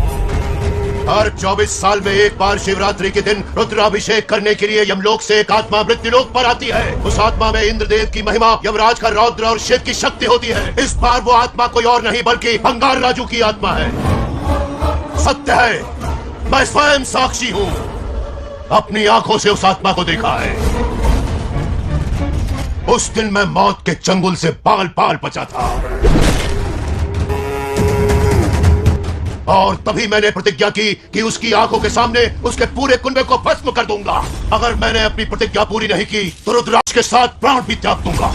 हर 24 साल में एक बार शिवरात्रि के दिन रुद्राभिषेक करने के लिए यमलोक से एक आत्मा मृत्युलोक पर आती है। उस आत्मा में इंद्रदेव की महिमा, यमराज का रौद्र और शिव की शक्ति होती है। इस बार वो आत्मा कोई और नहीं बल्कि बंगार राजू की आत्मा है। सत्य है, मैं स्वयं साक्षी हूँ, अपनी आंखों से उस आत्मा को देखा है। उस दिन मैं मौत के चंगुल से बाल बाल बचा था, और तभी मैंने प्रतिज्ञा की कि उसकी आंखों के सामने उसके पूरे कुनबे को भस्म कर दूंगा। अगर मैंने अपनी प्रतिज्ञा पूरी नहीं की तो रुद्राक्ष के साथ प्राण भी त्याग दूंगा।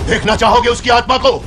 देखना चाहोगे उसकी आत्मा को?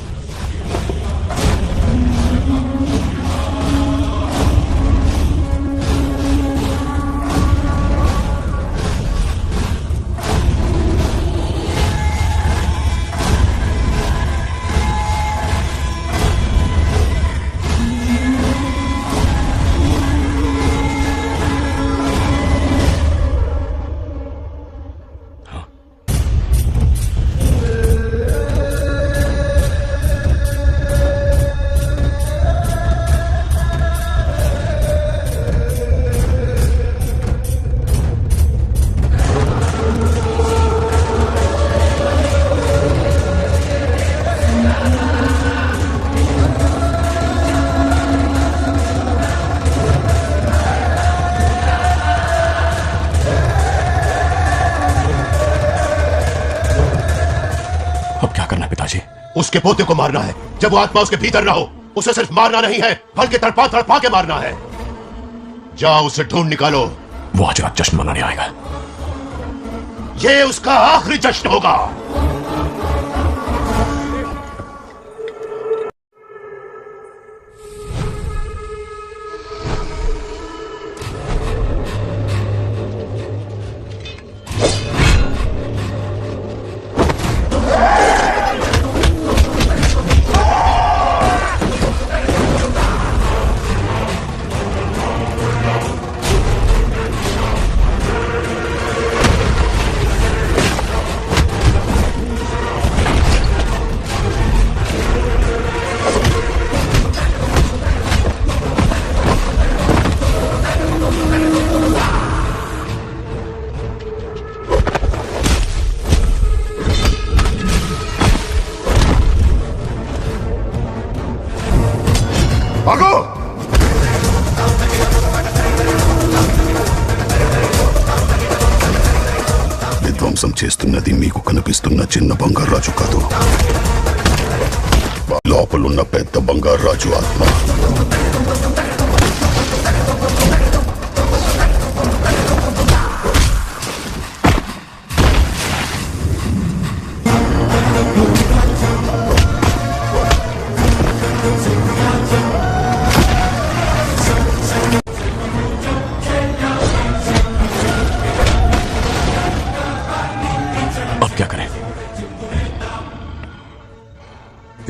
उसके पोते को मारना है। जब वो आत्मा उसके भीतर ना हो, उसे सिर्फ मारना नहीं है बल्कि तड़पा तड़पा के मारना है। जाओ उसे ढूंढ निकालो। वो आज रात जश्न मनाने आएगा। ये उसका आखिरी जश्न होगा। విధ్వంసం చేస్తున్నది మీకు కనిపిస్తున్న చిన్న బంగారాజు కాదు, లోపలున్న పెద్ద బంగారాజు ఆత్మ.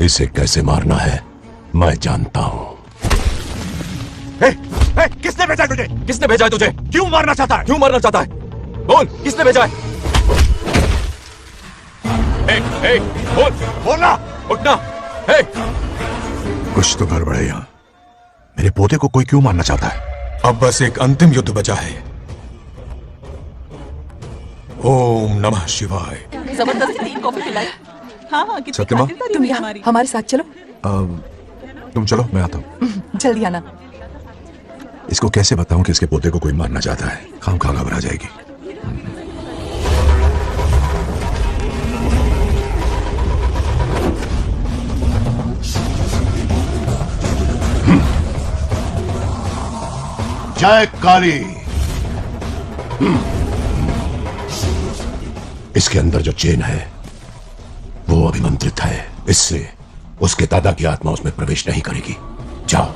इसे कैसे मारना है मैं जानता हूं। किसने भेजा है तुझे? किसने भेजा है तुझे? क्यों मारना चाहता है? क्यों मारना चाहता है? बोल, किसने भेजा है? बोल, बोलना, उठना। कुछ तो गड़बड़ है यहाँ। मेरे पोते को कोई क्यों मारना चाहता है? अब बस एक अंतिम युद्ध बचा है। ओम नमः शिवाय। जबरदस्ती 3 कॉफी पिलाई। हाँ हाँ, कितनी सत्यमा? खातिरदारी तुम यहाँ हमारे साथ चलो। तुम चलो, मैं आता हूँ। जल्दी आना। इसको कैसे बताऊं कि इसके पोते को कोई मारना चाहता है? खामखा घबरा जाएगी। जय काली। इसके अंदर जो चेन है वो अभिमंत्रित है, इससे उसके दादा की आत्मा उसमें प्रवेश नहीं करेगी। जाओ।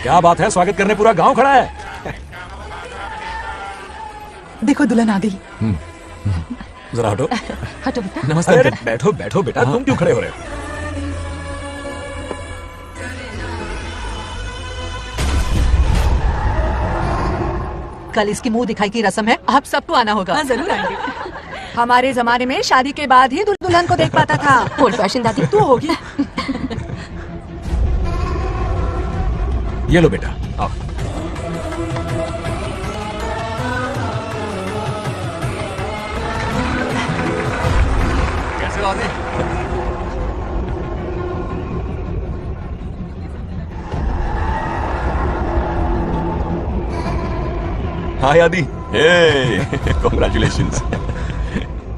क्या बात है, स्वागत करने पूरा गांव खड़ा है। देखो दुल्हन आ गई। जरा हटो। हटो बेटा। नमस्ते। अरे बैठो बैठो बेटा, तुम क्यों खड़े हो रहे हो? कल इसकी मुंह दिखाई की रस्म है, आप सबको आना होगा। हाँ, जरूर आएंगे। हमारे जमाने में शादी के बाद ही दुल्हन को देख पाता था। ओल्ड फैशन दादी तू होगी। ये लो बेटा, आओ। कैसे राधे? हाय आदि। कॉन्ग्रेचुलेशंस।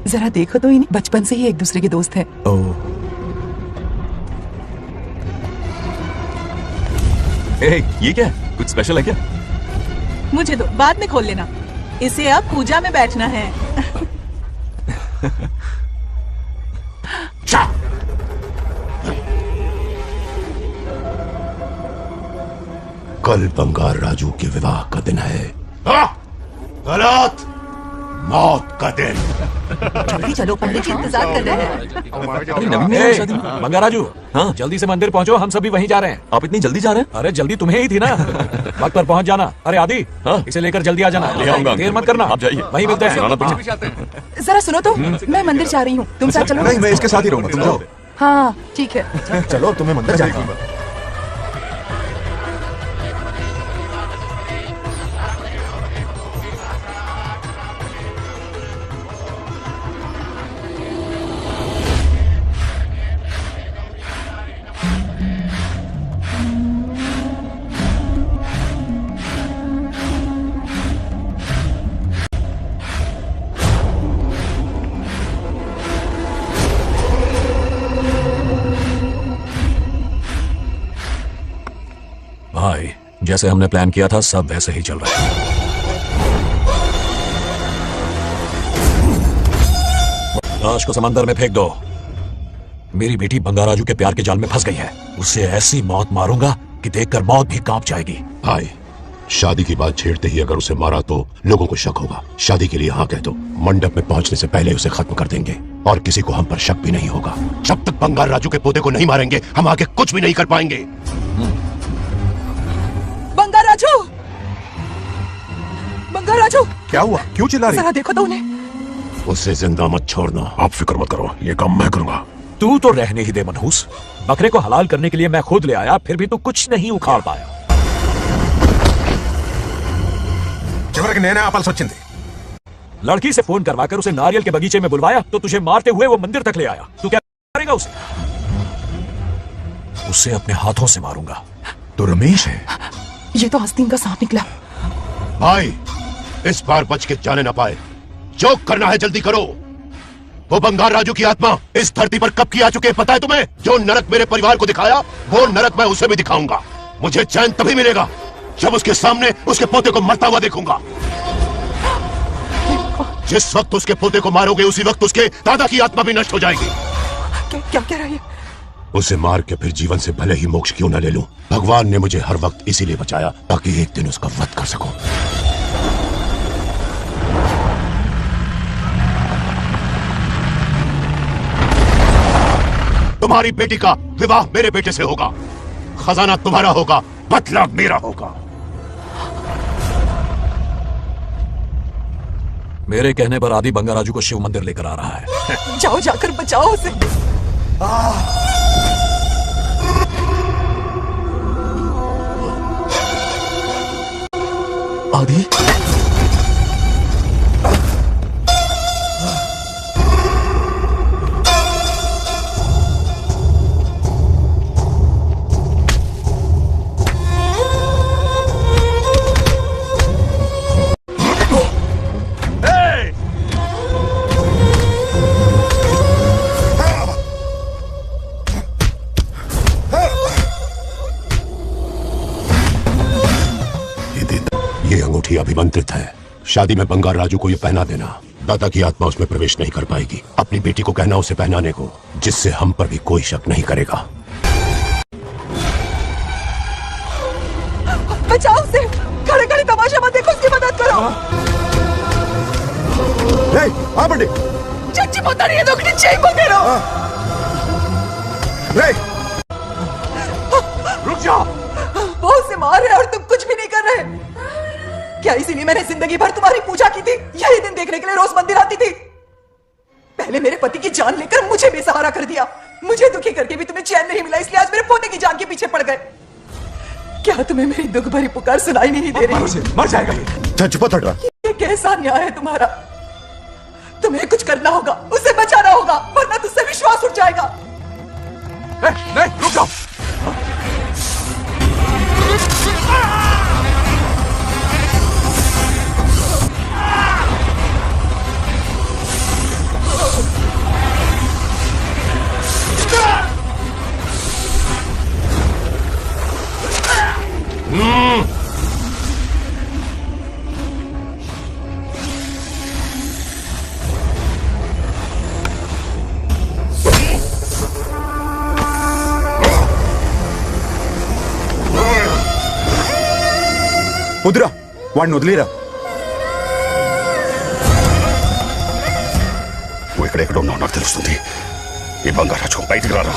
जरा देखो तो, इन्हें बचपन से ही एक दूसरे के दोस्त हैं। ये क्या? कुछ स्पेशल है क्या? मुझे दो, बाद में खोल लेना। इसे अब पूजा में बैठना है। कल बंगार राजू के विवाह का दिन है। गलत, मौत का दिन। जल्दी चलो, पंडित जी इंतजार कर रहे हैं। बंगाराजू, हाँ जल्दी से मंदिर पहुंचो, हम सभी वहीं जा रहे हैं। आप इतनी जल्दी जा रहे हैं? अरे जल्दी तुम्हें ही थी ना। वक्त पर पहुंच जाना। अरे आदि, हाँ? इसे लेकर जल्दी आ जाना। ले आऊंगा। देर मत करना, आप जाइए, वहीं मिलते हैं। जरा सुनो तो, मैं मंदिर जा रही हूँ, तुम साथ चलो। नहीं, मैं इसके साथ ही रहूंगा, तुम जाओ। हाँ ठीक है। चलो, तुम्हें मंदिर जाना है। जैसे हमने प्लान किया था सब वैसे ही चल रहा है। लाश को समंदर में फेंक दो। मेरी बेटी बंगाराजू के प्यार के जाल में फंस गई है। उसे ऐसी मौत मारूंगा कि देखकर मौत भी कांप जाएगी। भाई, शादी की बात छेड़ते ही अगर उसे मारा तो लोगों को शक होगा। शादी के लिए हाँ कह दो। मंडप में पहुंचने से पहले उसे खत्म कर देंगे और किसी को हम पर शक भी नहीं होगा। जब तक बंगार राजू के पोते को नहीं मारेंगे हम आगे कुछ भी नहीं कर पाएंगे। बंगार राजू, बंगार राजू, क्या हुआ? क्यों चिल्ला रही? जरा देखो तो उन्हें। उसे जिंदा मत छोड़ना। आप फिक्र मत करो, ये काम मैं करूंगा। तू तो रहने ही दे मनहूस। बकरे को हलाल करने के लिए मैं खुद ले आया, फिर भी तू कुछ नहीं उखाड़ पाया। लड़की से फोन करवाकर उसे नारियल के बगीचे में बुलवाया तो तुझे मारते हुए वो मंदिर तक ले आया। तू क्या करेगा उसे? उसे अपने हाथों से मारूंगा। तो रमेश है। ये तो आस्तीन का सांप निकला। भाई, इस बार बच के जाने ना पाए। जो करना है जल्दी करो। वो बंगार राजू की आत्मा इस धरती पर कब की आ चुके पता है तुम्हें? जो नरक मेरे परिवार को दिखाया वो नरक मैं उसे भी दिखाऊंगा। मुझे चैन तभी मिलेगा जब उसके सामने उसके पोते को मरता हुआ देखूंगा। जिस वक्त उसके पोते को मारोगे उसी वक्त उसके दादा की आत्मा भी नष्ट हो जाएगी। क्या कह रहा है? उसे मार के फिर जीवन से भले ही मोक्ष क्यों न ले लूं। भगवान ने मुझे हर वक्त इसीलिए बचाया ताकि एक दिन उसका वध कर सकूं। तुम्हारी बेटी का विवाह मेरे बेटे से होगा। खजाना तुम्हारा होगा, बदला मेरा होगा। मेरे कहने पर आदि बंगाराजू को शिव मंदिर लेकर आ रहा है। जाओ, जाकर बचाओ उसे। आदि, अभिमंत्रित है। शादी में बंगार राजू को ये पहना देना। दादा की आत्मा उसमें प्रवेश नहीं कर पाएगी। अपनी बेटी को कहना उसे पहनाने को, जिससे हम पर भी कोई शक नहीं करेगा। बचाओ उसे। खड़े खड़े तमाशा मत देखो, उसकी मदद करो। बंटे, चच्ची पता नहीं है तो नीचे को गिरो। रुक जाओ। वो उसे मार रहे और तुम कुछ भी नहीं कर रहे। क्या इसीलिए मैंने जिंदगी भर तुम्हारी पूजा की थी? यही दिन देखने के लिए रोज मंदिर आती थी। पहले मेरे पति की जान लेकर मुझे बेसहारा कर दिया। मुझे दुखी करके भी तुम्हें चैन नहीं मिला, इसलिए आज मेरे पोते की जान के पीछे पड़ गए। क्या तुम्हें मेरी दुख भरी पुकार सुनाई नहीं दे रही? मर जाएगा ये। चुप हट रहा। ये कैसा न्याय है तुम्हारा? तुम्हें कुछ करना होगा, उसे बचाना होगा, वरना तुझसे विश्वास उठ जाएगा। नहीं, रुक जाओ। వద్దురా, వాడిని వదిలేరా. నువ్వు ఎక్కడెక్కడ ఉన్నావు నాకు తెలుస్తుంది. ఈ బంగారాజు బయటికి రారా,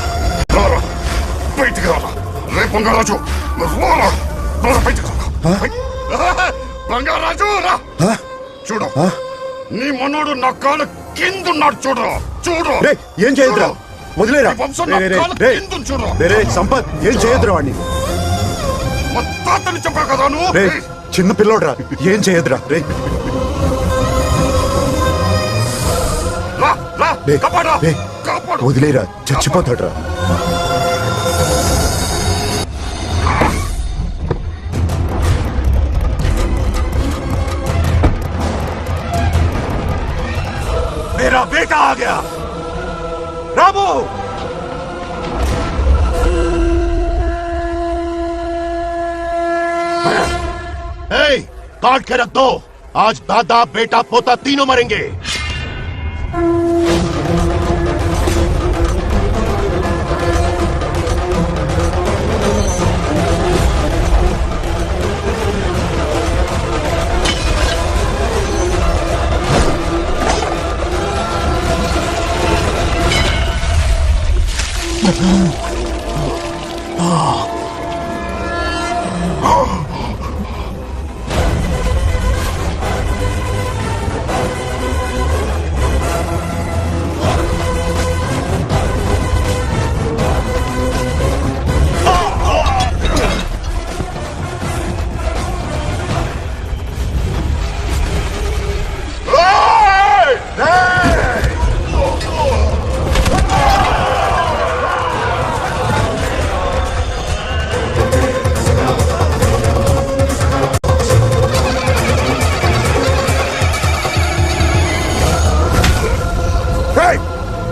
రారా, బయటికి రారా. రే బంగారాజు, రారా, రారా, బయటికి రారా. బంగారాజు రా. చూడు, నీ మనోడు నా కాళ్ళ కిందున్నాడు. చూడరా, చూడు. ఏం చేయొద్దురా, వదిలేరా. సంపత్, ఏం చేయొద్దురా వాడిని. తాతని చెప్పా కదా నువ్వు. చిన్న పిల్లోడ్రా, ఏం చేయొద్దురా. రే వదిలేరా, చచ్చిపోతాడ్రా. मेरा बेटा आ गया. रामू, हे, काट के रख दो। आज दादा बेटा पोता तीनों मरेंगे।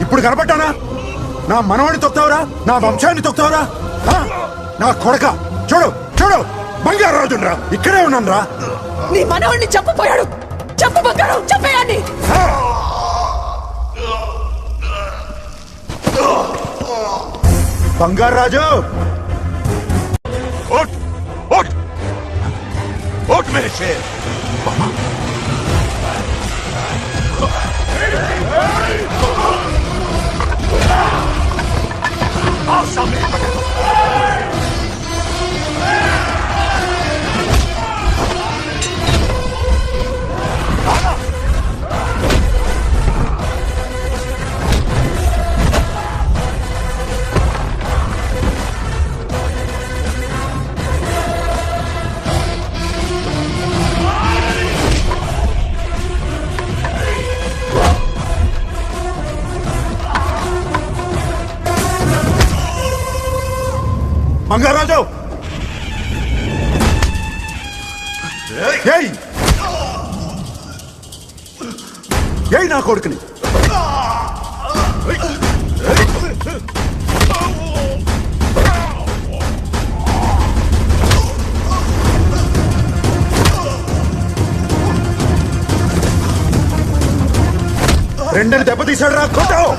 ఇప్పుడు కనపడ్డానా? నా మనవాడిని తొక్తావురా, నా వంశాన్ని తొక్తావురా. నా కొడక చూడు చూడు, బంగారు రాజురా, ఇక్కడే ఉన్నాను రా. నీ మనవాడిని చంపపోయాడు. చంపు బంగారు, చంపేయండి. బంగారు రాజు, उठ उठ उठ मेरे शेर। आओ सामने। బంగారాజు, ఏయ్ ఏయ్ నా కొడుకుని. రెండని దెబ్బతీశాడు రా, కొట్టావు.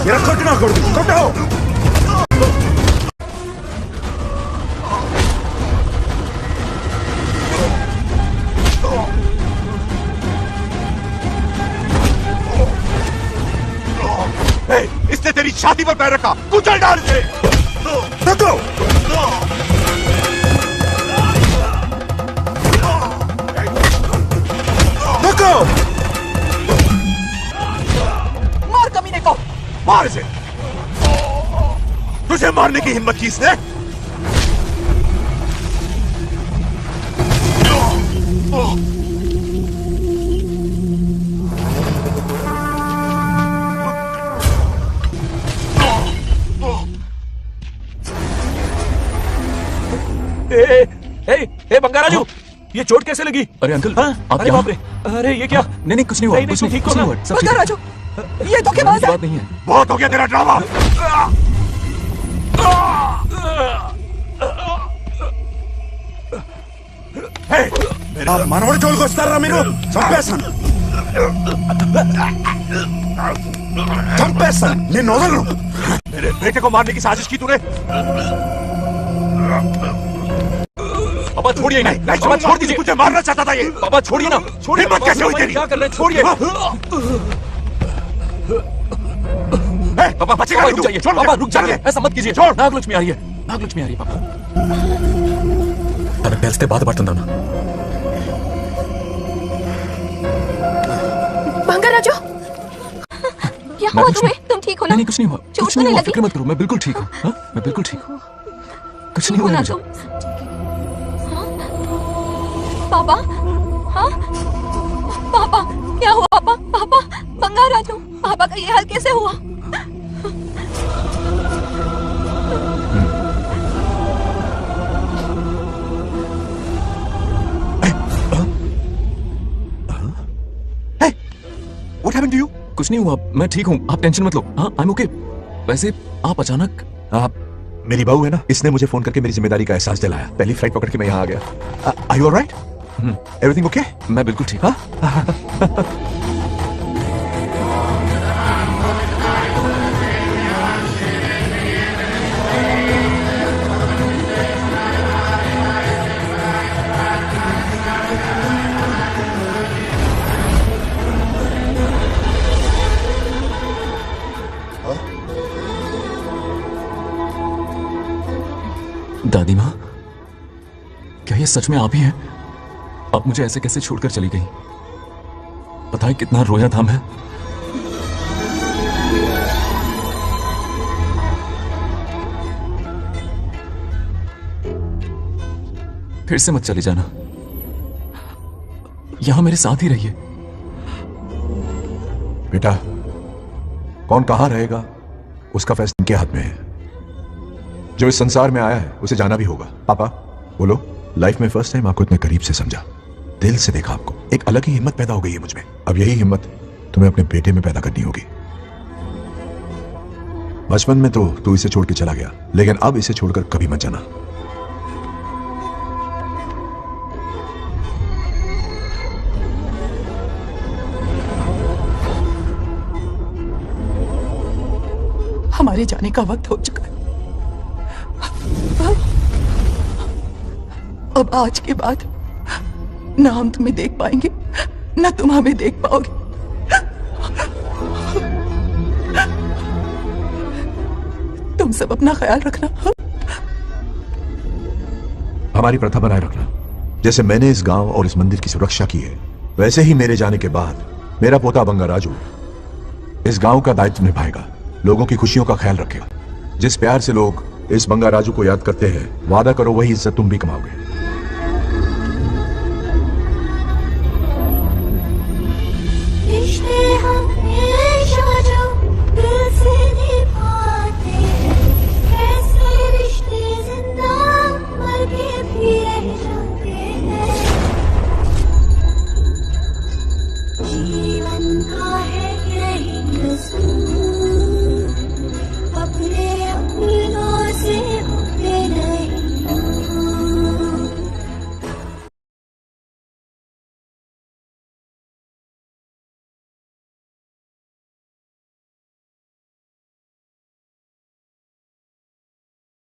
ఎరకొట్టు నా కొడుకు, కొట్టావు. इसने तेरी छाती पर पैर रखा, कुचल डाल इसे। रुको, रुको, मार कमीने को, मार इसे। तुझे मारने की हिम्मत की इसने? ए बंगाराजू, ये चोट कैसे लगी? अरे अंकल, आप अरे यहाँ? बाप रे, अरे ये क्या? नहीं कुछ नहीं हुआ, कुछ नहीं हुआ, सब ठीक है। बंगाराजू, ये तो क्या बात है? बात नहीं है। बहुत हो गया तेरा ड्रामा। మనవాడి జోలికి వస్తారా మీరు? చంపేస్తాను, చంపేస్తాను, నేను వదలను. मेरे बेटे को मारने की साजिश की तूने? पापा छोड़िए ना, पापा छोड़ दीजिए, तुझे मारना चाहता था ये। पापा छोड़िए ना, छोड़िए। हिम्मत कैसे हुई तेरी? क्या कर रहे हैं? छोड़िए। पापा बचेगा, रुक जाइए। पापा रुक जाइए, ऐसा मत कीजिए। नागलक्ष्मी आ रही है, नागलक्ष्मी आ रही है पापा। తనకు తెలిస్తే బాధపడుతున్నాను. బంగారాజు, क्या हुआ तुम्हें? तुम ठीक हो ना? नहीं कुछ नहीं हुआ, चोट कुछ तो नहीं नहीं हुआ, लगी? फिक्र मत करो, मैं बिल्कुल ठीक हूँ। हाँ, मैं बिल्कुल ठीक हूँ, कुछ नहीं हुआ ना मुझे। तुम? हाँ? पापा, हाँ? पापा, क्या हुआ पापा? पापा, बंगाराजू, पापा का ये हाल कैसे हुआ? What happened to you? कुछ नहीं हुआ, मैं ठीक हूँ, आप टेंशन मत लो। हाँ, I'm okay। वैसे आप अचानक आप मेरी बहू है ना, इसने मुझे फोन करके मेरी जिम्मेदारी का एहसास दिलाया। पहली फ्लाइट पकड़ के मैं यहाँ आ गया। Are you alright? Everything okay? मैं बिल्कुल ठीक। हाँ दादी माँ, क्या ये सच में आप ही हैं? आप मुझे ऐसे कैसे छोड़कर चली गई? पता है कितना रोया था मैं। फिर से मत चली जाना, यहां मेरे साथ ही रहिए। बेटा, कौन कहां रहेगा उसका फैसला इनके हाथ में है। जो इस संसार में आया है उसे जाना भी होगा। पापा बोलो, लाइफ में फर्स्ट टाइम आपको इतने करीब से समझा, दिल से देखा आपको। एक अलग ही हिम्मत पैदा हो गई है मुझ में। अब यही हिम्मत तुम्हें अपने बेटे में पैदा करनी होगी। बचपन में तो तू इसे छोड़ के चला गया, लेकिन अब इसे छोड़कर कभी मत जाना। हमारे जाने का वक्त हो चुका है। अब आज के बाद ना हम तुम्हें देख पाएंगे, ना तुम हमें देख पाओगे। तुम सब अपना ख्याल रखना। हमारी प्रथा बनाए रखना। जैसे मैंने इस गांव और इस मंदिर की सुरक्षा की है, वैसे ही मेरे जाने के बाद मेरा पोता बंगा राजू इस गांव का दायित्व निभाएगा, लोगों की खुशियों का ख्याल रखेगा। जिस प्यार से लोग इस बंगा राजू को याद करते हैं, वादा करो वही इज्जत तुम भी कमाओगे।